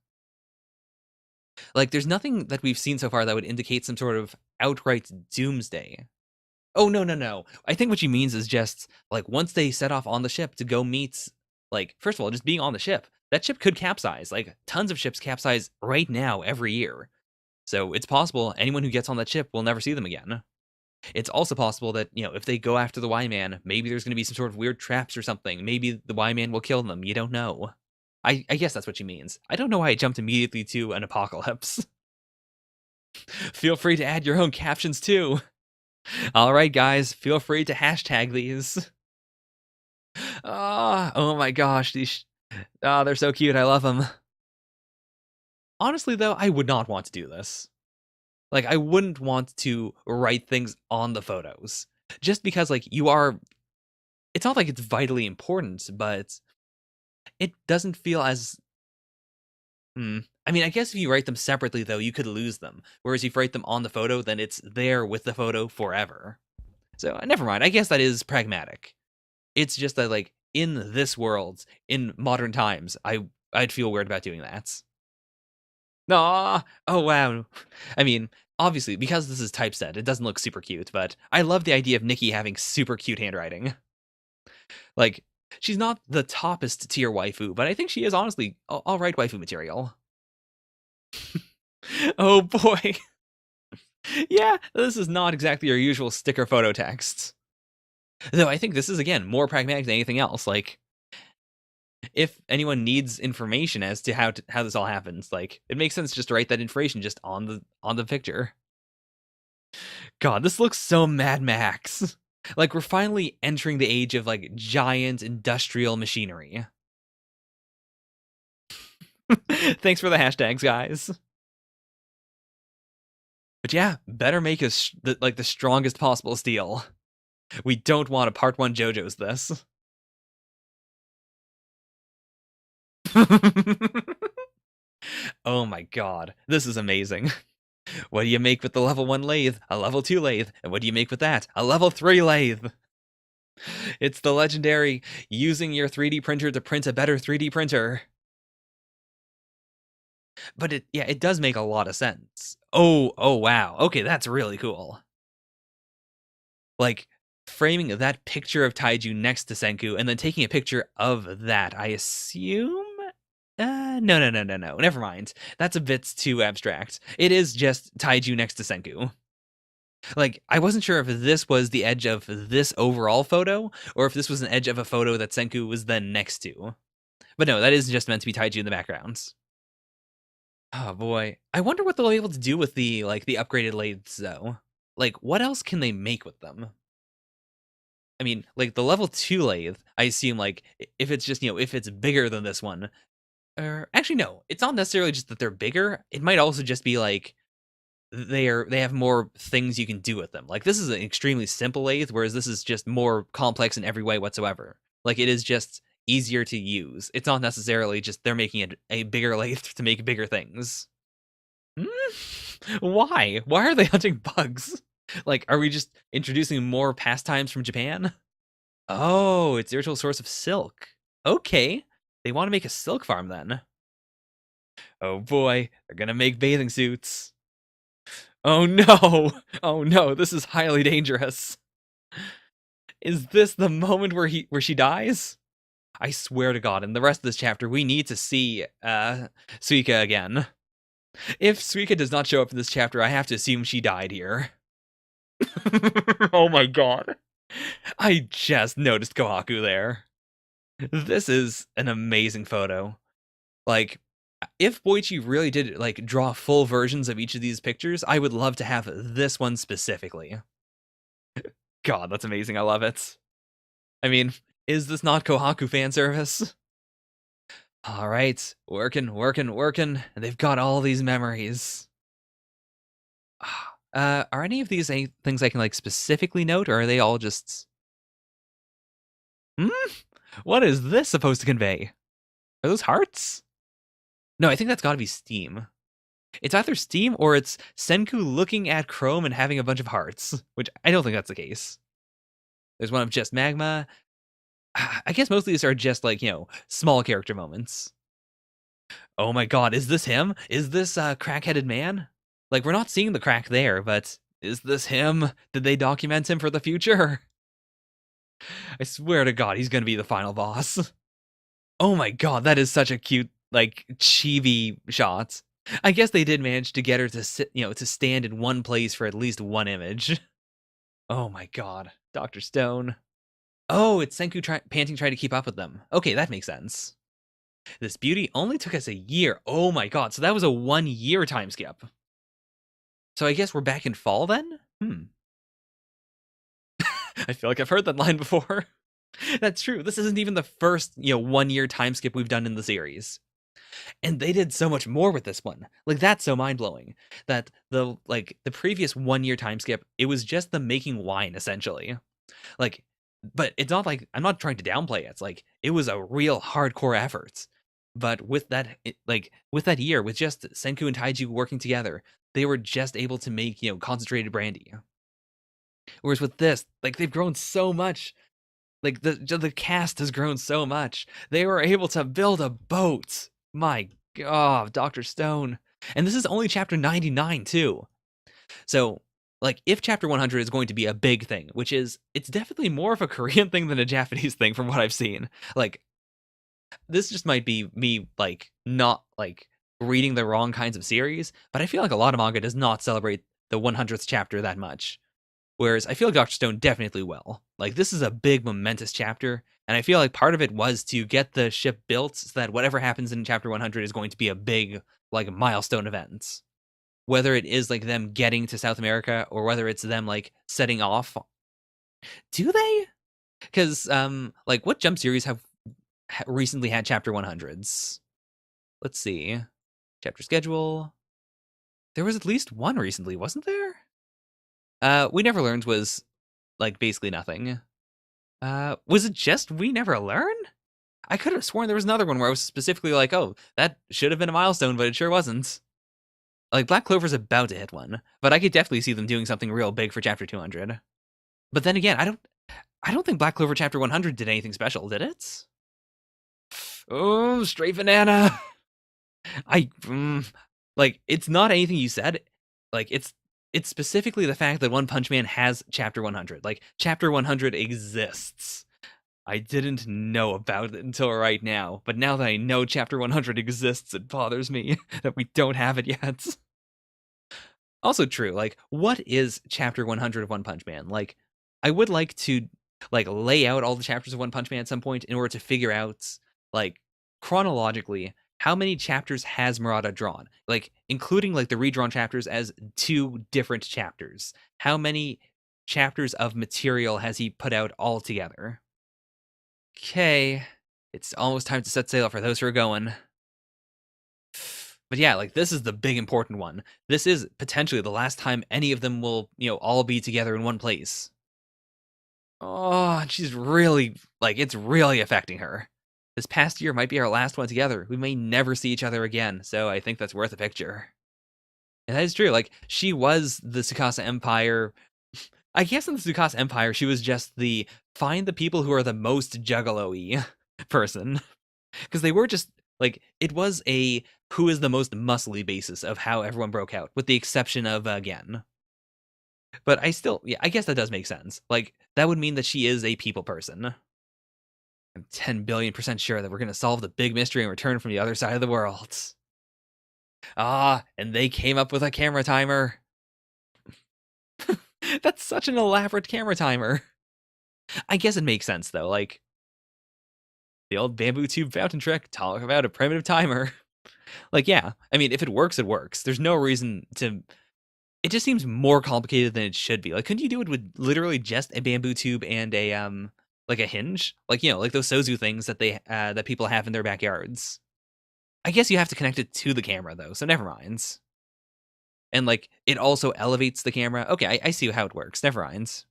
S1: Like, there's nothing that we've seen so far that would indicate some sort of outright doomsday. Oh, no, no, no. I think what she means is just, like, once they set off on the ship to go meet, like, first of all, just being on the ship, that ship could capsize. Like, tons of ships capsize right now every year. So it's possible anyone who gets on that ship will never see them again. It's also possible that, if they go after the Y-Man, maybe there's going to be some sort of weird traps or something. Maybe the Y-Man will kill them. You don't know. I guess that's what she means. I don't know why I jumped immediately to an apocalypse. Feel free to add your own captions too. All right, guys, feel free to hashtag these. Oh my gosh, they're so cute. I love them. Honestly, though, I would not want to do this. Like, I wouldn't want to write things on the photos. Just because, like, it's not like it's vitally important, but it doesn't feel as... I mean, I guess if you write them separately, though, you could lose them. Whereas if you write them on the photo, then it's there with the photo forever. So, never mind. I guess that is pragmatic. It's just that, like, in this world, in modern times, I'd feel weird about doing that. Aw! Oh, wow. I mean, obviously, because this is typeset, it doesn't look super cute, but I love the idea of Nikki having super cute handwriting. Like, she's not the toppest tier waifu, but I think she is honestly alright waifu material. Oh boy. Yeah, this is not exactly your usual sticker photo text. Though I think this is, again, more pragmatic than anything else. Like, if anyone needs information as to how this all happens, like, it makes sense just to write that information just on the picture. God, this looks so Mad Max. Like, we're finally entering the age of, like, giant industrial machinery. Thanks for the hashtags, guys. But yeah, better make us the strongest possible steel. We don't want a part 1 JoJo's this. Oh my god, this is amazing. What do you make with the level 1 lathe? A level 2 lathe. And what do you make with that? A level 3 lathe. It's the legendary using your 3D printer to print a better 3D printer. But it does make a lot of sense. Oh wow. Okay, that's really cool. Like, framing that picture of Taiju next to Senku and then taking a picture of that, I assume? No. Never mind. That's a bit too abstract. It is just Taiju next to Senku. Like, I wasn't sure if this was the edge of this overall photo, or if this was an edge of a photo that Senku was then next to. But no, that is just meant to be Taiju in the background. Oh boy. I wonder what they'll be able to do with the upgraded lathes, though. Like, what else can they make with them? I mean, like, the level 2 lathe, I assume, like, if it's just, if it's bigger than this one, or actually, no, it's not necessarily just that they're bigger. It might also just be, like, they have more things you can do with them. Like, this is an extremely simple lathe, whereas this is just more complex in every way whatsoever. Like, it is just easier to use. It's not necessarily just they're making a bigger lathe to make bigger things. Why? Why are they hunting bugs? Like, are we just introducing more pastimes from Japan? Oh, it's the original source of silk. Okay. They want to make a silk farm then. Oh boy, they're gonna make bathing suits. Oh no! Oh no, this is highly dangerous. Is this the moment where she dies? I swear to God, in the rest of this chapter, we need to see Suika again. If Suika does not show up in this chapter, I have to assume she died here. Oh my god. I just noticed Kohaku there. This is an amazing photo. Like, if Boichi really did, like, draw full versions of each of these pictures, I would love to have this one specifically. God, that's amazing. I love it. I mean, is this not Kohaku fan service? All right, working. And they've got all these memories. Are any of these things I can, like, specifically note, or are they all just... What is this supposed to convey? Are those hearts? No, I think that's gotta be Steam. It's either Steam or it's Senku looking at Chrome and having a bunch of hearts, which I don't think that's the case. There's one of just Magma. I guess most of these are just, like, small character moments. Oh my god, is this him? Is this crack-headed man? Like, we're not seeing the crack there, but Is this him? Did they document him for the future? I swear to God, he's gonna be the final boss. Oh my God, that is such a cute, like, chibi shot. I guess they did manage to get her to sit, to stand in one place for at least one image. Oh my God, Dr. Stone. Oh, it's Senku panting trying to keep up with them. Okay, that makes sense. This beauty only took us a year. Oh my God, so that was a 1-year time skip. So I guess we're back in fall then? I feel like I've heard that line before. That's true. This isn't even the first, 1-year time skip we've done in the series. And they did so much more with this one. Like, that's so mind-blowing. That the previous 1-year time skip, it was just them making wine, essentially. Like, but it's not like, I'm not trying to downplay it. It's like, it was a real hardcore effort. But with that, with that year, with just Senku and Taiju working together, they were just able to make, concentrated brandy. Whereas with this, like, they've grown so much. Like, the cast has grown so much. They were able to build a boat. My God, Dr. Stone. And this is only chapter 99, too. So, like, if chapter 100 is going to be a big thing, which is, it's definitely more of a Korean thing than a Japanese thing from what I've seen. Like, this just might be me, like, not, like, reading the wrong kinds of series, but I feel like a lot of manga does not celebrate the 100th chapter that much. Whereas I feel like Dr. Stone definitely will. Like, this is a big, momentous chapter, and I feel like part of it was to get the ship built so that whatever happens in chapter 100 is going to be a big, like, milestone event. Whether it is, like, them getting to South America, or whether it's them, like, setting off. Do they? Because, like, what Jump series have recently had chapter 100s? Let's see. Chapter schedule. There was at least one recently, wasn't there? We Never Learned was, like, basically nothing. Was it just We Never Learn? I could have sworn there was another one where I was specifically like, oh, that should have been a milestone, but it sure wasn't. Like, Black Clover's about to hit one, but I could definitely see them doing something real big for chapter 200. But then again, I don't think Black Clover chapter 100 did anything special, did it? Oh, straight banana. Like, it's not anything you said. Like, it's specifically the fact that One Punch Man has chapter 100. Like, chapter 100 exists. I didn't know about it until right now, but now that I know chapter 100 exists, it bothers me that we don't have it yet. Also true, like, what is chapter 100 of One Punch Man? Like, I would like to, like, lay out all the chapters of One Punch Man at some point in order to figure out, like, chronologically, how many chapters has Murata drawn? Like, including, like, the redrawn chapters as 2 different chapters. How many chapters of material has he put out all together? Okay, it's almost time to set sail for those who are going. But yeah, like, this is the big important one. This is potentially the last time any of them will, all be together in one place. Oh, she's really, like, it's really affecting her. This past year might be our last one together. We may never see each other again, so I think that's worth a picture. And that is true. Like, she was the Tsukasa Empire. I guess in the Tsukasa Empire, she was just the find the people who are the most juggalo-y person. Because they were just, like, it was a who is the most muscly basis of how everyone broke out, with the exception of Gen. But I still, yeah, I guess that does make sense. Like, that would mean that she is a people person. I'm 10 billion% sure that we're going to solve the big mystery and return from the other side of the world. Ah, and they came up with a camera timer. That's such an elaborate camera timer. I guess it makes sense, though. Like, the old bamboo tube fountain trick, talk about a primitive timer. Like, yeah, I mean, if it works, it works. There's no reason to... It just seems more complicated than it should be. Like, couldn't you do it with literally just a bamboo tube and a, like a hinge? Like, like those Sozu things that they, that people have in their backyards. I guess you have to connect it to the camera, though, so never mind. And, like, it also elevates the camera. Okay, I see how it works. Never mind.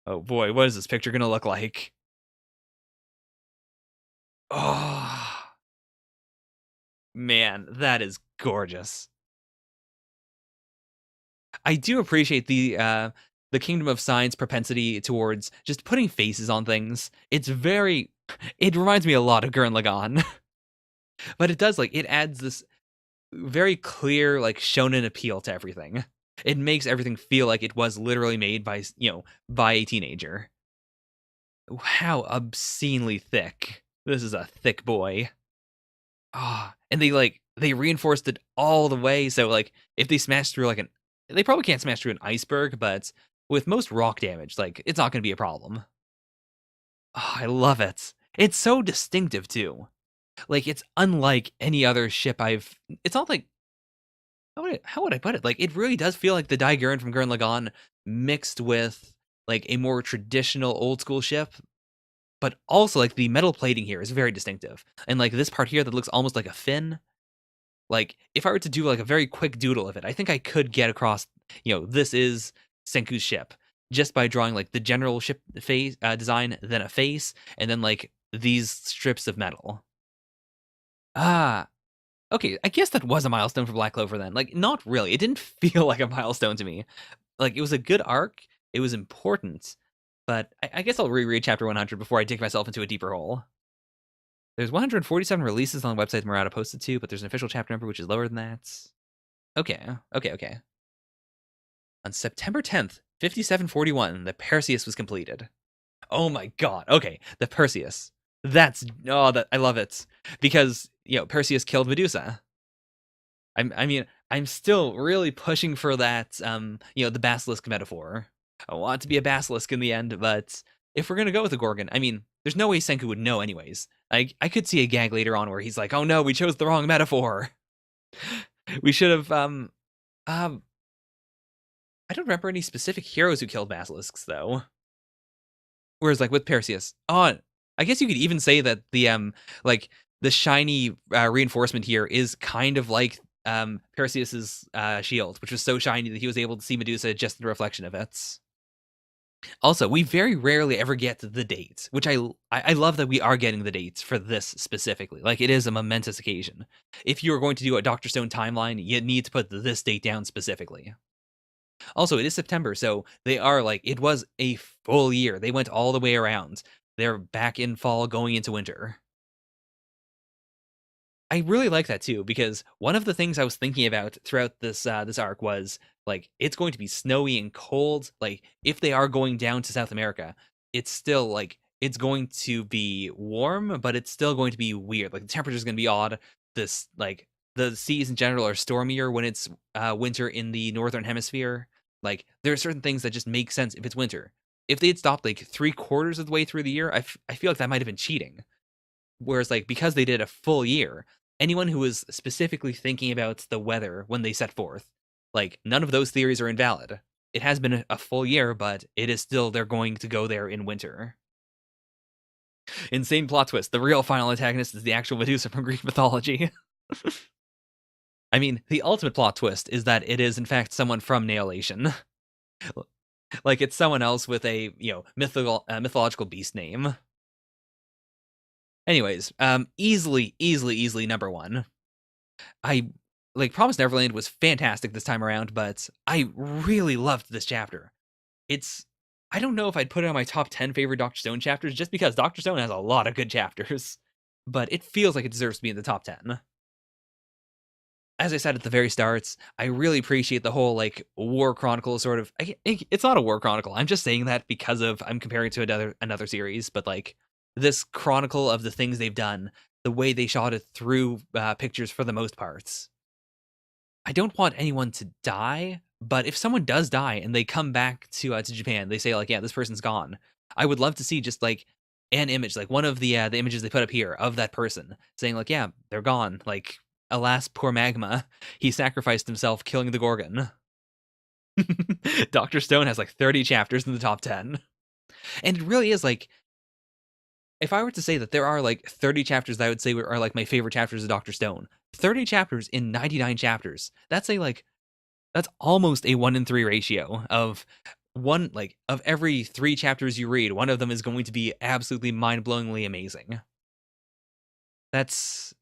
S1: Oh, boy, what is this picture gonna look like? Oh, man, that is gorgeous. I do appreciate the Kingdom of Science propensity towards just putting faces on things. It's very... It reminds me a lot of Gurren Lagann. But it does, like, it adds this very clear, like, shonen appeal to everything. It makes everything feel like it was literally made by, by a teenager. How obscenely thick. This is a thick boy. And they reinforced it all the way. So like if they smash through they probably can't smash through an iceberg, but with most rock damage, like it's not going to be a problem. I love it. It's so distinctive too. Like it's unlike any other ship I've. It's not like how would I put it? Like it really does feel like the Daiguren from Gurren Lagann mixed with like a more traditional old school ship, but also like the metal plating here is very distinctive. And like this part here that looks almost like a fin. Like if I were to do like a very quick doodle of it, I think I could get across, this is Senku's ship just by drawing like the general ship face design, then a face, and then like these strips of metal. Ah, okay, I guess that was a milestone for Black Clover then. Like, not really. It didn't feel like a milestone to me. Like, it was a good arc. It was important. But I guess I'll reread Chapter 100 before I dig myself into a deeper hole. There's 147 releases on the website Murata posted to, but there's an official chapter number which is lower than that. Okay. On September 10th, 5741, the Perseus was completed. Oh my god. Okay, the Perseus. I love it. Because, Perseus killed Medusa. I'm still really pushing for that, the basilisk metaphor. I want it to be a basilisk in the end, but if we're gonna go with a Gorgon, there's no way Senku would know anyways. I could see a gag later on where he's like, oh no, we chose the wrong metaphor. We should have, I don't remember any specific heroes who killed basilisks, though. Whereas, like, with Perseus, I guess you could even say that the shiny reinforcement here is kind of like Perseus's shield, which was so shiny that he was able to see Medusa just in the reflection of it. Also, we very rarely ever get the dates, which I love that we are getting the dates for this specifically. Like, it is a momentous occasion. If you are going to do a Dr. Stone timeline, you need to put this date down specifically. Also, it is September, so they are it was a full year. They went all the way around. They're back in fall, going into winter. I really like that too, because one of the things I was thinking about throughout this arc was it's going to be snowy and cold. Like if they are going down to South America, it's still it's going to be warm, but it's still going to be weird. Like the temperature is going to be odd. This the seas in general are stormier when it's winter in the northern hemisphere. Like there are certain things that just make sense if it's winter. If they had stopped 3/4 of the way through the year, I feel like that might have been cheating. Whereas because they did a full year, anyone who was specifically thinking about the weather when they set forth, none of those theories are invalid. It has been a full year, but it is still they're going to go there in winter. Insane plot twist. The real final antagonist is the actual Medusa from Greek mythology. The ultimate plot twist is that it is in fact someone from Lation. It's someone else with a, mythological beast name. Anyways, easily number one. Promised Neverland was fantastic this time around, but I really loved this chapter. I don't know if I'd put it on my top 10 favorite Dr. Stone chapters, just because Dr. Stone has a lot of good chapters, but it feels like it deserves to be in the top 10. As I said at the very start, I really appreciate the whole war chronicle sort of. It's not a war chronicle. I'm just saying that because I'm comparing it to another series, but this chronicle of the things they've done, the way they shot it through pictures for the most parts. I don't want anyone to die, but if someone does die and they come back to Japan, they say yeah, this person's gone. I would love to see just an image, one of the images they put up here of that person saying yeah, they're gone. Alas, poor Magma. He sacrificed himself killing the Gorgon. Dr. Stone has 30 chapters in the top 10. And it really is if I were to say that there are 30 chapters that I would say are my favorite chapters of Dr. Stone, 30 chapters in 99 chapters, that's that's almost a 1 in 3 ratio of of every 3 chapters you read, one of them is going to be absolutely mind-blowingly amazing. It's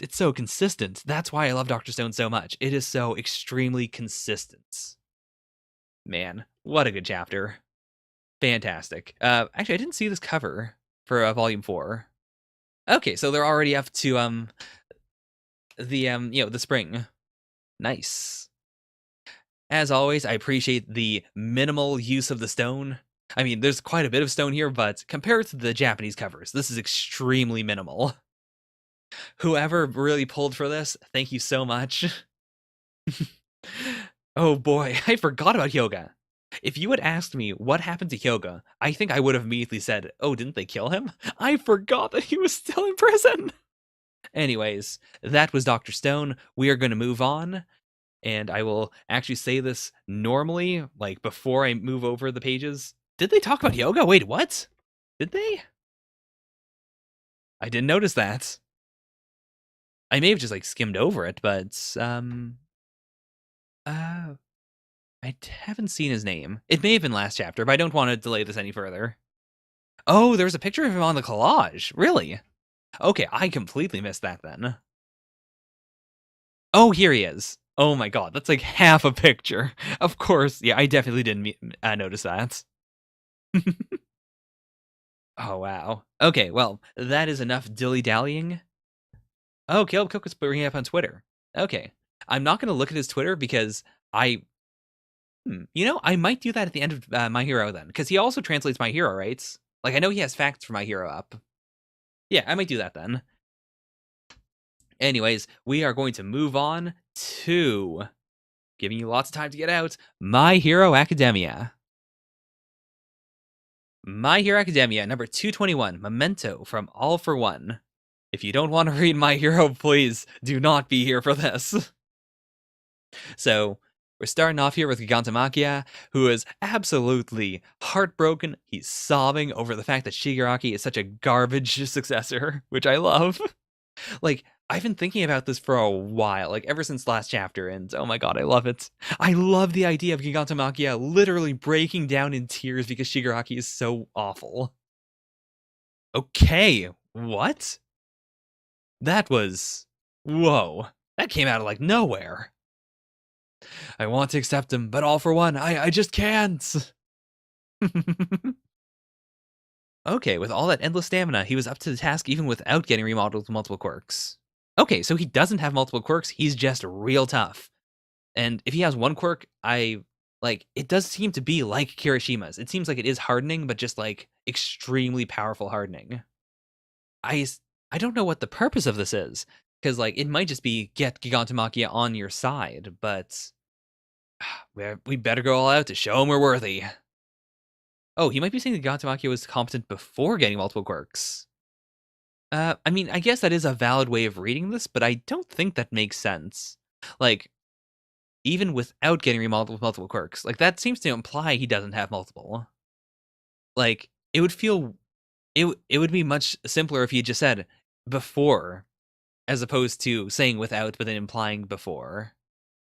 S1: so consistent. That's why I love Dr. Stone so much. It is so extremely consistent. Man, what a good chapter. Fantastic. Actually, I didn't see this cover for volume 4. Okay, so they're already up to the spring. Nice. As always, I appreciate the minimal use of the stone. I mean, there's quite a bit of stone here, but compared to the Japanese covers, this is extremely minimal. Whoever really pulled for this, thank you so much. Oh boy, I forgot about Hyoga. If you had asked me what happened to Hyoga, I think I would have immediately said, oh, didn't they kill him? I forgot that he was still in prison. Anyways, that was Dr. Stone. We are going to move on, and I will actually say this normally, like before I move over the pages. Did they talk about Hyoga? Wait, what? Did they? I didn't notice that. I may have just like skimmed over it, but I haven't seen his name. It may have been last chapter, but I don't want to delay this any further. Oh, there's a picture of him on the collage. Really? Okay, I completely missed that then. Oh, here he is. Oh my god, that's like half a picture. Of course, yeah, I definitely didn't notice that. Oh, wow. Okay, well, that is enough dilly-dallying. Oh, Caleb Cook was bringing it up on Twitter. Okay. I'm not going to look at his Twitter because I... I might do that at the end of My Hero then, because he also translates My Hero, right? Like, I know he has facts for My Hero up. Yeah, I might do that then. Anyways, we are going to move on to, giving you lots of time to get out, My Hero Academia. My Hero Academia, number 221, Memento from All for One. If you don't want to read My Hero, please do not be here for this. So, we're starting off here with Gigantamakia, who is absolutely heartbroken. He's sobbing over the fact that Shigaraki is such a garbage successor, which I love. Like, I've been thinking about this for a while, like ever since last chapter, and oh my god, I love it. I love the idea of Gigantamakia literally breaking down in tears because Shigaraki is so awful. Okay, what? That was... whoa. That came out of, like, nowhere. I want to accept him, but all for one, I just can't. Okay, with all that endless stamina, he was up to the task even without getting remodeled with multiple quirks. Okay, so he doesn't have multiple quirks, he's just real tough. And if he has one quirk, it does seem to be like Kirishima's. It seems like it is hardening, but just, like, extremely powerful hardening. I don't know what the purpose of this is, because, like, it might just be get Gigantamakia on your side, but we better go all out to show him we're worthy. Oh, he might be saying that Gigantamakia was competent before getting multiple quirks. I mean, I guess that is a valid way of reading this, but I don't think that makes sense. Like, even without getting remodeled with multiple quirks, like, that seems to imply he doesn't have multiple. Like, it would feel... It would be much simpler if he had just said before, as opposed to saying without, but then implying before.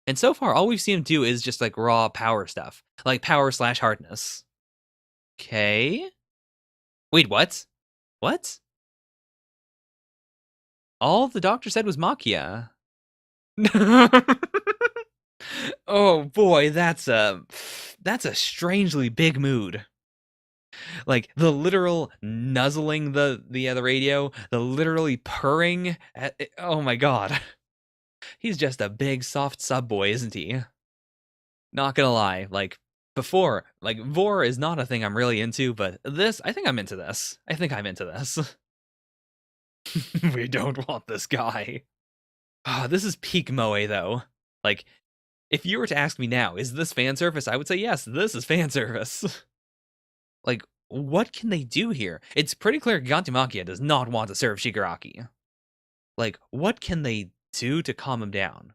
S1: And so far, all we've seen him do is just, like, raw power stuff. Like, power/hardness. Okay. Wait, what? What? All the doctor said was Makia. Oh boy, that's a strangely big mood. Like, the literal nuzzling the other radio, the literally purring. Oh my god. He's just a big, soft sub boy, isn't he? Not gonna lie, like, before, like, Vor is not a thing I'm really into, but this, I think I'm into this. I think I'm into this. We don't want this guy. This is peak Moe, though. Like, if you were to ask me now, is this fan service? I would say yes, this is fan service. Like, what can they do here? It's pretty clear Gigantamakia does not want to serve Shigaraki. Like, what can they do to calm him down?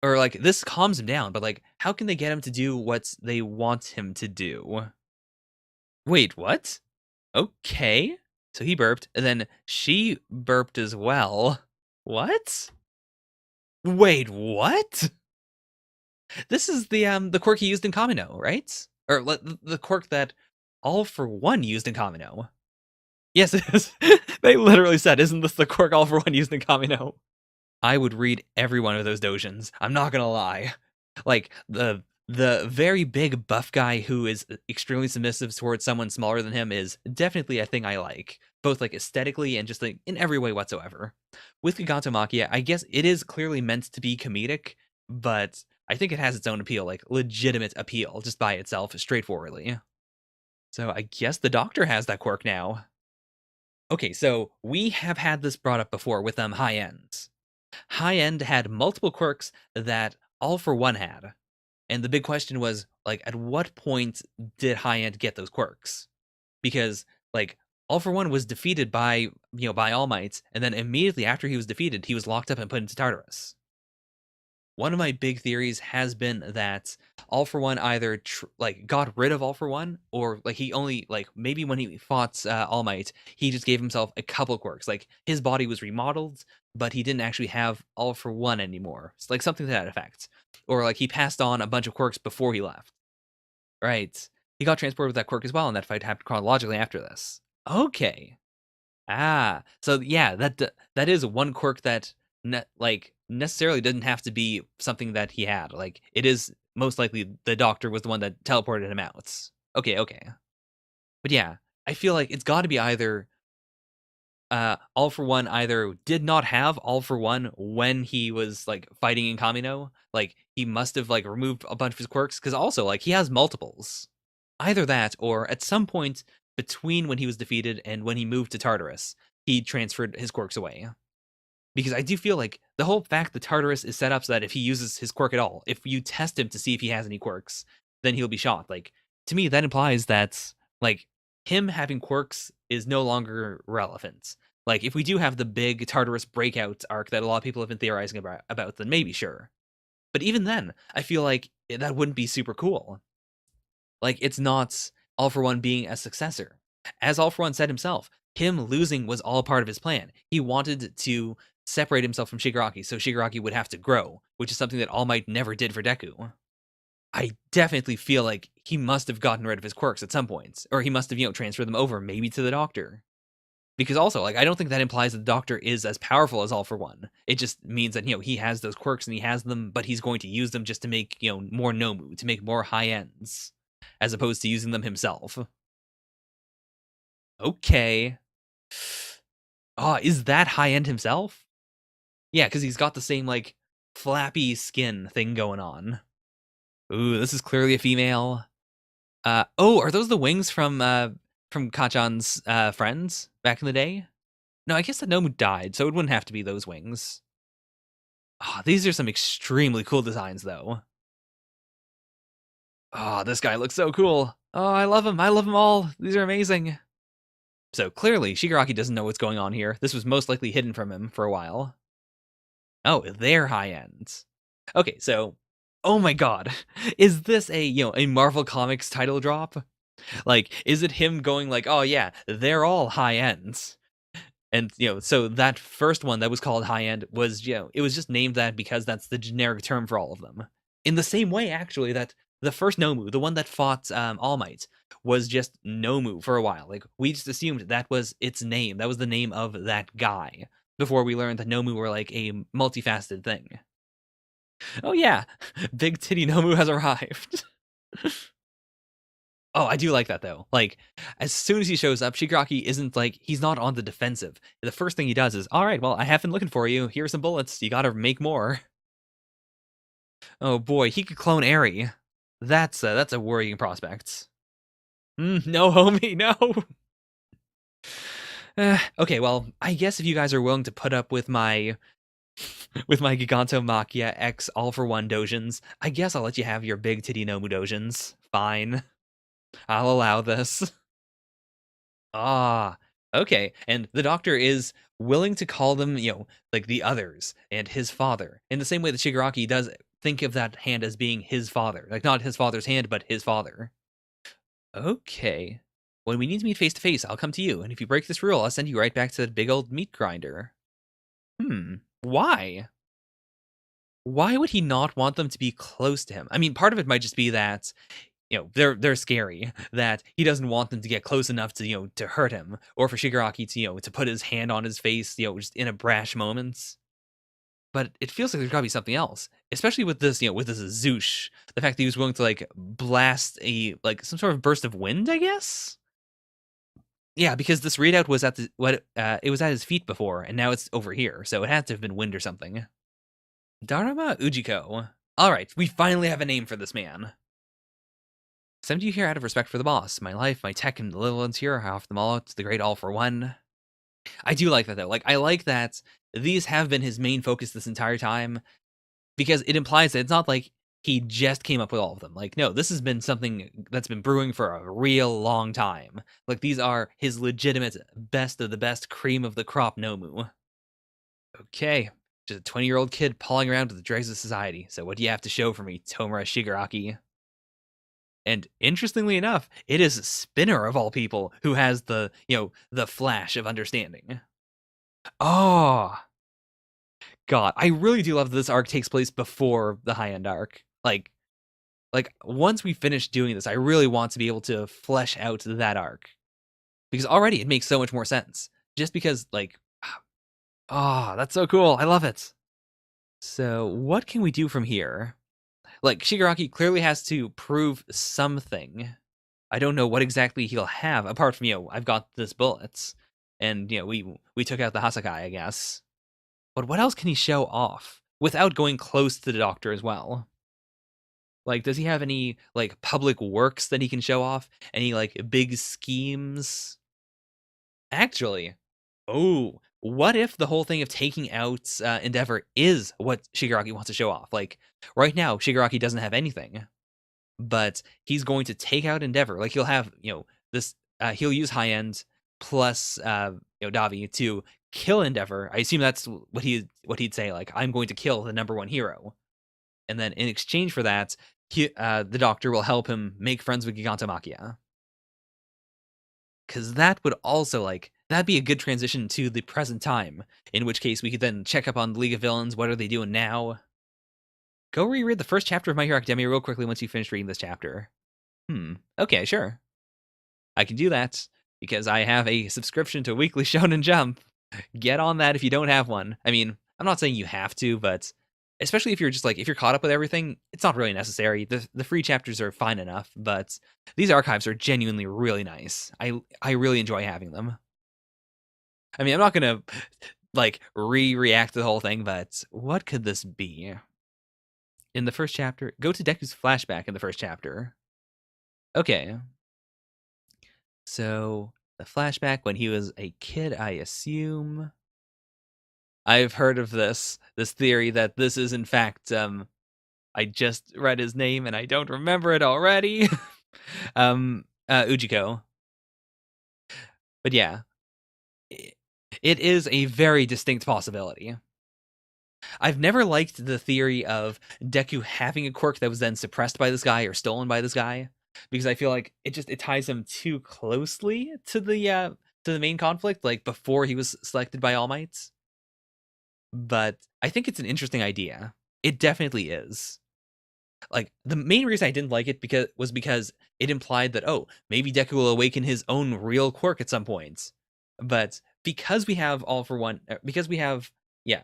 S1: Or, like, this calms him down, but, like, how can they get him to do what they want him to do? Wait, what? Okay. So he burped, and then she burped as well. What? Wait, what? This is the quirk he used in Kamino, right? Or the quirk that All for One used in Kamino. Yes, it is. They literally said, isn't this the quirk All for One used in Kamino? I would read every one of those dojins. I'm not gonna lie. Like, the very big buff guy who is extremely submissive towards someone smaller than him is definitely a thing I like, both, like, aesthetically and just, like, in every way whatsoever. With Gigantamakia, I guess it is clearly meant to be comedic, but I think it has its own appeal, like legitimate appeal, just by itself, straightforwardly. So I guess the Doctor has that quirk now. Okay, so we have had this brought up before with high ends. High end had multiple quirks that All for One had. And the big question was, like, at what point did High End get those quirks? Because, like, All for One was defeated by, by All Might, and then immediately after he was defeated, he was locked up and put into Tartarus. One of my big theories has been that All for One either got rid of All for One, or like he only maybe when he fought All Might, he just gave himself a couple quirks. Like his body was remodeled, but he didn't actually have All for One anymore. It's like something to that effect, or like he passed on a bunch of quirks before he left. Right? He got transported with that quirk as well, and that fight happened chronologically after this. Okay. Ah, so yeah, that is one quirk that necessarily didn't have to be something that he had. Like it is most likely the Doctor was the one that teleported him out. Okay, okay. But yeah, I feel like it's got to be either All for One either did not have All for One when he was like fighting in Kamino, like he must have like removed a bunch of his quirks cuz also like he has multiples. Either that or at some point between when he was defeated and when he moved to Tartarus, he transferred his quirks away. Because I do feel like the whole fact that Tartarus is set up so that if he uses his quirk at all, if you test him to see if he has any quirks, then he'll be shot. Like, to me, that implies that, like, him having quirks is no longer relevant. Like, if we do have the big Tartarus breakout arc that a lot of people have been theorizing about then maybe sure. But even then, I feel like that wouldn't be super cool. Like, it's not All for One being a successor. As All for One said himself, him losing was all part of his plan. He wanted to separate himself from Shigaraki, so Shigaraki would have to grow, which is something that All Might never did for Deku. I definitely feel like he must have gotten rid of his quirks at some point, or he must have, transferred them over, maybe to the Doctor. Because also, like, I don't think that implies that the Doctor is as powerful as All for One. It just means that, he has those quirks and he has them, but he's going to use them just to make, more Nomu, to make more high ends, as opposed to using them himself. Okay. Oh, is that high end himself? Yeah, because he's got the same, like, flappy skin thing going on. Ooh, this is clearly a female. Oh, are those the wings from Kachan's friends back in the day? No, I guess the Nomu died, so it wouldn't have to be those wings. Oh, these are some extremely cool designs, though. Oh, this guy looks so cool. Oh, I love him. I love them all. These are amazing. So clearly, Shigaraki doesn't know what's going on here. This was most likely hidden from him for a while. Oh, they're high ends. Okay, so, oh my god, is this a Marvel Comics title drop? Like, is it him going like, oh yeah, they're all high ends? And, so that first one that was called high end was, it was just named that because that's the generic term for all of them. In the same way, actually, that the first Nomu, the one that fought All Might, was just Nomu for a while. Like, we just assumed that was its name. That was the name of that guy before we learned that Nomu were like a multifaceted thing. Oh yeah, Big Titty Nomu has arrived. Oh, I do like that though. Like, as soon as he shows up, Shigaraki isn't like, he's not on the defensive. The first thing he does is, all right, well, I have been looking for you. Here are some bullets. You gotta make more. Oh boy, he could clone Eri. That's a worrying prospect. No, homie, no. Okay, well, I guess if you guys are willing to put up with my Gigantomachia X All for One dojins, I guess I'll let you have your Big Titty Nomu dojins. Fine. I'll allow this. Ah, okay. And the Doctor is willing to call them, like the others and his father. In the same way that Shigaraki does think of that hand as being his father. Like, not his father's hand, but his father. Okay. When we need to meet face to face, I'll come to you. And if you break this rule, I'll send you right back to that big old meat grinder. Why? Why would he not want them to be close to him? I mean, part of it might just be that they're scary, that he doesn't want them to get close enough to, to hurt him, or for Shigaraki to, to put his hand on his face, just in a brash moment. But it feels like there's gotta be something else, especially with this, with this Zoosh. The fact that he was willing to, like, blast some sort of burst of wind, I guess? Yeah, because this readout was at it was at his feet before, and now it's over here, so it had to have been wind or something. Daruma Ujiko. Alright, we finally have a name for this man. Send you here out of respect for the boss. My life, my tech, and the little ones here, I offer them all to the great all for one. I do like that, though. Like, I like that these have been his main focus this entire time, because it implies that it's not like he just came up with all of them. Like, no, this has been something that's been brewing for a real long time. Like, these are his legitimate best of the best cream of the crop Nomu. Okay, just a 20-year-old kid pawing around with the dregs of society. So what do you have to show for me, Tomura Shigaraki? And interestingly enough, it is Spinner of all people who has the, the flash of understanding. Oh, God, I really do love that this arc takes place before the high-end arc. Like once we finish doing this, I really want to be able to flesh out that arc. Because already it makes so much more sense. Just because, like, oh, that's so cool. I love it. So what can we do from here? Like, Shigaraki clearly has to prove something. I don't know what exactly he'll have, apart from, I've got this bullets. And, we took out the Hasakai, I guess. But what else can he show off? Without going close to the doctor as well. Like, does he have any, like, public works that he can show off? Any, like, big schemes? Actually, oh, what if the whole thing of taking out Endeavor is what Shigaraki wants to show off? Like, right now, Shigaraki doesn't have anything, but he's going to take out Endeavor. Like, he'll have, this, he'll use High End plus, Davi to kill Endeavor. I assume that's what he'd say. Like, I'm going to kill the #1 hero. And then in exchange for that, the doctor will help him make friends with Gigantomachia. Because that would also, like, that'd be a good transition to the present time, in which case we could then check up on the League of Villains. What are they doing now? Go reread the first chapter of My Hero Academia real quickly once you finish reading this chapter. Okay, sure. I can do that, because I have a subscription to Weekly Shonen Jump. Get on that if you don't have one. I mean, I'm not saying you have to, but especially if you're just, like, if you're caught up with everything, it's not really necessary. The free chapters are fine enough, but these archives are genuinely really nice. I really enjoy having them. I mean, I'm not gonna, like, react to the whole thing, but what could this be? In the first chapter, go to Deku's flashback in the first chapter. Okay. So, the flashback when he was a kid, I assume. I've heard of this theory that this is, in fact, I just read his name and I don't remember it already. Ujiko. But yeah, it is a very distinct possibility. I've never liked the theory of Deku having a quirk that was then suppressed by this guy or stolen by this guy, because I feel like it ties him too closely to the main conflict, like before he was selected by All Might. But I think it's an interesting idea. It definitely is. Like, the main reason I didn't like it because it implied that, oh, maybe Deku will awaken his own real quirk at some point. But because we have all for one, because we have,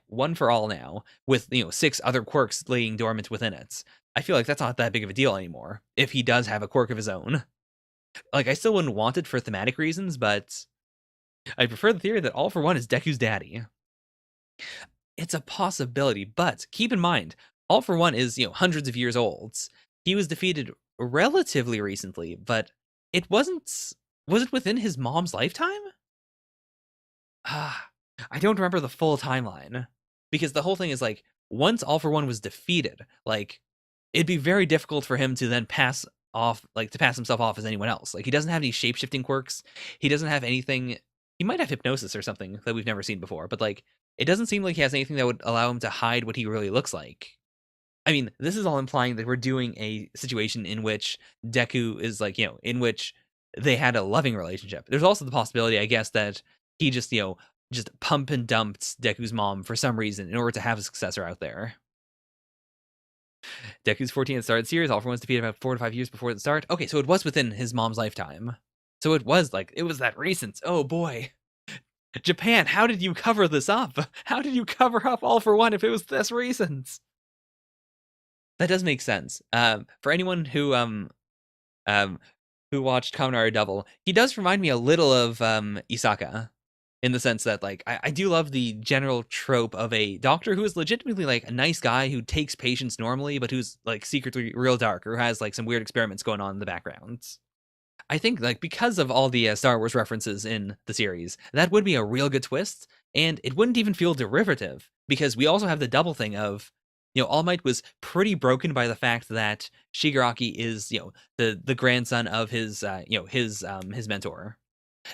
S1: one for all now, with, 6 other quirks laying dormant within it, I feel like that's not that big of a deal anymore, if he does have a quirk of his own. Like, I still wouldn't want it for thematic reasons, but I prefer the theory that all for one is Deku's daddy. It's a possibility, but keep in mind, All for One is, hundreds of years old. He was defeated relatively recently, but it wasn't. Was it within his mom's lifetime? I don't remember the full timeline, because the whole thing is, like, once All for One was defeated, like, it'd be very difficult for him to then pass himself off as anyone else. Like, he doesn't have any shape-shifting quirks. He doesn't have anything. He might have hypnosis or something that we've never seen before, but, like, it doesn't seem like he has anything that would allow him to hide what he really looks like. I mean, this is all implying that we're doing a situation in which Deku is, like, in which they had a loving relationship. There's also the possibility, I guess, that he just, just pump and dumped Deku's mom for some reason in order to have a successor out there. Deku's 14th started series, All for One's defeated about 4 to 5 years before the start. Okay, so it was within his mom's lifetime. So it was that recent. Oh boy. Japan, how did you cover this up? How did you cover up All for One if it was this recent? That does make sense. For anyone who watched Kamen Rider Double, he does remind me a little of Isaka. in the sense that, like, I do love the general trope of a doctor who is legitimately, like, a nice guy who takes patients normally, but who's, like, secretly real dark or has, like, some weird experiments going on in the background. I think, like, because of all the Star Wars references in the series, that would be a real good twist, and it wouldn't even feel derivative because we also have the double thing of, All Might was pretty broken by the fact that Shigaraki is, the grandson of his, his mentor.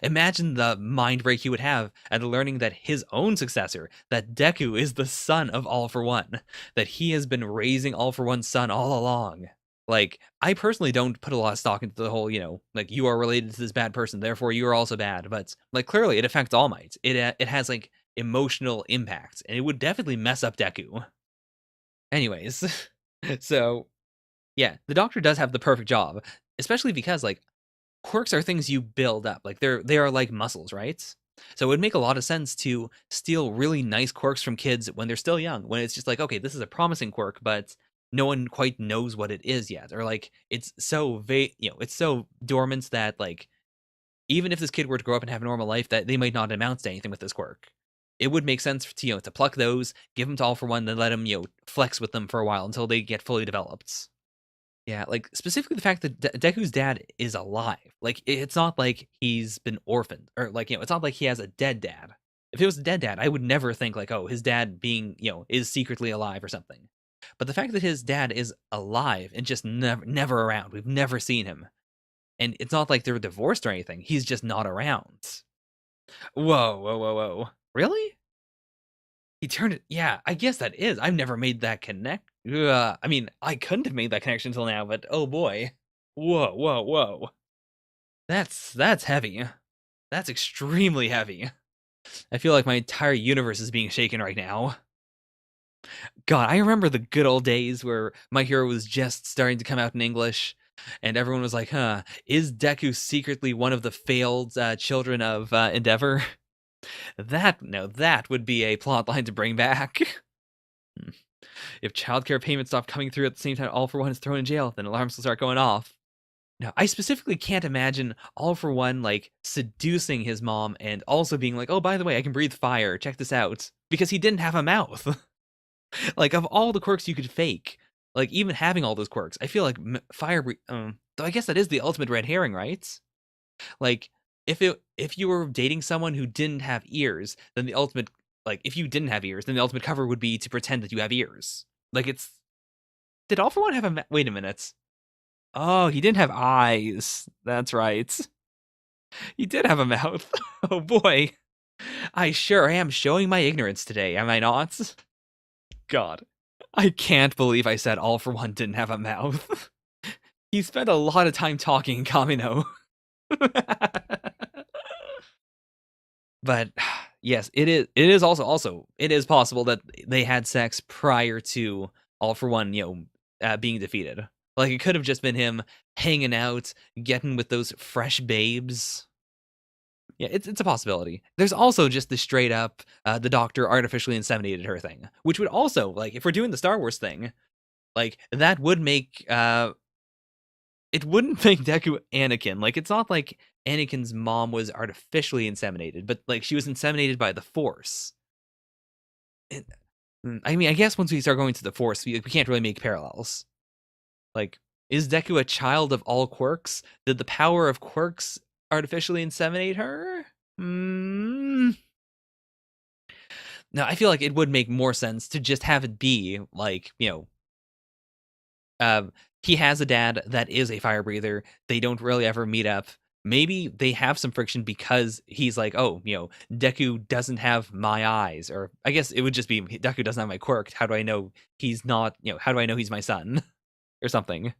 S1: Imagine the mind break he would have at learning that his own successor, that Deku, is the son of All For One, that he has been raising All For One's son all along. Like, I personally don't put a lot of stock into the whole, like, you are related to this bad person, therefore you are also bad. But, like, clearly it affects All Might. It has, like, emotional impact, and it would definitely mess up Deku. Anyways, so, yeah, the Doctor does have the perfect job, especially because, like, quirks are things you build up. Like, they are like muscles, right? So it would make a lot of sense to steal really nice quirks from kids when they're still young, when it's just like, okay, this is a promising quirk, but no one quite knows what it is yet, or like it's so it's so dormant that, like, even if this kid were to grow up and have a normal life, that they might not amount to anything with this quirk. It would make sense to, to pluck those, give them to All For One, then let them, flex with them for a while until they get fully developed. Yeah, like, specifically the fact that Deku's dad is alive. Like, it's not like he's been orphaned, or, like, it's not like he has a dead dad. If it was a dead dad, I would never think, like, oh, his dad being, is secretly alive or something. But the fact that his dad is alive and just never around, we've never seen him. And it's not like they're divorced or anything. He's just not around. Whoa, whoa, whoa, whoa. Really? He turned it. Yeah, I guess that is. I've never made that connect. I mean, I couldn't have made that connection until now, but oh boy. Whoa, whoa, whoa. That's heavy. That's extremely heavy. I feel like my entire universe is being shaken right now. God, I remember the good old days where My Hero was just starting to come out in English, and everyone was like, huh, is Deku secretly one of the failed children of Endeavor? That would be a plot line to bring back. If childcare payments stop coming through at the same time All For One is thrown in jail, then alarms will start going off. Now, I specifically can't imagine All For One, like, seducing his mom and also being like, oh, by the way, I can breathe fire, check this out, because he didn't have a mouth. Like, of all the quirks you could fake, like, even having all those quirks, I feel like though I guess that is the ultimate red herring, right? Like, if you were dating someone who didn't have ears, then the ultimate, like, if you didn't have ears, then the ultimate cover would be to pretend that you have ears. Like, did All For One have wait a minute. Oh, he didn't have eyes. That's right. He did have a mouth. Oh boy. I sure am showing my ignorance today, am I not? God. I can't believe I said All For One didn't have a mouth. He spent a lot of time talking, Kamino. But yes, it is also it is possible that they had sex prior to All For One, being defeated. Like, it could have just been him hanging out, getting with those fresh babes. Yeah, it's a possibility. There's also just the straight up the Doctor artificially inseminated her thing, which would also, like, if we're doing the Star Wars thing, like, that would make it wouldn't make Deku Anakin. Like, it's not like Anakin's mom was artificially inseminated, but, like, she was inseminated by the Force. I mean, I guess once we start going to the Force, we can't really make parallels. Like, is Deku a child of all quirks? Did the power of quirks artificially inseminate her? No, I feel like it would make more sense to just have it be, like, he has a dad that is a fire breather. They don't really ever meet up. Maybe they have some friction because he's like, oh, Deku doesn't have my eyes. Or I guess it would just be Deku doesn't have my quirk. How do I know he's not, how do I know he's my son? Or something.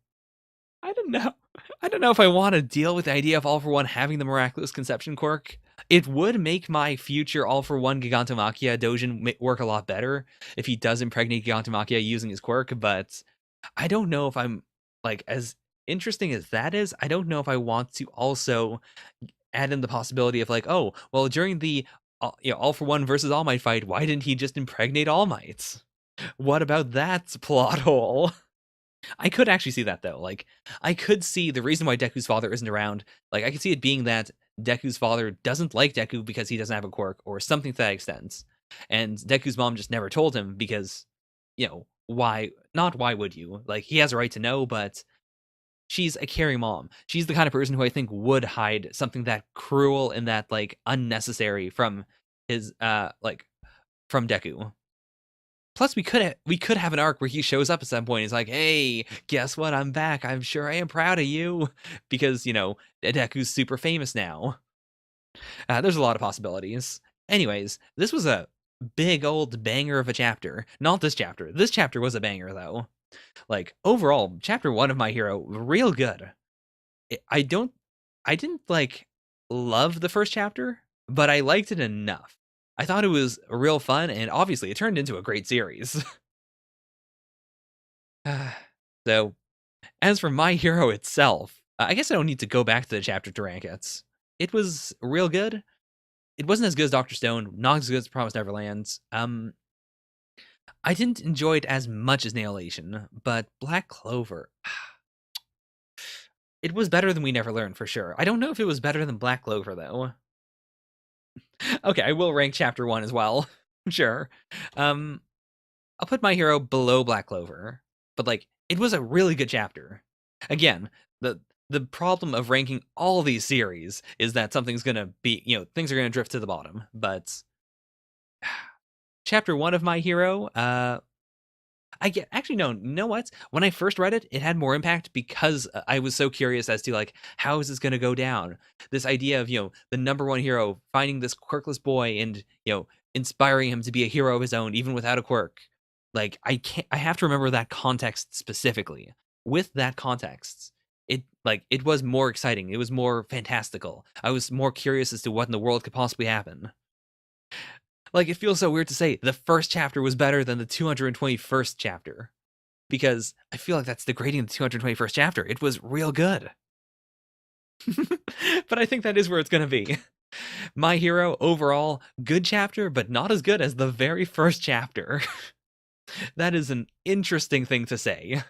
S1: I don't know. I don't know if I want to deal with the idea of All For One having the miraculous conception quirk. It would make my future All For One Gigantomachia Dojin work a lot better if he does impregnate Gigantomachia using his quirk, but I don't know if I'm, like, as interesting as that is, I don't know if I want to also add in the possibility of, like, oh, well, during the All For One versus All Might fight, why didn't he just impregnate All Might? What about that plot hole? I could actually see that, though. Like, I could see the reason why Deku's father isn't around. Like, I could see it being that Deku's father doesn't like Deku because he doesn't have a quirk or something to that extent. And Deku's mom just never told him because, why? Not why would you? Like, he has a right to know, but she's a caring mom. She's the kind of person who I think would hide something that cruel and that, like, unnecessary from his, from Deku. Plus, we could have an arc where he shows up at some point. He's like, "Hey, guess what? I'm back. I'm sure I am proud of you," because Deku's super famous now. There's a lot of possibilities. Anyways, this was a big old banger of a chapter. Not this chapter. This chapter was a banger though. Like overall, chapter 1 of My Hero, real good. I don't, I didn't like love the first chapter, but I liked it enough. I thought it was real fun, and obviously, it turned into a great series. So, as for My Hero itself, I guess I don't need to go back to the chapter to rank it. It was real good. It wasn't as good as Doctor Stone, not as good as Promised Neverland. I didn't enjoy it as much as Lation, but Black Clover, it was better than We Never Learned for sure. I don't know if it was better than Black Clover though. Okay, I will rank chapter 1 as well. Sure. I'll put My Hero below Black Clover, but like it was a really good chapter. Again, the problem of ranking all these series is that something's gonna be, things are gonna drift to the bottom. But chapter 1 of My Hero, I get actually no, you know what? When I first read it, it had more impact because I was so curious as to like how is this going to go down. This idea of the number one hero finding this quirkless boy and inspiring him to be a hero of his own even without a quirk. Like I have to remember that context specifically. With that context, it was more exciting. It was more fantastical. I was more curious as to what in the world could possibly happen. Like, it feels so weird to say the first chapter was better than the 221st chapter, because I feel like that's degrading the 221st chapter. It was real good. But I think that is where it's going to be. My Hero, overall, good chapter, but not as good as the very first chapter. That is an interesting thing to say.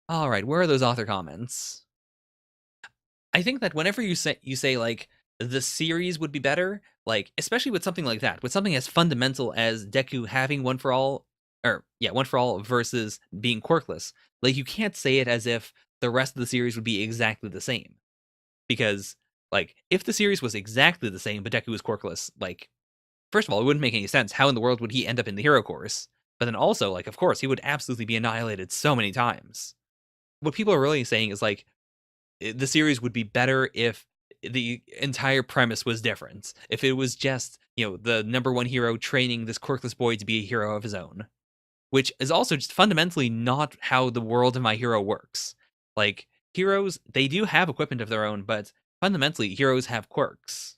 S1: All right, where are those author comments? I think that whenever you say like the series would be better, like especially with something like that, with something as fundamental as Deku having one for all, or yeah, one for all versus being quirkless, like you can't say it as if the rest of the series would be exactly the same. Because like if the series was exactly the same but Deku was quirkless, like first of all, it wouldn't make any sense. How in the world would he end up in the hero course? But then also, like, of course, he would absolutely be annihilated so many times. What people are really saying is like the series would be better if the entire premise was different. If it was just, the number one hero training this quirkless boy to be a hero of his own, which is also just fundamentally not how the world of My Hero works. Like, heroes, they do have equipment of their own, but fundamentally, heroes have quirks.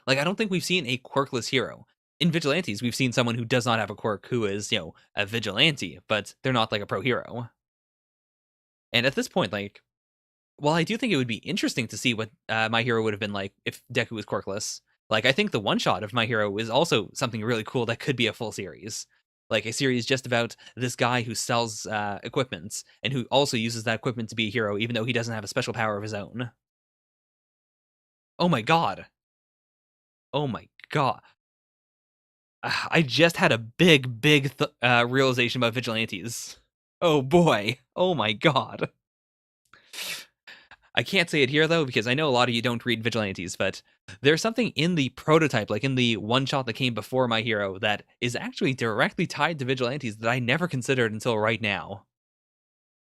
S1: Like, I don't think we've seen a quirkless hero. In Vigilantes, we've seen someone who does not have a quirk who is, a vigilante, but they're not like a pro hero. And at this point, like, while I do think it would be interesting to see what My Hero would have been like if Deku was quirkless, like I think the one shot of My Hero is also something really cool that could be a full series, like a series just about this guy who sells equipment and who also uses that equipment to be a hero, even though he doesn't have a special power of his own. Oh my god! Oh my god! I just had a big realization about vigilantes. Oh boy! Oh my god! I can't say it here though because I know a lot of you don't read Vigilantes, but there's something in the prototype, like in the one shot that came before My Hero, that is actually directly tied to Vigilantes that I never considered until right now.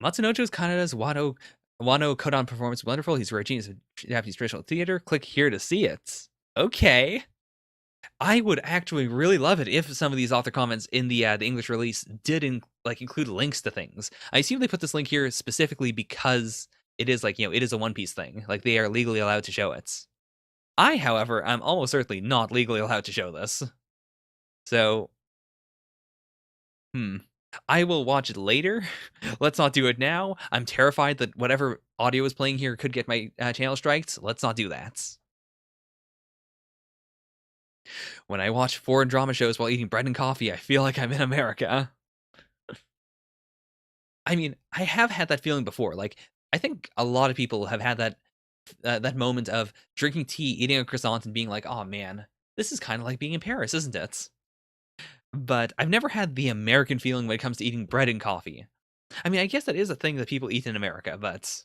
S1: Matsunocho's Kanada's Wano Kodan performance is wonderful. He's a rare genius of Japanese traditional theater. Click here to see it. Okay. I would actually really love it if some of these author comments in the English release did include links to things. I assume they put this link here specifically because it is like, it is a One Piece thing. Like they are legally allowed to show it. I, however, am almost certainly not legally allowed to show this. So, I will watch it later. Let's not do it now. I'm terrified that whatever audio is playing here could get my channel striked. Let's not do that. When I watch foreign drama shows while eating bread and coffee, I feel like I'm in America. I mean, I have had that feeling before. Like, I think a lot of people have had that that moment of drinking tea, eating a croissant, and being like, "Oh man, this is kind of like being in Paris, isn't it?" But I've never had the American feeling when it comes to eating bread and coffee. I mean, I guess that is a thing that people eat in America, but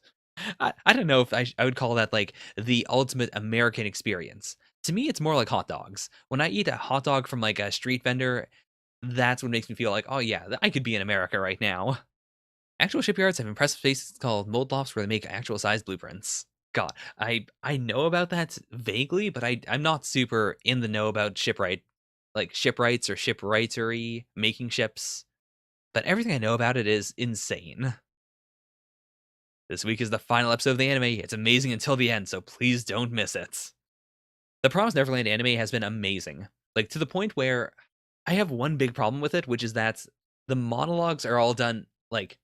S1: I don't know if I would call that like the ultimate American experience. To me, it's more like hot dogs. When I eat a hot dog from like a street vendor, that's what makes me feel like, oh yeah, I could be in America right now. Actual shipyards have impressive spaces called mold lofts where they make actual size blueprints. God, I know about that vaguely, but I'm not super in the know about shipwright, like shipwrights or shipwrightery making ships. But everything I know about it is insane. This week is the final episode of the anime. It's amazing until the end, so please don't miss it. The Promised Neverland anime has been amazing. Like, to the point where I have one big problem with it, which is that the monologues are all done, like,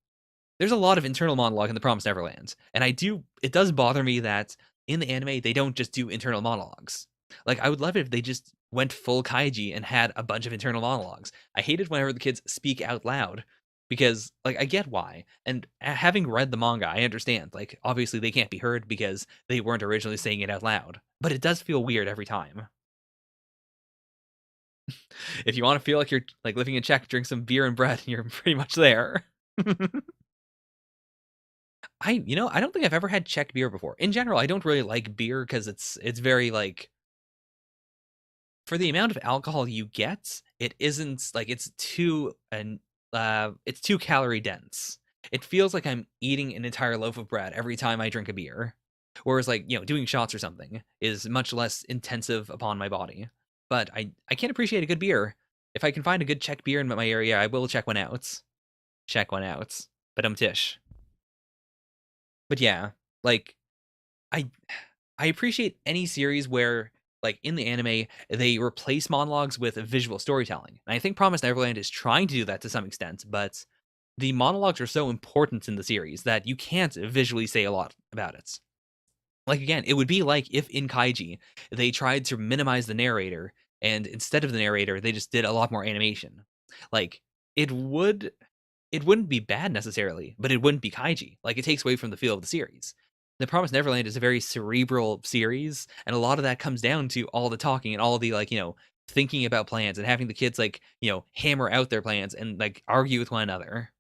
S1: there's a lot of internal monologue in the Promised Neverland, and it does bother me that in the anime, they don't just do internal monologues. Like, I would love it if they just went full kaiji and had a bunch of internal monologues. I hate it whenever the kids speak out loud because, like, I get why. And having read the manga, I understand. Like, obviously, they can't be heard because they weren't originally saying it out loud. But it does feel weird every time. If you want to feel like you're like living in Czech, drink some beer and bread, you're pretty much there. I don't think I've ever had Czech beer before. In general, I don't really like beer because it's very like for the amount of alcohol you get, it isn't like it's too calorie dense. It feels like I'm eating an entire loaf of bread every time I drink a beer. Whereas like, doing shots or something is much less intensive upon my body. But I can't appreciate a good beer. If I can find a good Czech beer in my area, I will check one out. Check one out. But tish. But yeah, like I I appreciate any series where, like in the anime, they replace monologues with visual storytelling. And I think Promised Neverland is trying to do that to some extent, but the monologues are so important in the series that you can't visually say a lot about it. Like again, it would be like if in Kaiji they tried to minimize the narrator, and instead of the narrator, they just did a lot more animation. Like it would it wouldn't be bad necessarily, but it wouldn't be kaiji. Like, it takes away from the feel of the series. The Promised Neverland is a very cerebral series, and a lot of that comes down to all the talking and all the, like, thinking about plans and having the kids, like, hammer out their plans and, like, argue with one another.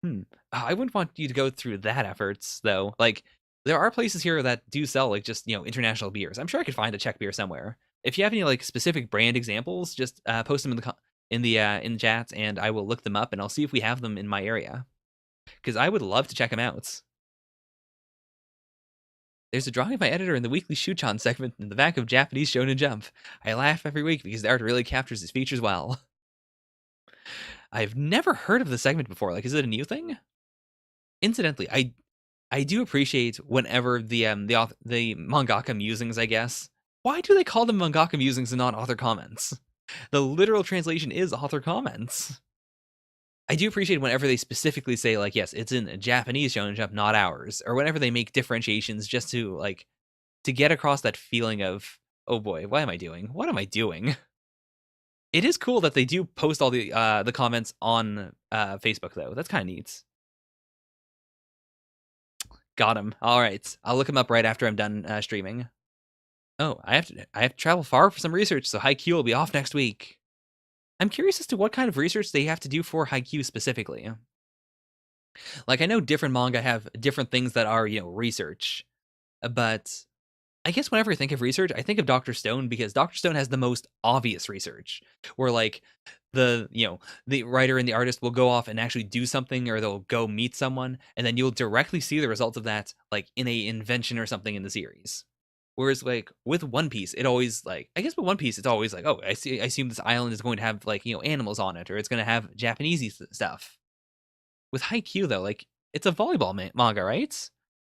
S1: Hmm. I wouldn't want you to go through that efforts, though. Like, there are places here that do sell, like, just, international beers. I'm sure I could find a Czech beer somewhere. If you have any, like, specific brand examples, just post them in the chat, and I will look them up, and I'll see if we have them in my area. Because I would love to check them out. There's a drawing of my editor in the weekly Shuchan segment in the back of Japanese Shonen Jump. I laugh every week because the art really captures his features well. I've never heard of the segment before. Like, is it a new thing? Incidentally, I do appreciate whenever the mangaka musings, I guess. Why do they call them mangaka musings and not author comments? The literal translation is author comments. I do appreciate whenever they specifically say, like, yes, it's in a Japanese Shonen Jump, not ours, or whenever they make differentiations just to, like, to get across that feeling of, oh boy, what am I doing? What am I doing? It is cool that they do post all the comments on Facebook, though. That's kind of neat. Got him. All right, I'll look him up right after I'm done streaming. Oh, I have to travel far for some research, so Haikyuu will be off next week. I'm curious as to what kind of research they have to do for Haikyuu specifically. Like, I know different manga have different things that are, research, but I guess whenever I think of research, I think of Dr. Stone because Dr. Stone has the most obvious research, where like the writer and the artist will go off and actually do something, or they'll go meet someone, and then you'll directly see the results of that, like in a invention or something in the series. Whereas like with One Piece, it always like I guess with One Piece, it's always like, oh, I assume this island is going to have like animals on it, or it's going to have Japanesey stuff. With Haikyuu though, like it's a volleyball manga, right?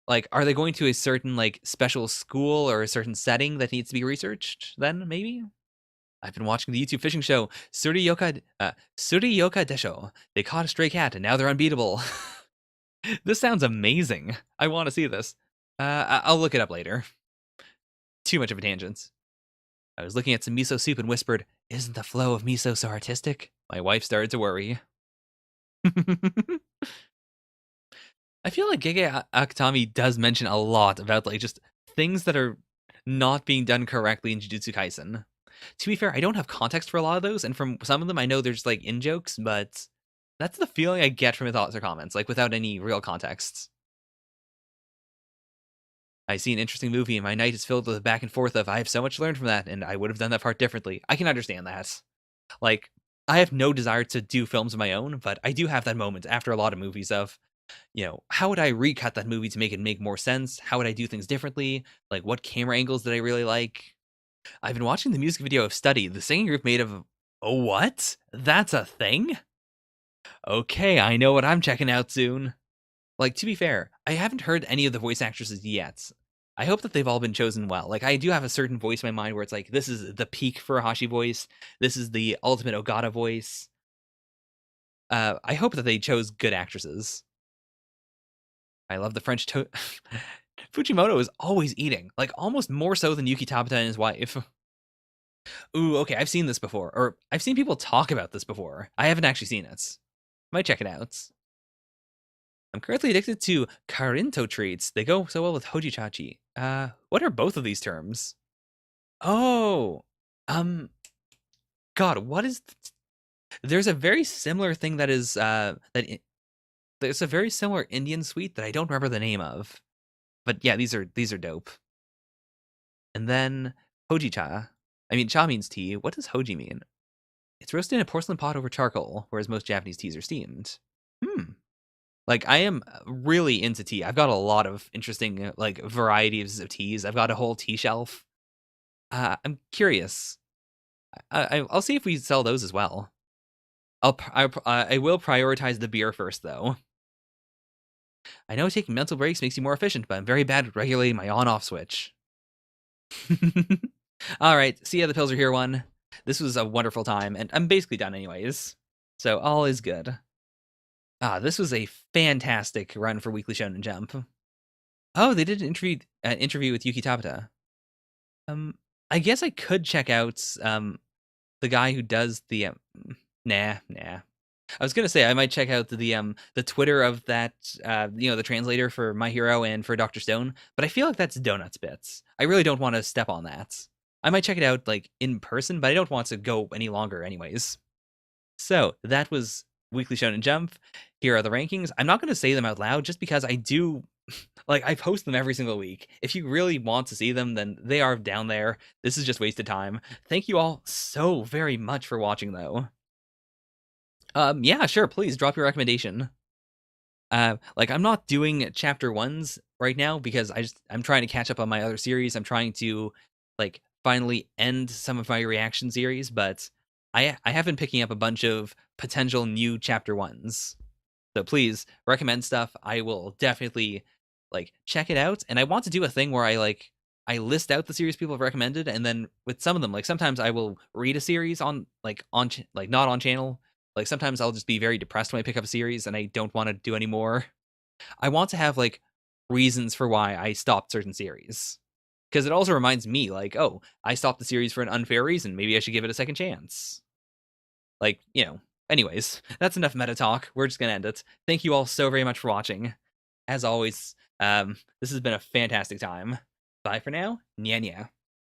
S1: Like, are they going to a certain like special school or a certain setting that needs to be researched? Then maybe. I've been watching the YouTube fishing show Suryoka Desho. They caught a stray cat and now they're unbeatable. This sounds amazing. I want to see this. I'll look it up later. Too much of a tangent. I was looking at some miso soup and whispered, "Isn't the flow of miso so artistic?" My wife started to worry. I feel like Gege Akutami does mention a lot about like just things that are not being done correctly in Jujutsu Kaisen. To be fair, I don't have context for a lot of those, and from some of them I know there's like in-jokes, but that's the feeling I get from his thoughts or comments, like without any real context. I see an interesting movie and my night is filled with a back and forth of I have so much to learn from that and I would have done that part differently. I can understand that. Like, I have no desire to do films of my own, but I do have that moment after a lot of movies of, how would I recut that movie to make it make more sense? How would I do things differently? Like, what camera angles did I really like? I've been watching the music video of Study, the singing group made of. Oh, what? That's a thing? Okay, I know what I'm checking out soon. Like, to be fair, I haven't heard any of the voice actresses yet. I hope that they've all been chosen well. Like, I do have a certain voice in my mind where it's like, this is the peak Furuhashi voice. This is the ultimate Ogata voice. I hope that they chose good actresses. I love the French Fujimoto is always eating, like, almost more so than Yuki Tabata and his wife. Ooh, okay, I've seen this before. Or, I've seen people talk about this before. I haven't actually seen it. Might check it out. I'm currently addicted to Karinto treats. They go so well with Hojichachi. What are both of these terms? Oh, God, what is? There's a very similar thing that is there's a very similar Indian sweet that I don't remember the name of. But yeah, these are dope. And then Hojicha. I mean, cha means tea. What does hoji mean? It's roasted in a porcelain pot over charcoal, whereas most Japanese teas are steamed. Like, I am really into tea. I've got a lot of interesting, like, varieties of teas. I've got a whole tea shelf. I'm curious. I'll see if we sell those as well. I will prioritize the beer first, though. I know taking mental breaks makes you more efficient, but I'm very bad at regulating my on-off switch. All right, see ya, the pills are here one. This was a wonderful time, and I'm basically done anyways. So all is good. This was a fantastic run for Weekly Shonen Jump. Oh, they did an interview with Yuki Tabata. I guess I could check out the guy who does the nah. I was gonna say I might check out the Twitter of that the translator for My Hero and for Dr. Stone, but I feel like that's Donuts Bits. I really don't want to step on that. I might check it out like in person, but I don't want to go any longer anyways. So that was Weekly Shonen Jump. Here are the rankings. I'm not going to say them out loud just because I do, like, I post them every single week. If you really want to see them, then they are down there. This is just wasted time. Thank you all so very much for watching, though. Yeah, sure, please drop your recommendation. Like, I'm not doing chapter 1s right now because I'm trying to catch up on my other series. I'm trying to, like, finally end some of my reaction series, but I have been picking up a bunch of potential new chapter 1s. So please recommend stuff. I will definitely like check it out. And I want to do a thing where I list out the series people have recommended, and then with some of them, like sometimes I will read a series on not on channel. Like sometimes I'll just be very depressed when I pick up a series and I don't want to do anymore. I want to have like reasons for why I stopped certain series. Because it also reminds me, like, oh, I stopped the series for an unfair reason. Maybe I should give it a second chance. Like, anyways, that's enough meta talk. We're just gonna end it. Thank you all so very much for watching. As always, this has been a fantastic time. Bye for now. Nya nya.